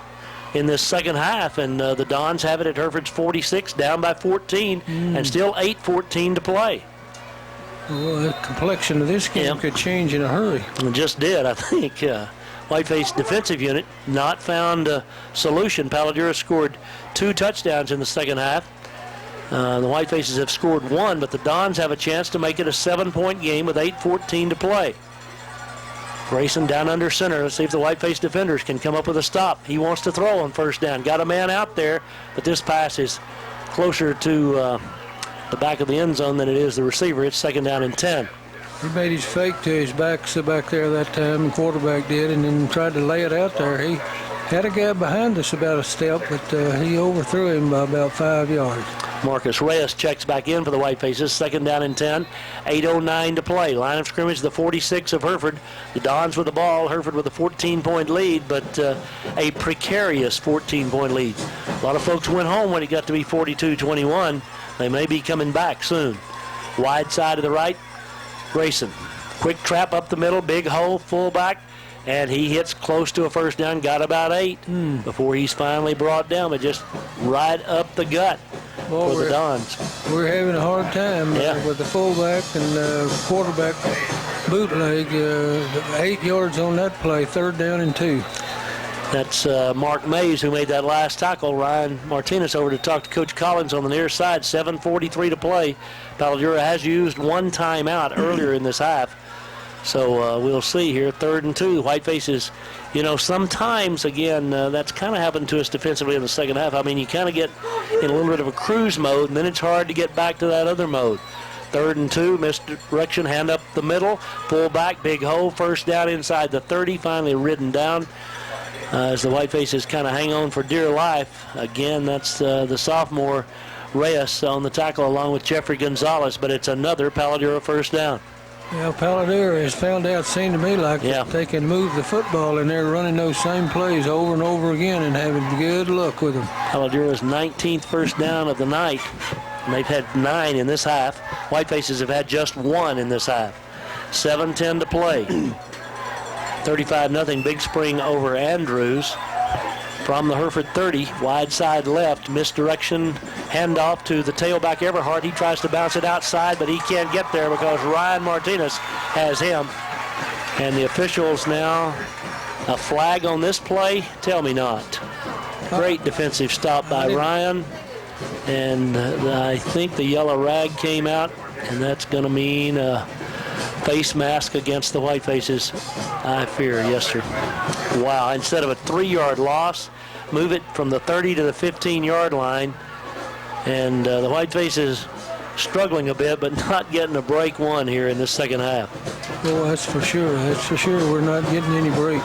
in this second half, and the Dons have it at Hereford's 46, down by 14, and still 8:14 to play. Well, the complexion of this game could change in a hurry. It just did, I think. Whiteface defensive unit not found a solution. Palo Duro scored 2 touchdowns in the second half. The Whitefaces have scored 1, but the Dons have a chance to make it a 7-point game with 8:14 to play. Grayson down under center. Let's see if the Whiteface defenders can come up with a stop. He wants to throw on 1st down. Got a man out there, but this pass is closer to the back of the end zone than it is the receiver. It's 2nd down and 10. He made his fake to his back there that time, the quarterback did, and then tried to lay it out there. He had a guy behind us about a step, but he overthrew him by about 5 yards. Marcus Reyes checks back in for the Whitefaces. 2nd down and 10. 8:09 to play. Line of scrimmage, the 46 of Hereford. The Dons with the ball. Hereford with a 14-point lead, but a precarious 14-point lead. A lot of folks went home when it got to be 42-21. They may be coming back soon. Wide side to the right, Grayson. Quick trap up the middle, big hole, fullback, and he hits close to a 1st down. Got about 8 before he's finally brought down, but just right up the gut. For the Dons. We're having a hard time with the fullback and the quarterback bootleg. 8 yards on that play, 3rd down and 2. That's Mark Mays who made that last tackle. Ryan Martinez over to talk to Coach Collins on the near side. 7:43 to play. Palo Duro has used 1 timeout earlier in this half. So we'll see here. 3rd and 2. Whitefaces, sometimes, again, that's kind of happened to us defensively in the second half. I mean, you kind of get in a little bit of a cruise mode, and then it's hard to get back to that other mode. 3rd and 2, misdirection, hand up the middle. Fullback, big hole, 1st down inside the 30, finally ridden down. As the Whitefaces kind of hang on for dear life. Again, that's the sophomore Reyes on the tackle along with Jeffrey Gonzalez, but it's another Palo Duro 1st down. Yeah, Palo Duro has found out, seemed to me like they can move the football, and they're running those same plays over and over again and having good luck with them. Palo Duro's 19th 1st down of the night, and they've had 9 in this half. Whitefaces have had just 1 in this half. 7:10 to play. 35-0 Big Spring over Andrews. from the Hereford 30, wide side left, misdirection, handoff to the tailback Everhart. He tries to bounce it outside, but he can't get there because Ryan Martinez has him. And the officials now, a flag on this play? Tell me not. Great defensive stop by Ryan. And I think the yellow rag came out, and that's going to mean a face mask against the Whitefaces, I fear. Yes, sir. Wow, instead of a 3-yard loss, move it from the 30 to the 15-yard line. And the Whitefaces struggling a bit, but not getting a break one here in this second half. Well, that's for sure. That's for sure. We're not getting any breaks.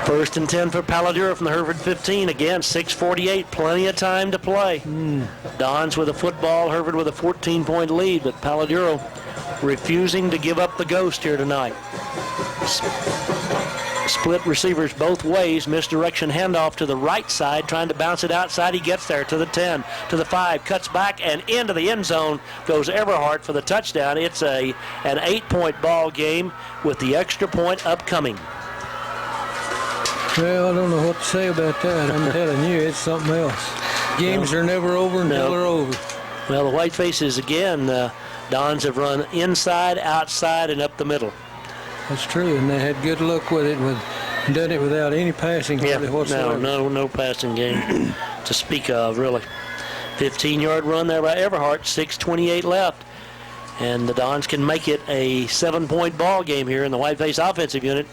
First and 10 for Paladuro from the Hereford 15. Again, 6:48, plenty of time to play. Dons with a football, Hereford with a 14-point lead, but Paladuro refusing to give up the ghost here tonight. Split receivers both ways. Misdirection handoff to the right side, trying to bounce it outside. He gets there to the 10, to the 5, cuts back, and into the end zone goes Everhart for the touchdown. It's an 8-point ball game with the extra point upcoming. Well, I don't know what to say about that. I'm telling you, it's something else. Games are never over until they're over. Well, the Whitefaces, again, Dons have run inside, outside, and up the middle. That's true, and they had good luck with it, done it without any passing whatsoever. No passing game to speak of, really. 15-yard run there by Everhart, 6:28 left. And the Dons can make it a 7-point ball game here in the Whiteface offensive unit.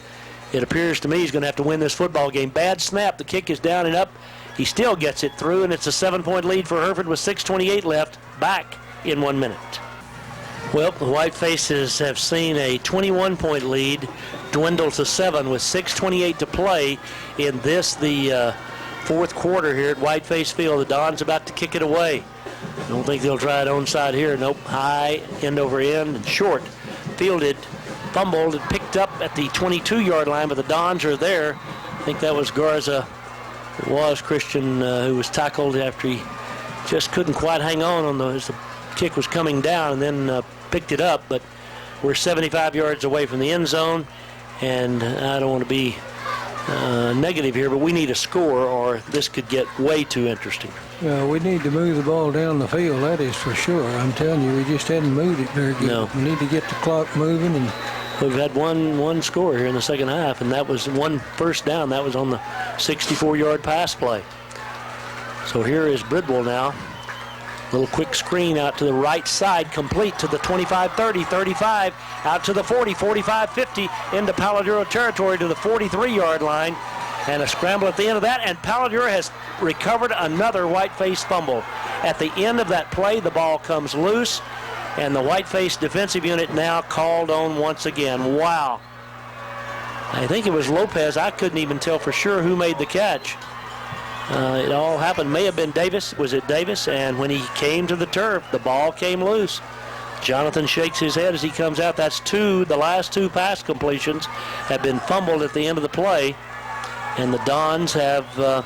It appears to me he's going to have to win this football game. Bad snap. The kick is down and up. He still gets it through, and it's a 7-point lead for Hereford with 6:28 left. Back in 1 minute. Well, the Whitefaces have seen a 21-point lead dwindle to 7 with 6:28 to play in the fourth quarter here at Whiteface Field. The Dons about to kick it away. I don't think they'll try it onside here. Nope, high, end over end, and short. Fielded, fumbled, and picked up at the 22-yard line, but the Dons are there. I think that was Garza. It was Christian who was tackled after he just couldn't quite hang on as the kick was coming down, and then picked it up. But we're 75 yards away from the end zone, and I don't want to be negative here, but we need a score or this could get way too interesting. We need to move the ball down the field, that is for sure. I'm telling you, we just hadn't moved it very good. No. We need to get the clock moving. And we've had one score here in the second half, and that was one first down. That was on the 64-yard pass play. So here is Bridwell now. Little quick screen out to the right side, complete to the 25, 30, 35, out to the 40, 45, 50, into Paladuro territory to the 43-yard line, and a scramble at the end of that, and Paladuro has recovered another Whiteface fumble. At the end of that play, the ball comes loose, and the Whiteface defensive unit now called on once again. Wow. I think it was Lopez. I couldn't even tell for sure who made the catch. It all happened, may have been Davis. Was it Davis? And when he came to the turf, the ball came loose. Jonathan shakes his head as he comes out. That's the last two pass completions have been fumbled at the end of the play. And the Dons have the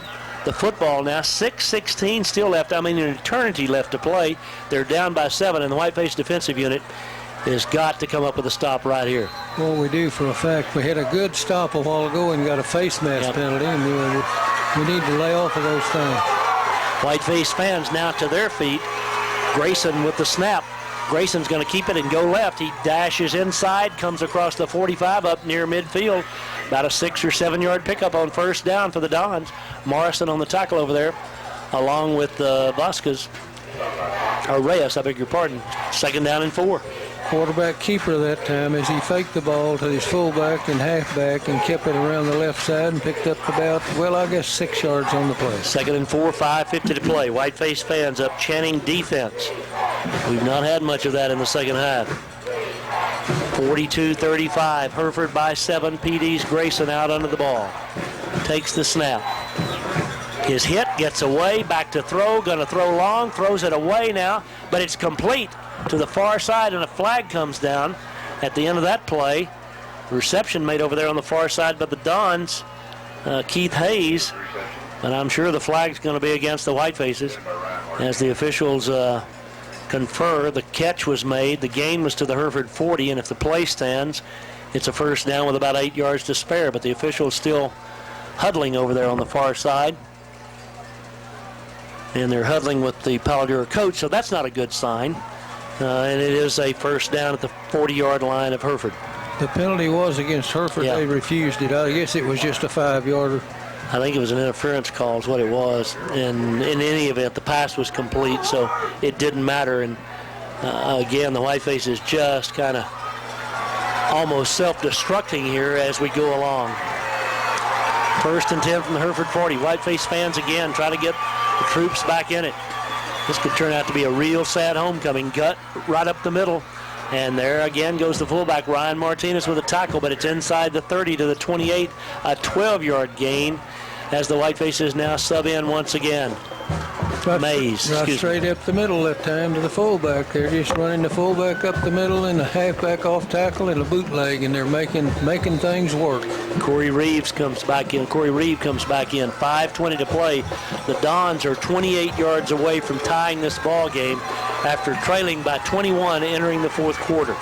football now. 6:16 still left. I mean, an eternity left to play. They're down by 7, and the Whiteface defensive unit has got to come up with a stop right here. Well, we do for a fact. We had a good stop a while ago and got a face mask penalty, and we need to lay off of those things. Whiteface fans now to their feet. Grayson with the snap. Grayson's going to keep it and go left. He dashes inside, comes across the 45 up near midfield. About a 6 or 7 yard pickup on first down for the Dons. Morrison on the tackle over there, along with Reyes, I beg your pardon. 2nd down and 4. Quarterback keeper that time as he faked the ball to his fullback and halfback and kept it around the left side and picked up about, 6 yards on the play. 2nd and 4, 5:50 to play. Whiteface fans up chanting defense. We've not had much of that in the second half. 42-35, Hereford by 7. PD's Grayson out under the ball. Takes the snap. His hit, gets away, back to throw, going to throw long, throws it away now, but it's complete to the far side, and a flag comes down at the end of that play. Reception made over there on the far side by the Dons, Keith Hayes, and I'm sure the flag's going to be against the Whitefaces as the officials confer. The catch was made. The gain was to the Hereford 40, and if the play stands, it's a first down with about 8 yards to spare, but the officials still huddling over there on the far side. And they're huddling with the Palo Duro coach, so that's not a good sign. And it is a first down at the 40-yard line of Hereford. The penalty was against Hereford. Yeah. They refused it. I guess it was just a 5-yarder. I think it was an interference call is what it was. And in any event, the pass was complete, so it didn't matter. And again, the Whiteface is just kind of almost self-destructing here as we go along. First and 10 from the Hereford 40. Whiteface fans again try to get the troops back in it. This could turn out to be a real sad homecoming. Gut right up the middle. And there again goes the fullback, Ryan Martinez, with a tackle, but it's inside the 30 to the 28, a 12-yard gain as the Whitefaces now sub in once again. Mays, Right straight up the middle that time to the fullback. They're just running the fullback up the middle and the halfback off tackle and a bootleg, and they're making things work. Corey Reeves comes back in. 5:20 to play. The Dons are 28 yards away from tying this ball game after trailing by 21 entering the fourth quarter.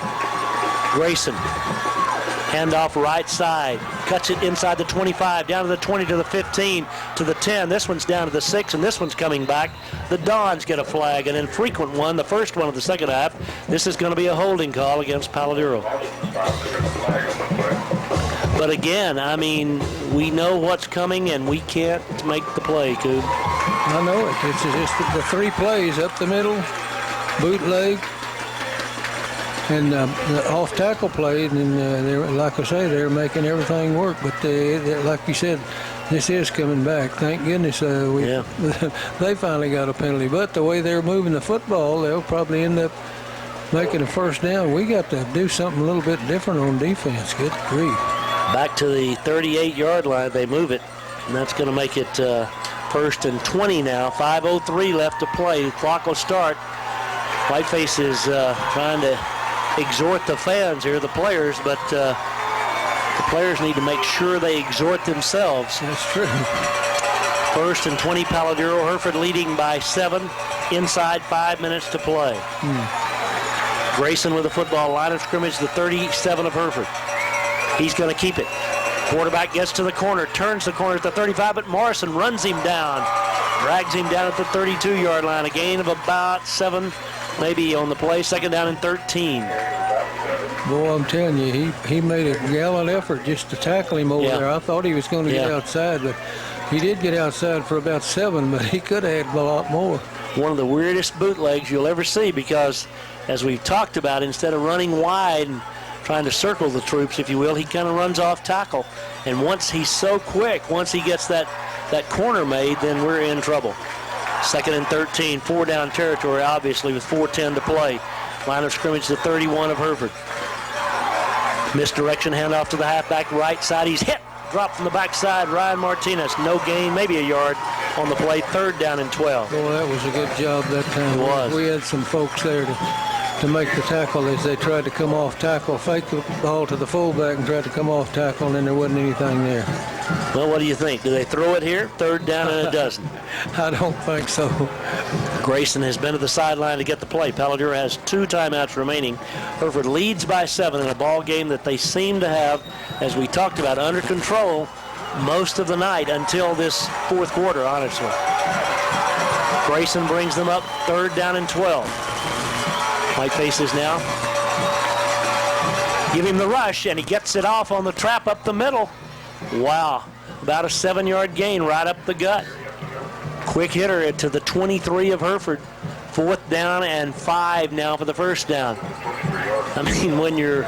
Grayson, handoff right side, cuts it inside the 25, down to the 20, to the 15, to the 10. This one's down to the 6, and this one's coming back. The Dons get a flag, an infrequent one, the first one of the second half. This is going to be a holding call against Palo Duro. But again, I mean, we know what's coming, and we can't make the play, Coop. I know it. It's just the 3 plays up the middle, bootleg, and the off tackle play, and they're, like I say, they're making everything work. But like you said, this is coming back. Thank goodness they finally got a penalty. But the way they're moving the football, they'll probably end up making a first down. We got to do something a little bit different on defense. Good grief. Back to the 38-yard line, they move it, and that's going to make it first and 20 now. 5:03 left to play. The clock will start. Whiteface is trying to exhort the fans here, the players, but the players need to make sure they exhort themselves. That's true. First and 20, Palo Duro. Hereford leading by 7. Inside 5 minutes to play. Grayson with the football, line of scrimmage, the 37 of Hereford. He's going to keep it. Quarterback gets to the corner, turns the corner at the 35, but Morrison runs him down, drags him down at the 32-yard line. A gain of about 7, maybe on the play. Second down and 13. Boy, I'm telling you, he made a gallant effort just to tackle him over there. I thought he was going to get outside, but he did get outside for about 7, but he could have had a lot more. One of the weirdest bootlegs you'll ever see because, as we've talked about, instead of running wide and trying to circle the troops, if you will, he kind of runs off tackle. And once he's so quick, once he gets that corner made, then we're in trouble. Second and 13, 4-down territory, obviously, with 4:10 to play. Line of scrimmage, the 31 of Hereford. Misdirection handoff to the halfback right side. He's hit. Drop from the backside. Ryan Martinez. No gain, maybe a yard on the play. Third down and 12. Boy, that was a good job that time. It was. We had some folks there to make the tackle as they tried to come off tackle, fake the ball to the fullback and tried to come off tackle, and then there wasn't anything there. Well, what do you think? Do they throw it here? Third down and a dozen. I don't think so. Grayson has been to the sideline to get the play. Palo Duro has 2 timeouts remaining. Hereford leads by 7 in a ball game that they seem to have, as we talked about, under control most of the night until this fourth quarter, honestly. Grayson brings them up, third down and 12. Whitefaces now give him the rush, and he gets it off on the trap up the middle. Wow, about a 7-yard gain right up the gut. Quick hitter to the 23 of Hereford. 4th down and 5 now for the first down. I mean, when you're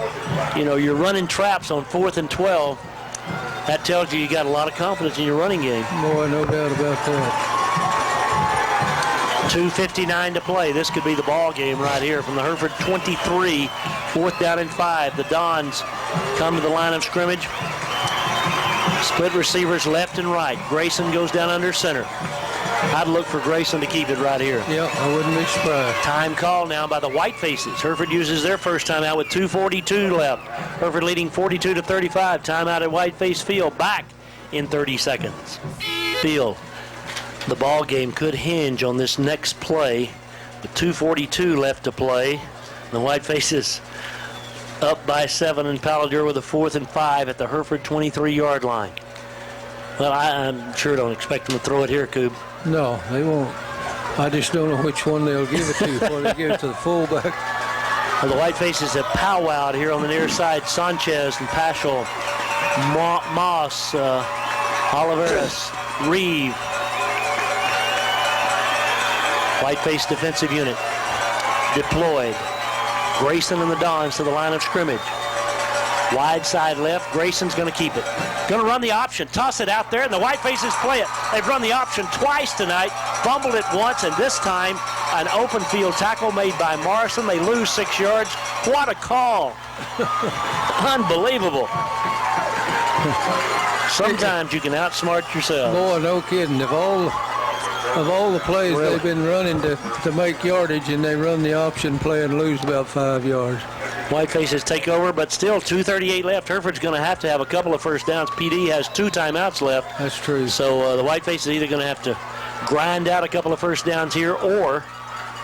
running traps on 4th and 12, that tells you got a lot of confidence in your running game. Boy, no doubt about that. 2:59 to play. This could be the ball game right here from the Hereford 23. 4th down and 5. The Dons come to the line of scrimmage. Split receivers left and right. Grayson goes down under center. I'd look for Grayson to keep it right here. Yeah, I wouldn't be surprised. Time call now by the Whitefaces. Hereford uses their first timeout with 2:42 left. Hereford leading 42-35. Timeout at Whiteface Field. Back in 30 seconds. Field. The ball game could hinge on this next play with 2:42 left to play. The Whitefaces up by 7 and Palo Duro with a 4th and 5 at the Hereford 23-yard line. Well, I'm sure don't expect them to throw it here, Coop. No, they won't. I just don't know which one they'll give it to. Whether they give it to the fullback. Well, the Whitefaces have powwowed here on the near side. Sanchez and Paschal, Moss, Oliveras, Reeve. Whiteface defensive unit deployed. Grayson and the Dons to the line of scrimmage. Wide side left. Grayson's going to keep it. Going to run the option. Toss it out there, and the Whitefaces play it. They've run the option twice tonight. Fumbled it once, and this time an open field tackle made by Morrison. They lose 6 yards. What a call. Unbelievable. Sometimes you can outsmart yourself. Boy, no kidding. Of all the plays Really? they've been running to make yardage, and they run the option play and lose about 5 yards. Whitefaces take over, but still 2:38 left. Hereford's going to have a couple of first downs. PD has 2 timeouts left. That's true. So the Whitefaces are either going to have to grind out a couple of first downs here or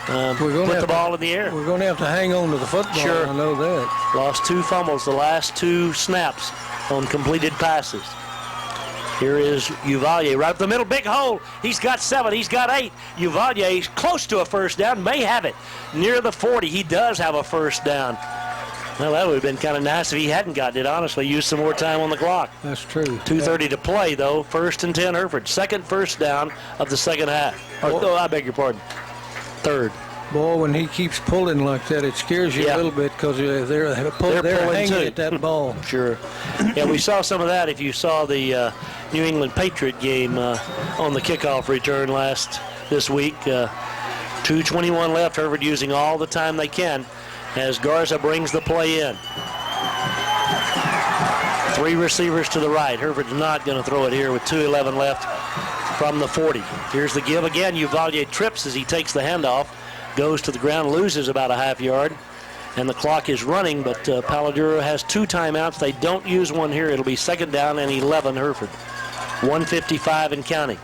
put the ball in the air. We're going to have to hang on to the football. Sure. I know that. Lost 2 fumbles the last 2 snaps on completed passes. Here is Uvalde right up the middle. Big hole. He's got 7. He's got 8. Uvalde is close to a first down. May have it. Near the 40. He does have a first down. Well, that would have been kind of nice if he hadn't gotten it, honestly. Use some more time on the clock. That's true. 2:30 to play, though. 1st and 10, Hereford. Second first down of the second half. I beg your pardon. Third. Boy, when he keeps pulling like that, it scares you Yeah. a little bit because they're pulling hanging too. at that ball. Sure. Yeah, we saw some of that if you saw the New England Patriot game on the kickoff return this week. 2:21 left. Hereford using all the time they can as Garza brings the play in. 3 receivers to the right. Hereford's not going to throw it here with 2:11 left from the 40. Here's the give again. Uvalde trips as he takes the handoff, goes to the ground, loses about a half yard, and the clock is running, but Paladuro has 2 timeouts. They don't use one here. It'll be second down and 11 Hereford. 1:55 and counting.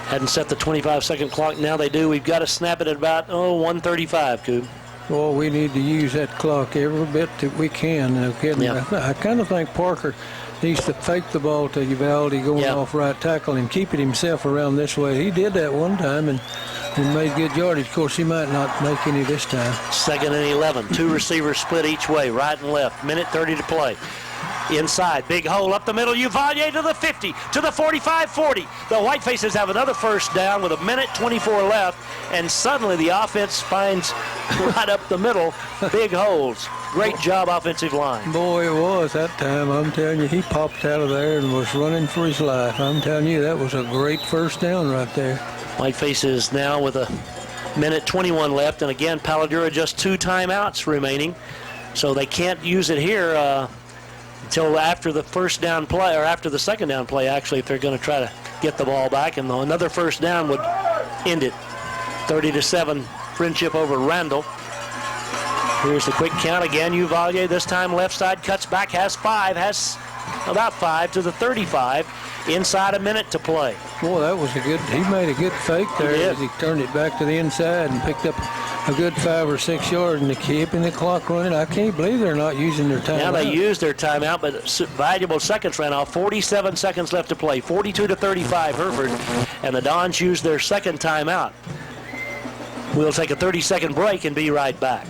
Hadn't set the 25-second clock. Now they do. We've got to snap it at about 1:35, Coop. Well, we need to use that clock every bit that we can. No kidding. Yeah. I kind of think Parker needs to fake the ball to Uvalde going Yeah. off right tackle and keep it himself around this way. He did that one time and made good yardage. Of course, he might not make any this time. Second and 11. 2 receivers split each way, right and left. Minute 30 to play. Inside, big hole up the middle. Uvalde to the 50, to the 45, 40. The Whitefaces have another first down with 1:24 left, and suddenly the offense finds right up the middle big holes. Great job, offensive line. Boy, it was that time. I'm telling you, he popped out of there and was running for his life. I'm telling you, that was a great first down right there. Whitefaces now with 1:21 left, and again, Paladuro just 2 timeouts remaining, so they can't use it here until after the first down play, or after the second down play, actually, if they're going to try to get the ball back, and another first down would end it. 30-7, Friendship over Randall. Here's the quick count again. Uvalde this time left side, cuts back, has about 5 to the 35. Inside a minute to play. Boy, that was he made a good fake there He did. as he turned it back to the inside and picked up a good 5 or 6 yards and keeping the clock running. I can't believe they're not using their time. Now they used their timeout, but valuable seconds ran off. 47 seconds left to play. 42 to 35, Hereford, and the Dons used their second timeout. We'll take a 30-second break and be right back.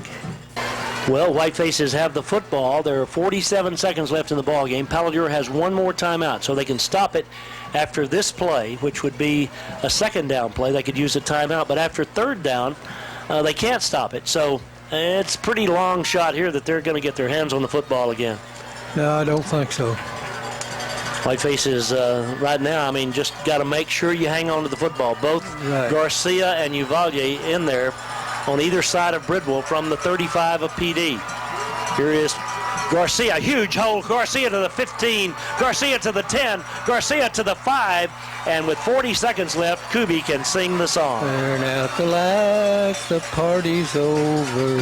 Well, Whitefaces have the football. There are 47 seconds left in the ball game. Paladuro has 1 more timeout, so they can stop it after this play, which would be a second down play. They could use a timeout, but after third down, they can't stop it. So it's a pretty long shot here that they're going to get their hands on the football again. No, I don't think so. Whitefaces right now, just got to make sure you hang on to the football. Both Right. Garcia and Uvalde in there on either side of Bridwell from the 35 of PD. Here is Garcia, huge hole. Garcia to the 15, Garcia to the 10, Garcia to the 5, and with 40 seconds left, Kubi can sing the song. Turn out the lights, the party's over.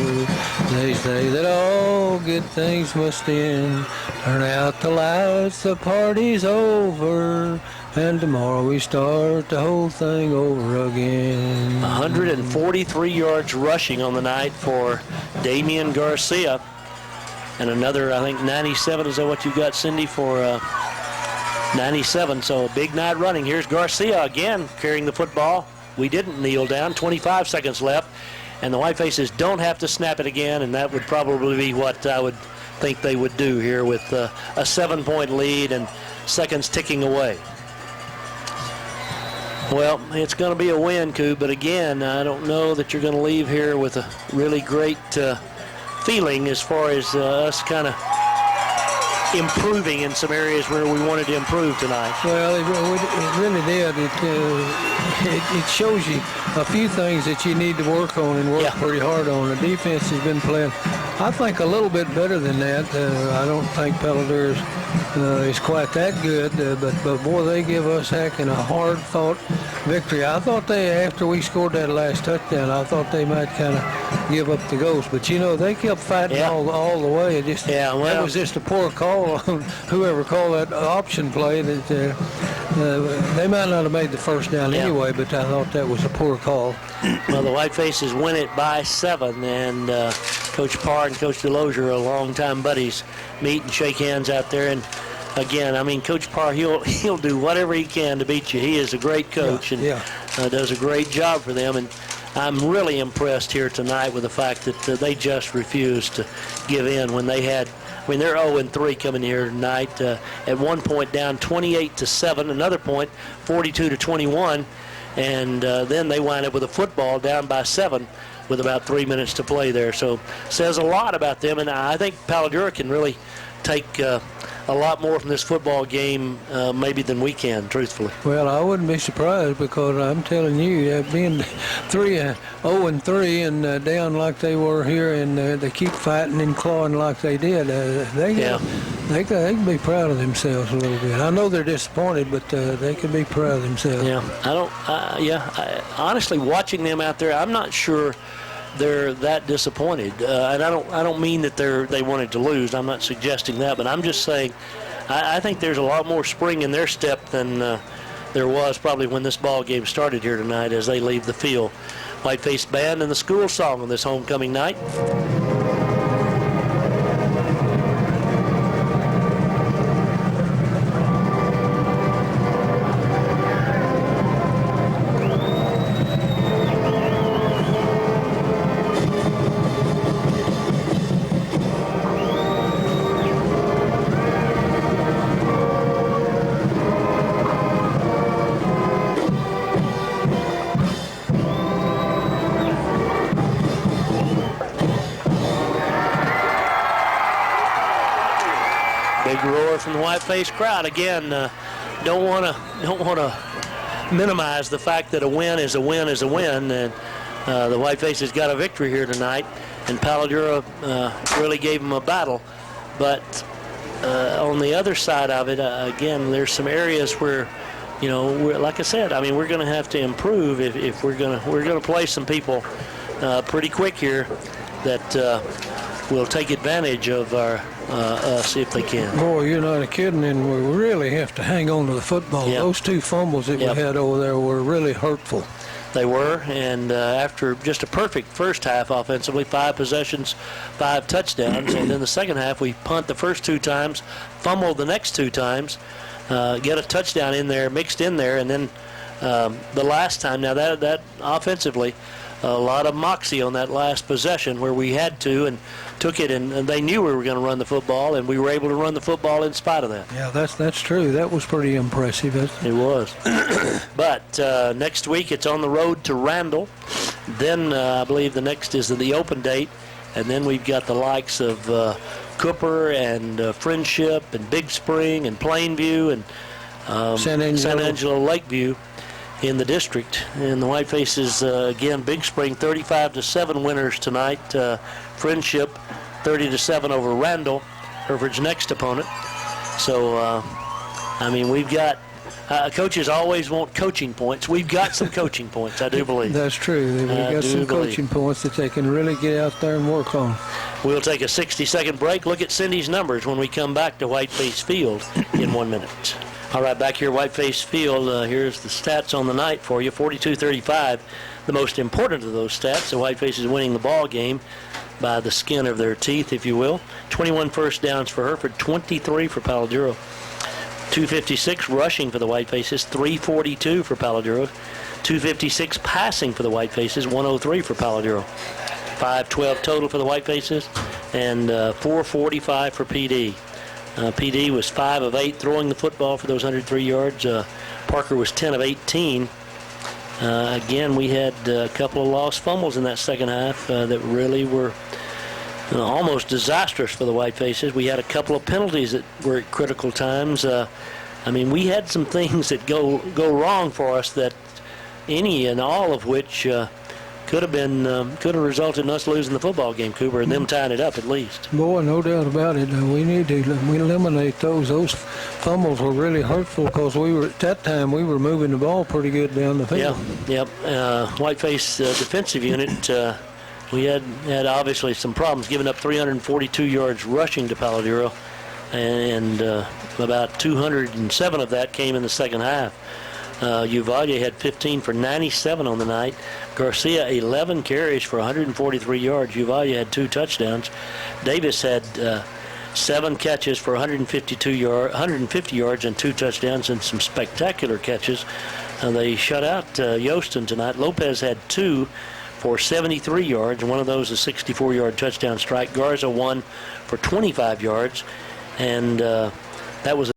They say that all good things must end. Turn out the lights, the party's over. And tomorrow we start the whole thing over again. 143 yards rushing on the night for Damian Garcia. And another, I think, 97. Is that what you got, Cindy, for 97, so a big night running. Here's Garcia again carrying the football. We didn't kneel down, 25 seconds left, and the Whitefaces don't have to snap it again, and that would probably be what I would think they would do here with a 7-point lead and seconds ticking away. Well, it's going to be a win, Coop, but again, I don't know that you're going to leave here with a really great feeling as far as us kind of improving in some areas where we wanted to improve tonight. Well, it really did. It shows you a few things that you need to work on and work pretty hard on. The defense has been playing, I think, a little bit better than that. I don't think Pelodur is quite that good, but boy, they give us heck in a hard-fought victory. I thought after we scored that last touchdown, I thought they might kind of give up the ghost. But, you know, they kept fighting all the way. That was just a poor call on whoever called that option play. That they might not have made the first down anyway, but I thought that was a poor call. Well, the Whitefaces win it by 7, and Coach Parr and Coach Delosier are longtime buddies, meet and shake hands out there. And again, I mean, Coach Parr, he'll do whatever he can to beat you. He is a great coach and does a great job for them. And I'm really impressed here tonight with the fact that they just refused to give in when they had. I mean, they're 0-3 coming here tonight. At one point down 28-7, another point 42-21, and then they wind up with a football down by 7 with about 3 minutes to play there. So says a lot about them, and I think Pelodur can really take a lot more from this football game maybe than we can, truthfully. Well, I wouldn't be surprised because I'm telling you, being 0-3 and down like they were here, and they keep fighting and clawing like they did, they can be proud of themselves a little bit. I know they're disappointed, but they can be proud of themselves. Yeah, honestly, watching them out there, I'm not sure they're that disappointed, and I don't mean that they wanted to lose. I'm not suggesting that, but I'm just saying I think there's a lot more spring in their step than there was probably when this ball game started here tonight as they leave the field. Whiteface Band and the school song on this homecoming night. From the Whiteface crowd again. Don't want to minimize the fact that a win is a win is a win, and the Whitefaces got a victory here tonight, and Pelodur really gave them a battle. But on the other side of it, again, there's some areas where, you know, like I said, I mean, we're going to have to improve if we're going to play some people pretty quick here that will take advantage of us if they can. Boy, you're not kidding, and we really have to hang on to the football. Yep. Those 2 fumbles that we had over there were really hurtful. They were, and after just a perfect first half offensively, 5 possessions, 5 touchdowns, and then the second half we punt the first 2 times, fumbled the next 2 times, get a touchdown in there, mixed in there, and then the last time, now that offensively, a lot of moxie on that last possession where we had to and took it, and they knew we were going to run the football, and we were able to run the football in spite of that. Yeah, that's true. That was pretty impressive. It was. But next week it's on the road to Randall. Then I believe the next is the open date, and then we've got the likes of Cooper and Friendship and Big Spring and Plainview and San Angelo Lakeview in the district. And the Whitefaces, again, Big Spring 35-7 winners tonight. Friendship 30-7 over Randall, Hereford's next opponent. So, I mean, we've got coaches always want coaching points. We've got some coaching points, I do believe. That's true. We've got some coaching points that they can really get out there and work on. We'll take a 60-second break. Look at Cindy's numbers when we come back to Whiteface Field in 1 minute. All right, back here, Whiteface Field. Here's the stats on the night for you. 42-35. The most important of those stats, the Whiteface is winning the ball game by the skin of their teeth, if you will. 21 first downs for Hereford, 23 for Pelodur. 256 rushing for the Whitefaces, 342 for Palo Duro. 256 passing for the Whitefaces, 103 for Palo Duro. 512 total for the Whitefaces, and 445 for PD. PD was 5 of 8 throwing the football for those 103 yards. Parker was 10 of 18. Again, we had a couple of lost fumbles in that second half that really were almost disastrous for the Whitefaces. We had a couple of penalties that were at critical times. I mean, we had some things that go wrong for us, that any and all of which could have resulted in us losing the football game, Cooper, and them tying it up at least. Boy, no doubt about it. We need to eliminate those. Those fumbles were really hurtful because at that time we were moving the ball pretty good down the field. Yep. Whiteface defensive unit. We had obviously some problems, giving up 342 yards rushing to Palo Duro, and about 207 of that came in the second half. Uvalde had 15 for 97 on the night. Garcia 11 carries for 143 yards. Uvalde had 2 touchdowns. Davis had 7 catches for 150 yards and 2 touchdowns, and some spectacular catches. They shut out Yostin tonight. Lopez had 2 for 73 yards, and one of those a 64-yard touchdown strike. Garza 1 for 25 yards, and that was